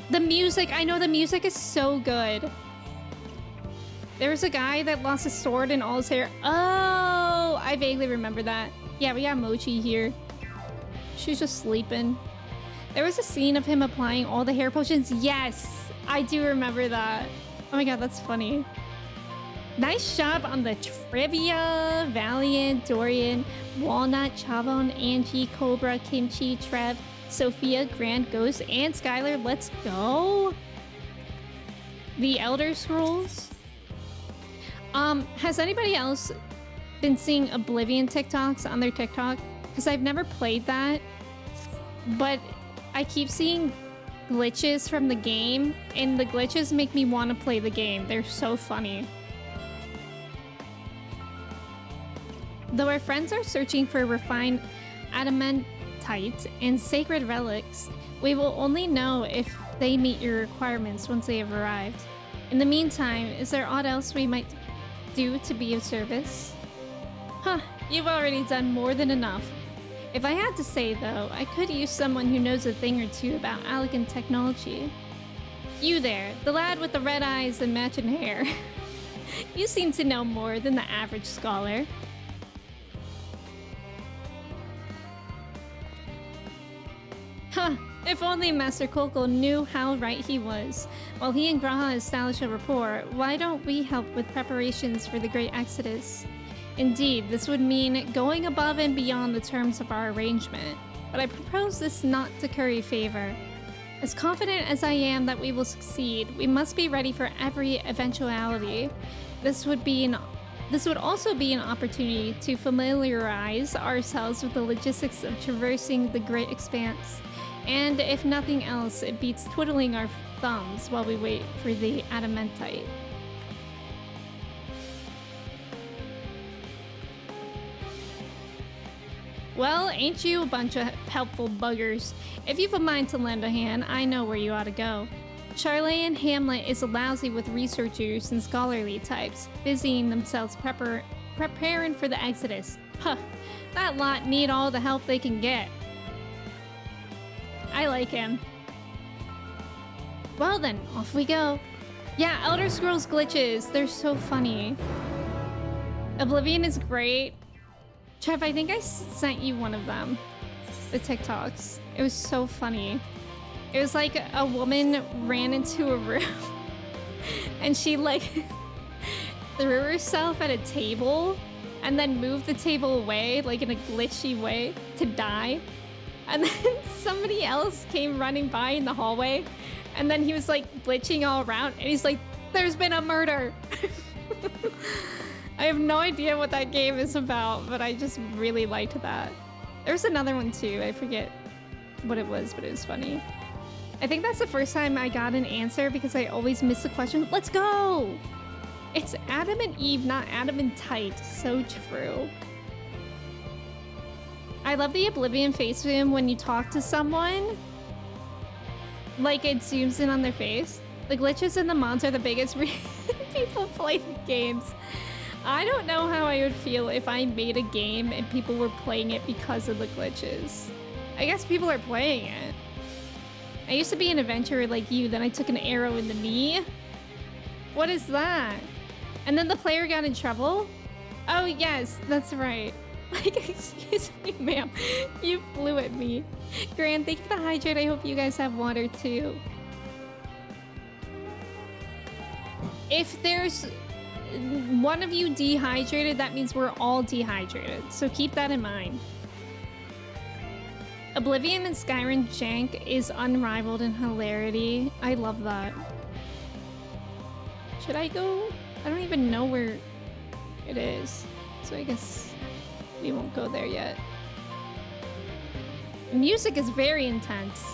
The music, I know the music is so good. There was a guy that lost his sword and all his hair. Oh, I vaguely remember that. Yeah, we got Mochi here. She's just sleeping. There was a scene of him applying all the hair potions. Yes, I do remember that. Oh my god, that's funny. Nice job on the trivia. Valiant, Dorian, Walnut, Chavon, Angie, Cobra, Kimchi, Trev, Sophia, Grant, Ghost, and Skylar. Let's go. The Elder Scrolls. Has anybody else been seeing Oblivion TikToks on their TikTok? Because I've never played that, but I keep seeing glitches from the game, and the glitches make me want to play the game. They're so funny. Though our friends are searching for refined adamantite and sacred relics, we will only know if they meet your requirements once they have arrived. In the meantime, is there aught else we might do to be of service? Huh, you've already done more than enough. If I had to say, though, I could use someone who knows a thing or two about elegant technology. You there, the lad with the red eyes and matching hair. You seem to know more than the average scholar. Huh, if only Master Kokol knew how right he was. While he and Graha establish a rapport, why don't we help with preparations for the Great Exodus? Indeed, this would mean going above and beyond the terms of our arrangement, but I propose this not to curry favor. As confident as I am that we will succeed, we must be ready for every eventuality. This would also be an opportunity to familiarize ourselves with the logistics of traversing the great expanse. And if nothing else, it beats twiddling our thumbs while we wait for the adamantite. Well, ain't you a bunch of helpful buggers? If you've a mind to lend a hand, I know where you ought to go. Charlayan Hamlet is lousy with researchers and scholarly types, busying themselves preparing for the Exodus. Huh, that lot need all the help they can get. I like him. Well then, off we go. Yeah, Elder Scrolls glitches. They're so funny. Oblivion is great. Trev, I think I sent you one of them. The TikToks. It was so funny. It was like a woman ran into a room and she like threw herself at a table and then moved the table away like in a glitchy way to die. And then somebody else came running by in the hallway, and then he was like glitching all around, and he's like, "There's been a murder." I have no idea what that game is about, but I just really liked that. There's another one too. I forget what it was, but it was funny. I think that's the first time I got an answer because I always miss the question. Let's go! It's Adam and Eve, not adamantite. So true. I love the Oblivion face zoom when you talk to someone. Like it zooms in on their face. The glitches and the mods are the biggest reason people play the games. I don't know how I would feel if I made a game and people were playing it because of the glitches. I guess people are playing it. I used to be an adventurer like you, then I took an arrow in the knee. What is that? And then the player got in trouble? Oh yes, that's right. Like, excuse me, ma'am. You flew at me. Grant, thank you for the hydrate. I hope you guys have water too. If there's one of you dehydrated, that means we're all dehydrated. So keep that in mind. Oblivion and Skyrim jank is unrivaled in hilarity. I love that. Should I go? I don't even know where it is. So I guess we won't go there yet. The music is very intense.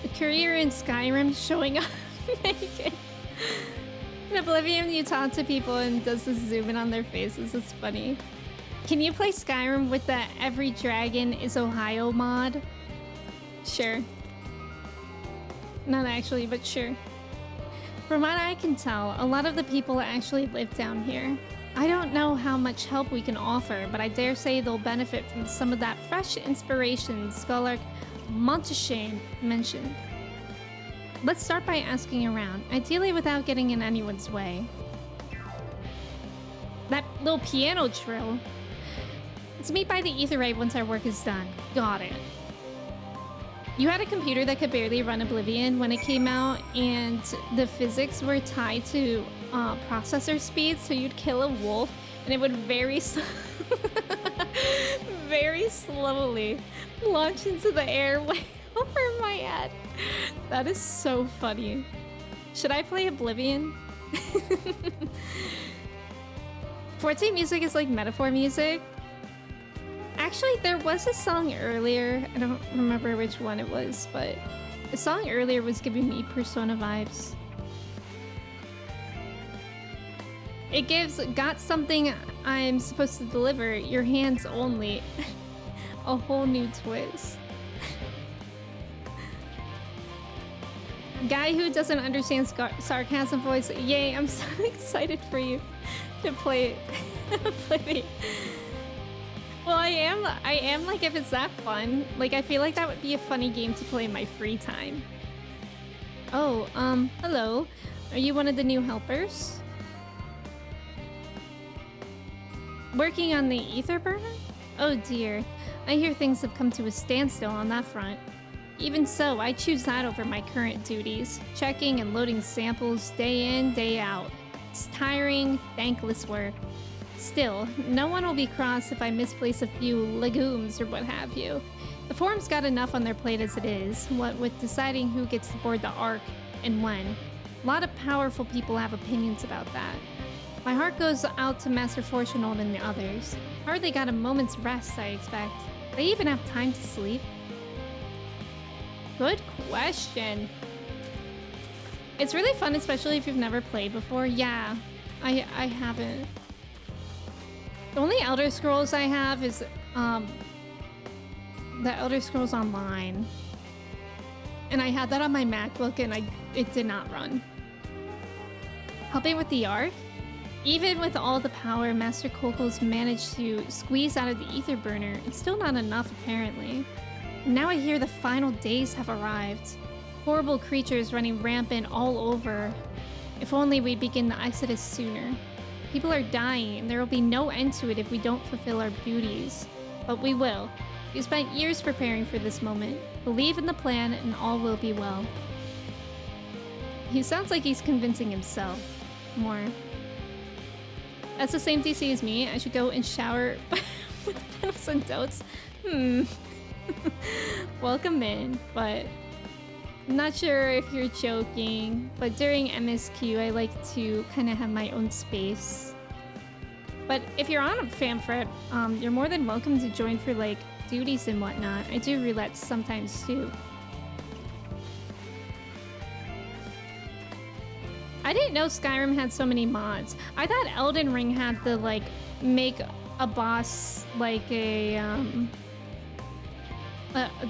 The courier in Skyrim showing up naked. In Oblivion, you talk to people and does this zoom in on their faces. It's funny. Can you play Skyrim with the Every Dragon is Ohio mod? Sure. Not actually, but sure. From what I can tell, a lot of the people actually live down here. I don't know how much help we can offer, but I dare say they'll benefit from some of that fresh inspiration Scholar Montaigne mentioned. Let's start by asking around, ideally without getting in anyone's way. That little piano trill. Let's meet by the ether ray once our work is done. Got it. You had a computer that could barely run Oblivion when it came out, and the physics were tied to processor speed, so you'd kill a wolf, and it would very slowly launch into the air way over my head. That is so funny. Should I play Oblivion? 14 music is like metaphor music. Actually, there was a song earlier. I don't remember which one it was, but the song earlier was giving me Persona vibes. It got something I'm supposed to deliver, your hands only. A whole new twist. Guy who doesn't understand sarcasm voice. Yay, I'm so excited for you to play the... Well, I am like, if it's that fun, like I feel like that would be a funny game to play in my free time. Oh, hello. Are you one of the new helpers? Working on the ether burner? Oh dear. I hear things have come to a standstill on that front. Even so, I choose that over my current duties, checking and loading samples day in, day out. It's tiring, thankless work. Still, no one will be cross if I misplace a few legumes or what have you. The forum's got enough on their plate as it is, what with deciding who gets to board the Ark and when. A lot of powerful people have opinions about that. My heart goes out to Master Fortunold and the others. Hardly got a moment's rest, I expect. They even have time to sleep? Good question. It's really fun, especially if you've never played before. Yeah, I haven't. The only Elder Scrolls I have is the Elder Scrolls Online. And I had that on my MacBook and it did not run. Helping with the Ark? Even with all the power Master Kokol's managed to squeeze out of the ether burner, it's still not enough apparently. And now I hear the final days have arrived. Horrible creatures running rampant all over. If only we'd begin the exodus sooner. People are dying, and there will be no end to it if we don't fulfill our duties. But we will. We spent years preparing for this moment. Believe in the plan, and all will be well. He sounds like he's convincing himself more. That's the same DC as me. I should go and shower with pencils and dotes. Welcome in, but I'm not sure if you're joking, but during MSQ, I like to kind of have my own space. But if you're on a Famfret, you're more than welcome to join for like duties and whatnot. I do roulette sometimes too. I didn't know Skyrim had so many mods. I thought Elden Ring had the like make a boss like a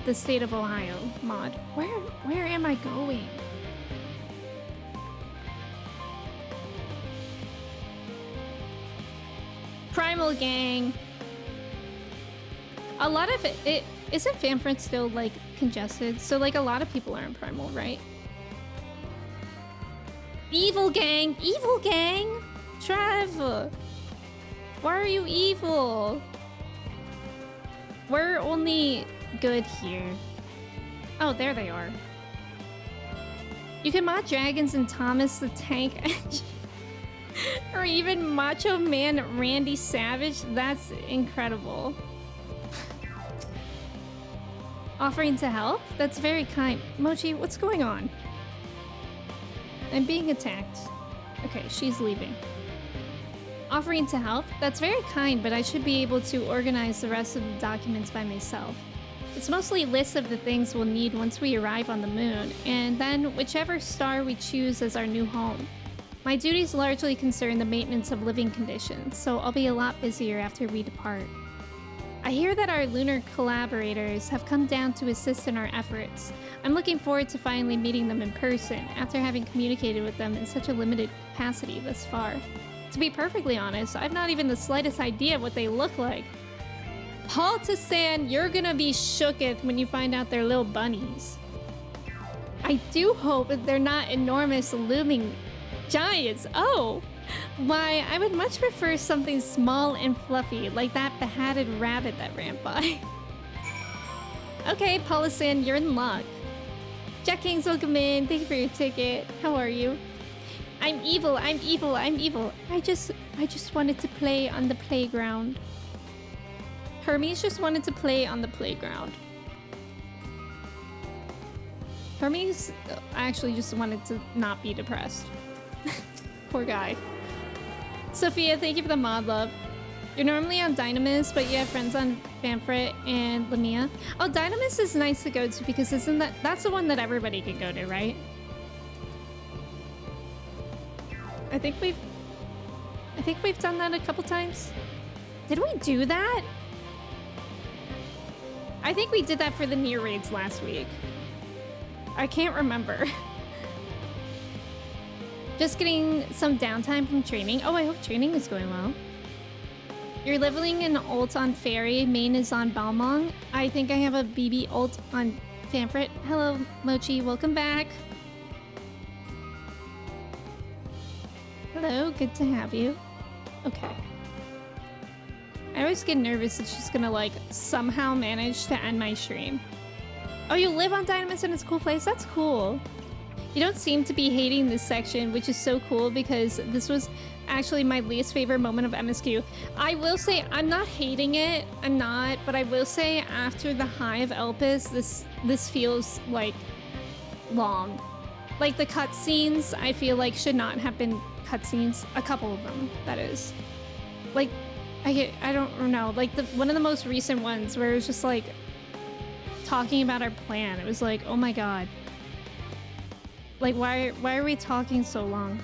the state of Ohio mod. Where am I going? Primal Gang. A lot of it isn't Famfret still like congested, so like a lot of people are in Primal, right? Evil gang! Evil gang! Trev! Why are you evil? We're only good here. Oh, there they are. You can mod dragons and Thomas the Tank Engine. Or even Macho Man Randy Savage. That's incredible. Offering to help? That's very kind. Mochi, what's going on? I'm being attacked. Okay, she's leaving. Offering to help? That's very kind, but I should be able to organize the rest of the documents by myself. It's mostly lists of the things we'll need once we arrive on the moon, and then whichever star we choose as our new home. My duties largely concern the maintenance of living conditions, so I'll be a lot busier after we depart. I hear that our lunar collaborators have come down to assist in our efforts. I'm looking forward to finally meeting them in person after having communicated with them in such a limited capacity thus far. To be perfectly honest, I've not even the slightest idea what they look like. Paul Tassan, you're gonna be shooketh when you find out they're little bunnies. I do hope that they're not enormous looming giants. Oh, why, I would much prefer something small and fluffy, like that behatted rabbit that ran by. Okay, Polisan, you're in luck. Jack Kings, welcome in. Thank you for your ticket. How are you? I'm evil, I'm evil, I'm evil. I just wanted to play on the playground. Hermes just wanted to play on the playground. Hermes actually just wanted to not be depressed. Poor guy. Sophia, thank you for the mod love. You're normally on Dynamis, but you have friends on Famfrit and Lamia. Oh, Dynamis is nice to go to because that's the one that everybody can go to, right? I think we've done that a couple times. Did we do that? I think we did that for the near raids last week. I can't remember. Just getting some downtime from training. Oh, I hope training is going well. You're leveling an ult on Fairy. Main is on Balmong. I think I have a BB ult on Famfrit. Hello, Mochi. Welcome back. Hello. Good to have you. Okay. I always get nervous that she's gonna, like, somehow manage to end my stream. Oh, you live on Dynamis and it's a cool place? That's cool. You don't seem to be hating this section, which is so cool because this was actually my least favorite moment of MSQ. I will say I'm not hating it. I'm not, but I will say after the High of Elpis, this feels like long. Like the cutscenes, I feel like should not have been cutscenes. A couple of them, that is. Like, I don't know. Like one of the most recent ones where it was just like talking about our plan. It was like, oh my god. Like, why are we talking so long?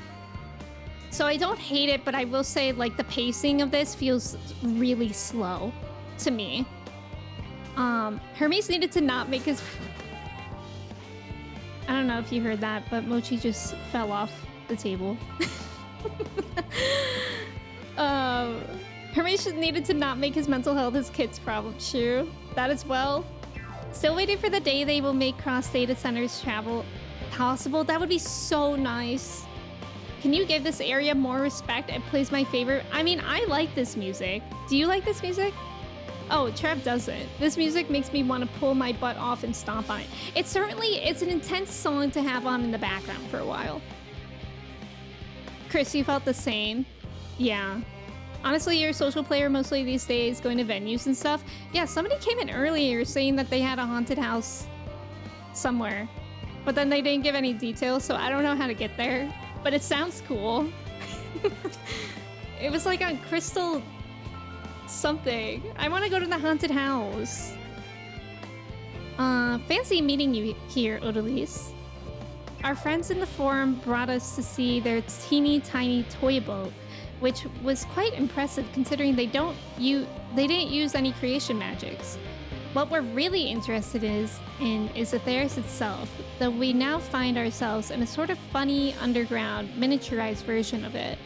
So I don't hate it, but I will say, like, the pacing of this feels really slow to me. Hermes needed to not make his... I don't know if you heard that, but Mochi just fell off the table. Hermes needed to not make his mental health his kid's problem. True. That as well. Still waiting for the day they will make cross data centers travel possible. That would be so nice. Can you give this area more respect? It plays my favorite. I mean, I like this music. Do you like this music? Oh, Trev doesn't. This music makes me want to pull my butt off and stomp on it. It's an intense song to have on in the background for a while. Chris, you felt the same? Yeah. Honestly, you're a social player mostly these days, going to venues and stuff. Yeah, somebody came in earlier saying that they had a haunted house somewhere. But then they didn't give any details, so I don't know how to get there. But it sounds cool. It was like on Crystal something. I want to go to the haunted house. Fancy meeting you here, Odalise. Our friends in the forum brought us to see their teeny tiny toy boat, which was quite impressive considering they didn't use any creation magics. What we're really interested in is Atheris itself, though we now find ourselves in a sort of funny, underground, miniaturized version of it.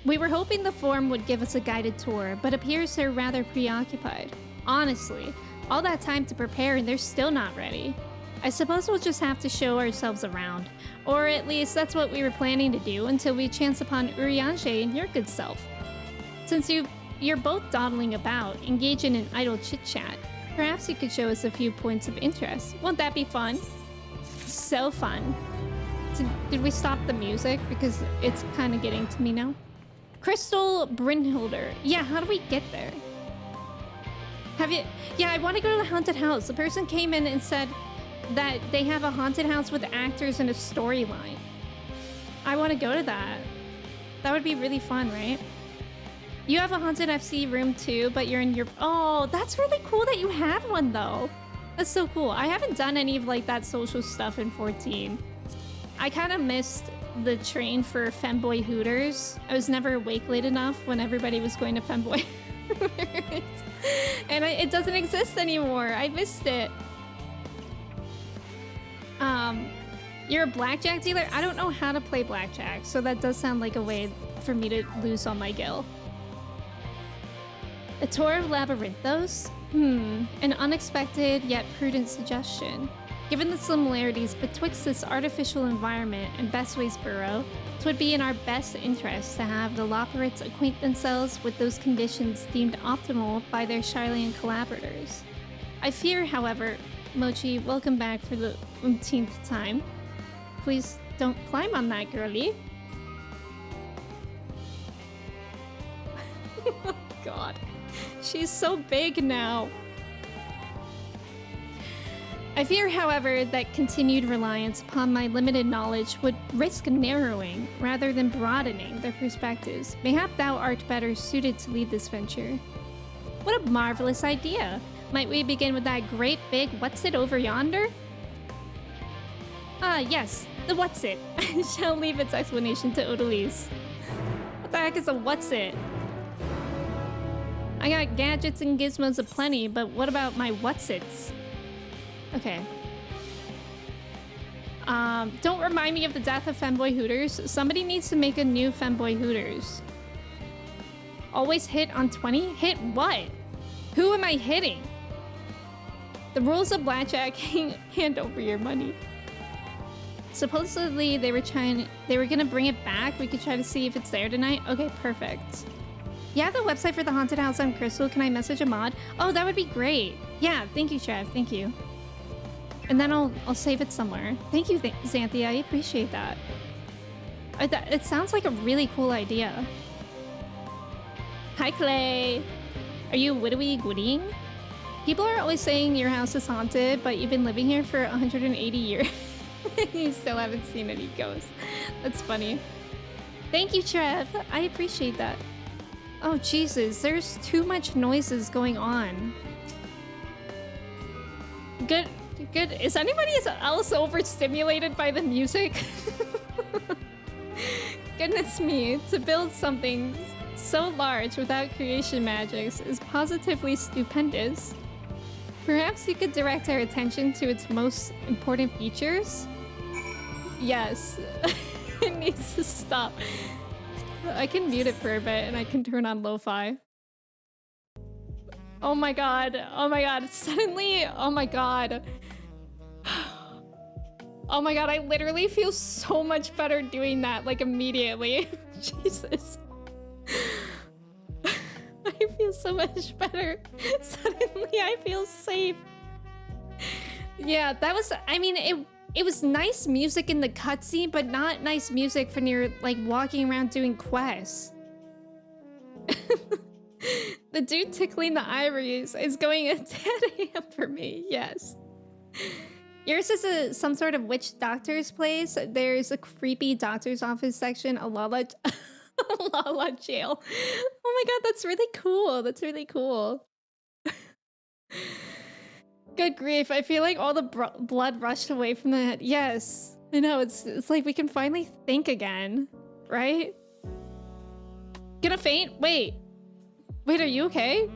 We were hoping the forum would give us a guided tour, but appears they're rather preoccupied. Honestly, all that time to prepare and they're still not ready. I suppose we'll just have to show ourselves around, or at least that's what we were planning to do until we chance upon Urianger and your good self. Since you're both dawdling about, engaging in idle chit-chat, perhaps you could show us a few points of interest. Won't that be fun? So fun. Did we stop the music? Because it's kind of getting to me now. Crystal Brynhilder. Yeah, how do we get there? Yeah, I want to go to the haunted house. The person came in and said that they have a haunted house with actors and a storyline. I want to go to that. That would be really fun, right? You have a haunted FC room too, but you're in your... Oh, that's really cool that you have one though. That's so cool. I haven't done any of like that social stuff in 14. I kind of missed the train for Femboy Hooters. I was never awake late enough when everybody was going to Femboy Hooters. And it doesn't exist anymore. I missed it. You're a blackjack dealer? I don't know how to play blackjack, so that does sound like a way for me to lose on my gil. A tour of Labyrinthos? An unexpected yet prudent suggestion. Given the similarities betwixt this artificial environment and Bestway's burrow, 'twould be in our best interest to have the Loperites acquaint themselves with those conditions deemed optimal by their Shylian collaborators. I fear, however, Mochi, welcome back for the umpteenth time. Please don't climb on that, girlie. Oh god. She's so big now. I fear, however, that continued reliance upon my limited knowledge would risk narrowing rather than broadening their perspectives. Mayhap thou art better suited to lead this venture. What a marvelous idea! Might we begin with that great big what's-it over yonder? Ah, yes, the what's-it. I shall leave its explanation to Odalise. What the heck is a what's-it? I got gadgets and gizmos aplenty, but what about my what's-its? Okay. Don't remind me of the death of Femboy Hooters. Somebody needs to make a new Femboy Hooters. Always hit on 20? Hit what? Who am I hitting? The rules of blackjack, hand over your money. Supposedly they were gonna bring it back. We could try to see if it's there tonight. Okay, perfect. You have the website for the haunted house on Crystal. Can I message a mod? Oh, that would be great. Yeah, thank you, Trev. Thank you. And then I'll save it somewhere. Thank you, Xanthi. I appreciate that. It sounds like a really cool idea. Hi, Clay. Are you widowy-gwittying? People are always saying your house is haunted, but you've been living here for 180 years. You still haven't seen any ghosts. That's funny. Thank you, Trev. I appreciate that. Oh, Jesus. There's too much noises going on. Good. Is anybody else overstimulated by the music? Goodness me, to build something so large without creation magics is positively stupendous. Perhaps you could direct our attention to its most important features? Yes. It needs to stop. I can mute it for a bit and I can turn on lo-fi. Oh my god. Oh my god. Suddenly, oh my god. Oh my god, I literally feel so much better doing that, like, immediately. Jesus. I feel so much better. Suddenly, I feel safe. Yeah, that was, I mean, it was nice music in the cutscene, but not nice music when you're, like, walking around doing quests. The dude tickling the ivories is going at 10 AM for me, yes. Yours is some sort of witch doctor's place. There's a creepy doctor's office section, a Lala jail. Oh my god, that's really cool. That's really cool. Good grief, I feel like all the blood rushed away from the head. Yes, I know, it's like we can finally think again, right? Gonna faint? Wait, are you okay?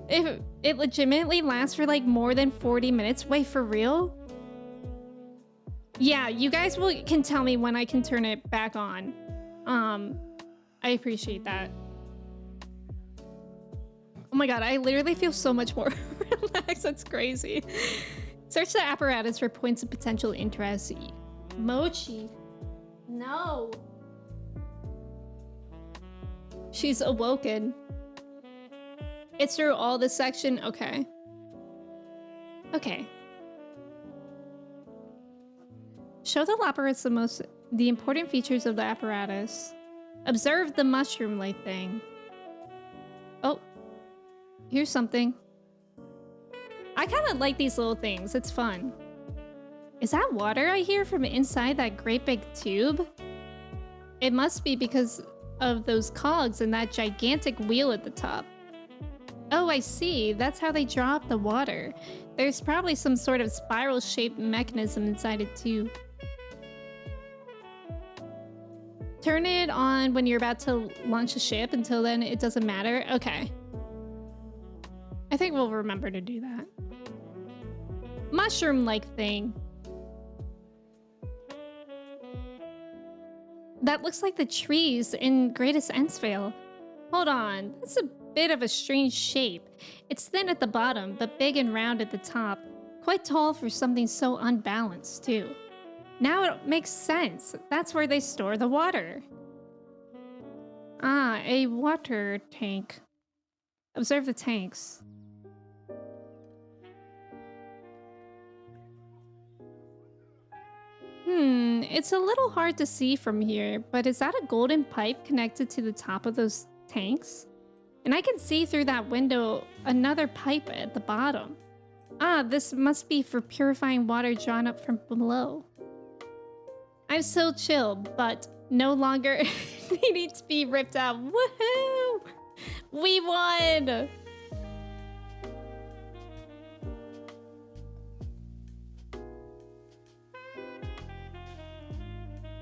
If it legitimately lasts for like more than 40 minutes. Wait, for real? Yeah, you guys can tell me when I can turn it back on. I appreciate that. Oh my god, I literally feel so much more relaxed. That's crazy. Search the apparatus for points of potential interest. Mochi. No. She's awoken. It's through all this section? Okay. Okay. Show the Loperites the important features of the apparatus. Observe the mushroom-like thing. Oh. Here's something. I kind of like these little things. It's fun. Is that water I hear from inside that great big tube? It must be because of those cogs and that gigantic wheel at the top. Oh, I see. That's how they draw up the water. There's probably some sort of spiral-shaped mechanism inside it too. Turn it on when you're about to launch a ship. Until then, it doesn't matter. Okay. I think we'll remember to do that. Mushroom-like thing. That looks like the trees in Greatest Ensvale. Hold on. That's a bit of a strange shape. It's thin at the bottom, but big and round at the top. Quite tall for something so unbalanced, too. Now it makes sense. That's where they store the water. Ah, a water tank. Observe the tanks. It's a little hard to see from here, but is that a golden pipe connected to the top of those tanks? And I can see through that window another pipe at the bottom. Ah, this must be for purifying water drawn up from below. I'm so chill, but no longer needing to be ripped out. Woohoo! We won!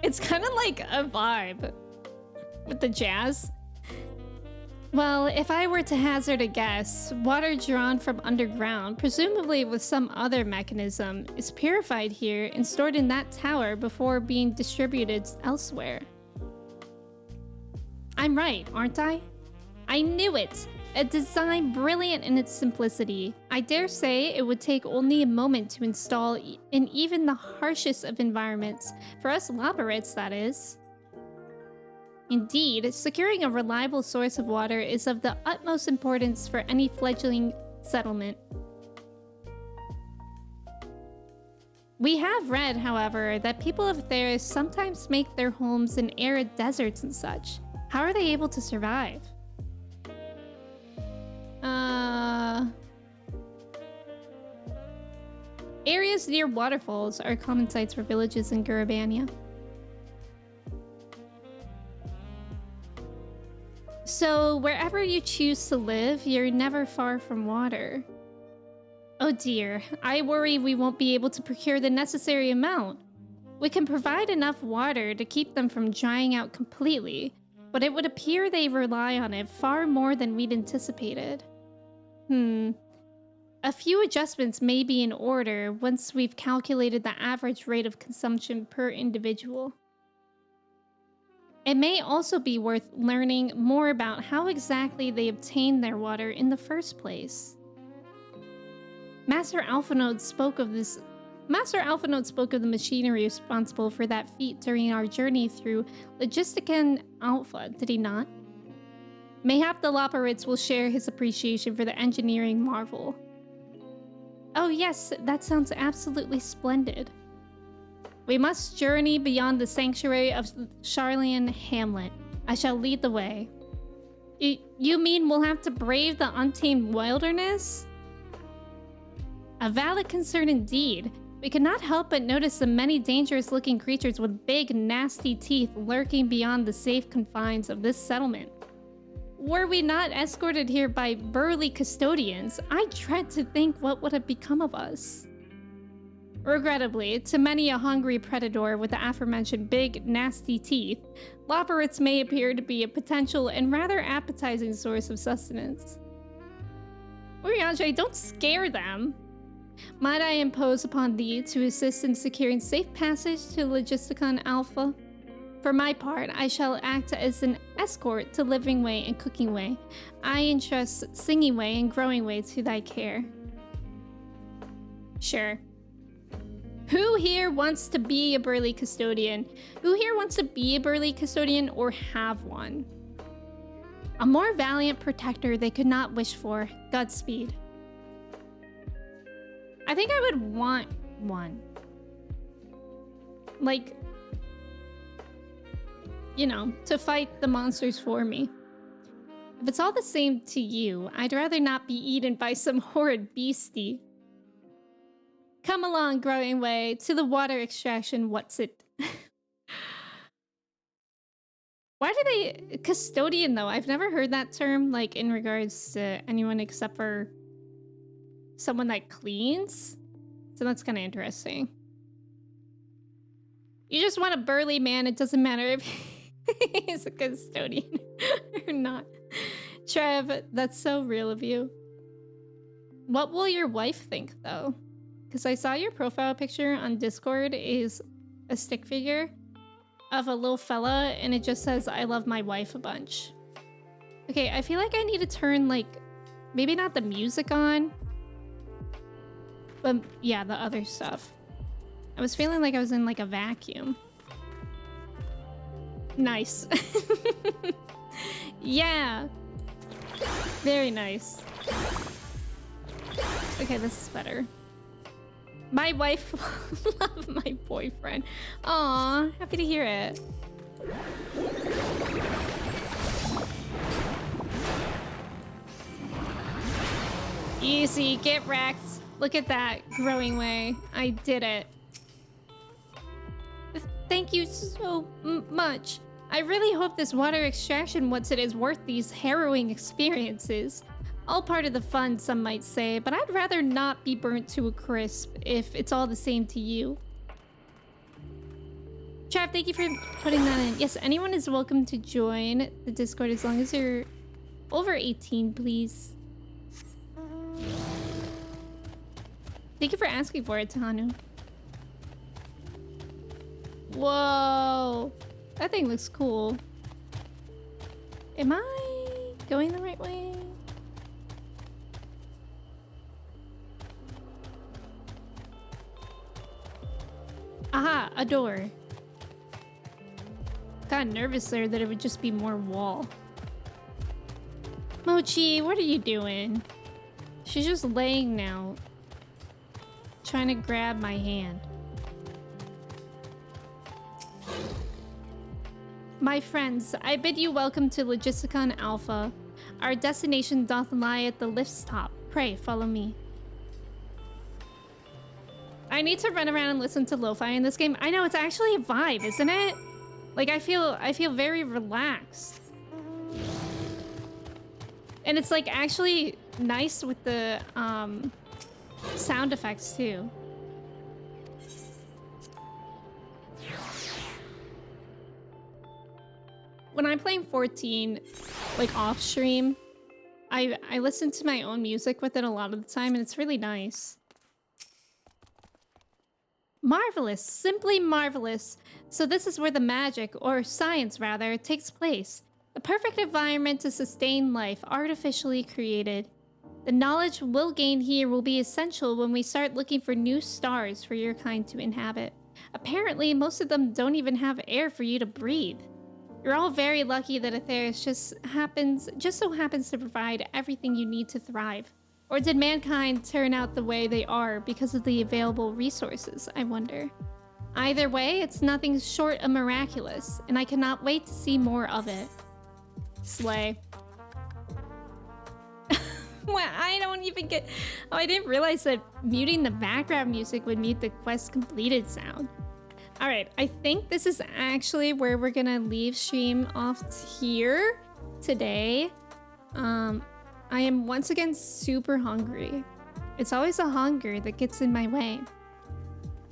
It's kind of like a vibe with the jazz. Well, if I were to hazard a guess, water drawn from underground, presumably with some other mechanism, is purified here and stored in that tower before being distributed elsewhere. I'm right, aren't I? I knew it! A design brilliant in its simplicity. I dare say it would take only a moment to install in even the harshest of environments, for us Loperites, that is. Indeed, securing a reliable source of water is of the utmost importance for any fledgling settlement. We have read, however, that people of Theris sometimes make their homes in arid deserts and such. How are they able to survive? Areas near waterfalls are common sites for villages in Gurabania. So, wherever you choose to live, you're never far from water. Oh dear, I worry we won't be able to procure the necessary amount. We can provide enough water to keep them from drying out completely, but it would appear they rely on it far more than we'd anticipated. A few adjustments may be in order once we've calculated the average rate of consumption per individual. It may also be worth learning more about how exactly they obtained their water in the first place. Master Alphanode spoke of the machinery responsible for that feat during our journey through Logistican Alpha, did he not? Mayhap the Loperites will share his appreciation for the engineering marvel. Oh yes, that sounds absolutely splendid. We must journey beyond the sanctuary of Charlian Hamlet. I shall lead the way. You mean we'll have to brave the untamed wilderness? A valid concern indeed. We cannot help but notice the many dangerous-looking creatures with big, nasty teeth lurking beyond the safe confines of this settlement. Were we not escorted here by burly custodians, I dread to think what would have become of us. Regrettably, to many a hungry predator with the aforementioned big, nasty teeth, Loperites may appear to be a potential and rather appetizing source of sustenance. Urianger, don't scare them! Might I impose upon thee to assist in securing safe passage to Logisticon Alpha? For my part, I shall act as an escort to Living Way and Cooking Way. I entrust Singing Way and Growing Way to thy care. Sure. Who here wants to be a burly custodian? Who here wants to be a burly custodian or have one? A more valiant protector they could not wish for. Godspeed. I think I would want one. Like, you know, to fight the monsters for me. If it's all the same to you, I'd rather not be eaten by some horrid beastie. Come along, Growing Way, to the water extraction, what's it? Why do they... Custodian, though. I've never heard that term, like, in regards to anyone except for someone that cleans. So that's kind of interesting. You just want a burly man. It doesn't matter if he's a custodian or not. Trev, that's so real of you. What will your wife think, though? Because I saw your profile picture on Discord is a stick figure of a little fella, and it just says, I love my wife a bunch. Okay, I feel like I need to turn, like, maybe not the music on, but yeah, the other stuff. I was feeling like I was in, like, a vacuum. Nice. Yeah. Very nice. Okay, this is better. My wife will love my boyfriend. Aw, happy to hear it. Easy, get wrecked. Look at that growing way. I did it. Thank you so much. I really hope this water extraction once it is worth these harrowing experiences. All part of the fun, some might say, but I'd rather not be burnt to a crisp if it's all the same to you. Trav, thank you for putting that in. Yes, anyone is welcome to join the Discord as long as you're over 18, please. Thank you for asking for it, Tahanu. Whoa. That thing looks cool. Am I going the right way? Aha, a door. Got nervous there that it would just be more wall. Mochi, what are you doing? She's just laying now, trying to grab my hand. My friends, I bid you welcome to Logisticon Alpha. Our destination doth lie at the lift's top. Pray, follow me. I need to run around and listen to lo-fi in this game. I know, it's actually a vibe, isn't it? Like, I feel very relaxed. And it's like actually nice with the sound effects too. When I'm playing 14, like off stream, I listen to my own music with it a lot of the time, and it's really nice. Marvelous, simply marvelous. So this is where the magic, or science rather, takes place. The perfect environment to sustain life, artificially created. The knowledge we'll gain here will be essential when we start looking for new stars for your kind to inhabit. Apparently, most of them don't even have air for you to breathe. You're all very lucky that Atheris just so happens to provide everything you need to thrive. Or did mankind turn out the way they are because of the available resources, I wonder? Either way, it's nothing short of miraculous, and I cannot wait to see more of it. Slay. Well, I don't even get... Oh, I didn't realize that muting the background music would mute the quest completed sound. Alright, I think this is actually where we're gonna leave stream off here today. I am once again super hungry. It's always a hunger that gets in my way.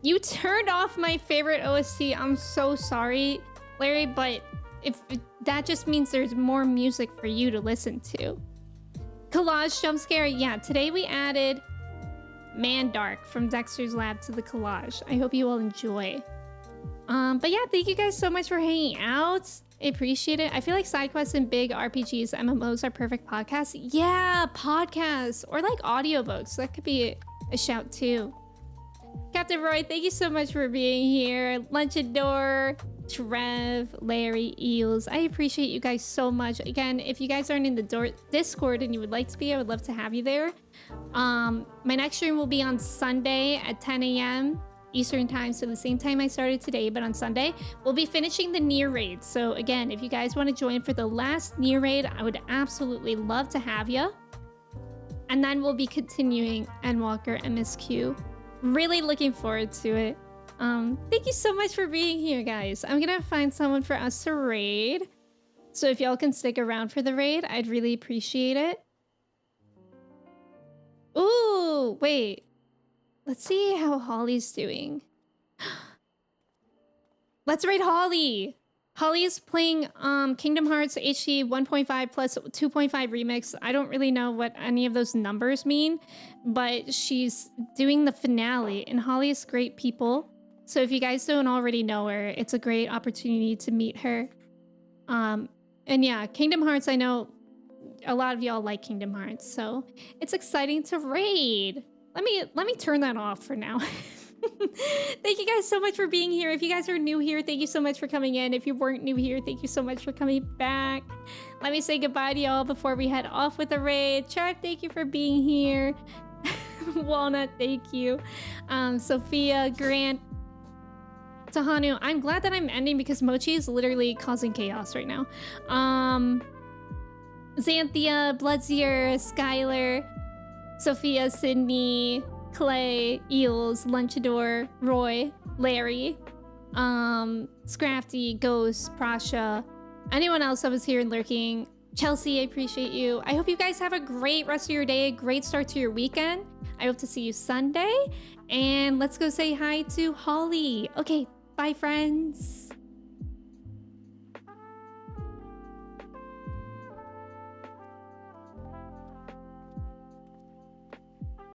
You turned off my favorite OST. I'm so sorry, Larry, but that just means there's more music for you to listen to. Collage jump scare. Yeah, today we added Mandark from Dexter's Lab to the collage. I hope you all enjoy. But yeah, thank you guys so much for hanging out. I appreciate it. I feel like side quests and big RPGs, MMOs are perfect podcasts. Yeah, podcasts or like audiobooks. That could be a shout too. Captain Roy, thank you so much for being here. Lunchador, Trev, Larry, Eels. I appreciate you guys so much. Again, if you guys aren't in the Discord and you would like to be, I would love to have you there. My next stream will be on Sunday at 10 a.m. Eastern time, so the same time I started today, but on Sunday we'll be finishing the Nier raid. So again, if you guys want to join for the last Nier raid, I would absolutely love to have you. And then we'll be continuing Endwalker MSQ. Really looking forward to it. Thank you so much for being here, guys. I'm gonna find someone for us to raid, so if y'all can stick around for the raid, I'd really appreciate it. Ooh, wait. Let's see how Holly's doing. Let's raid Holly. Holly is playing Kingdom Hearts HD 1.5 plus 2.5 remix. I don't really know what any of those numbers mean, but she's doing the finale, and Holly is great people. So if you guys don't already know her, it's a great opportunity to meet her. And yeah, Kingdom Hearts, I know a lot of y'all like Kingdom Hearts, so it's exciting to raid. Let me turn that off for now. Thank you guys so much for being here. If you guys are new here, thank you so much for coming in. If you weren't new here, thank you so much for coming back. Let me say goodbye to y'all before we head off with the raid. Chuck, thank you for being here. Walnut, thank you. Sophia, Grant, Tahanu, I'm glad that I'm ending because Mochi is literally causing chaos right now. Xanthia, Bloodseer, Skylar, Sophia, Sydney, Clay, Eels, Lunchador, Roy, Larry, Scrafty, Ghost, Prasha, anyone else that was here and lurking. Chelsea, I appreciate you. I hope you guys have a great rest of your day, a great start to your weekend. I hope to see you Sunday. And let's go say hi to Holly. Okay, bye friends.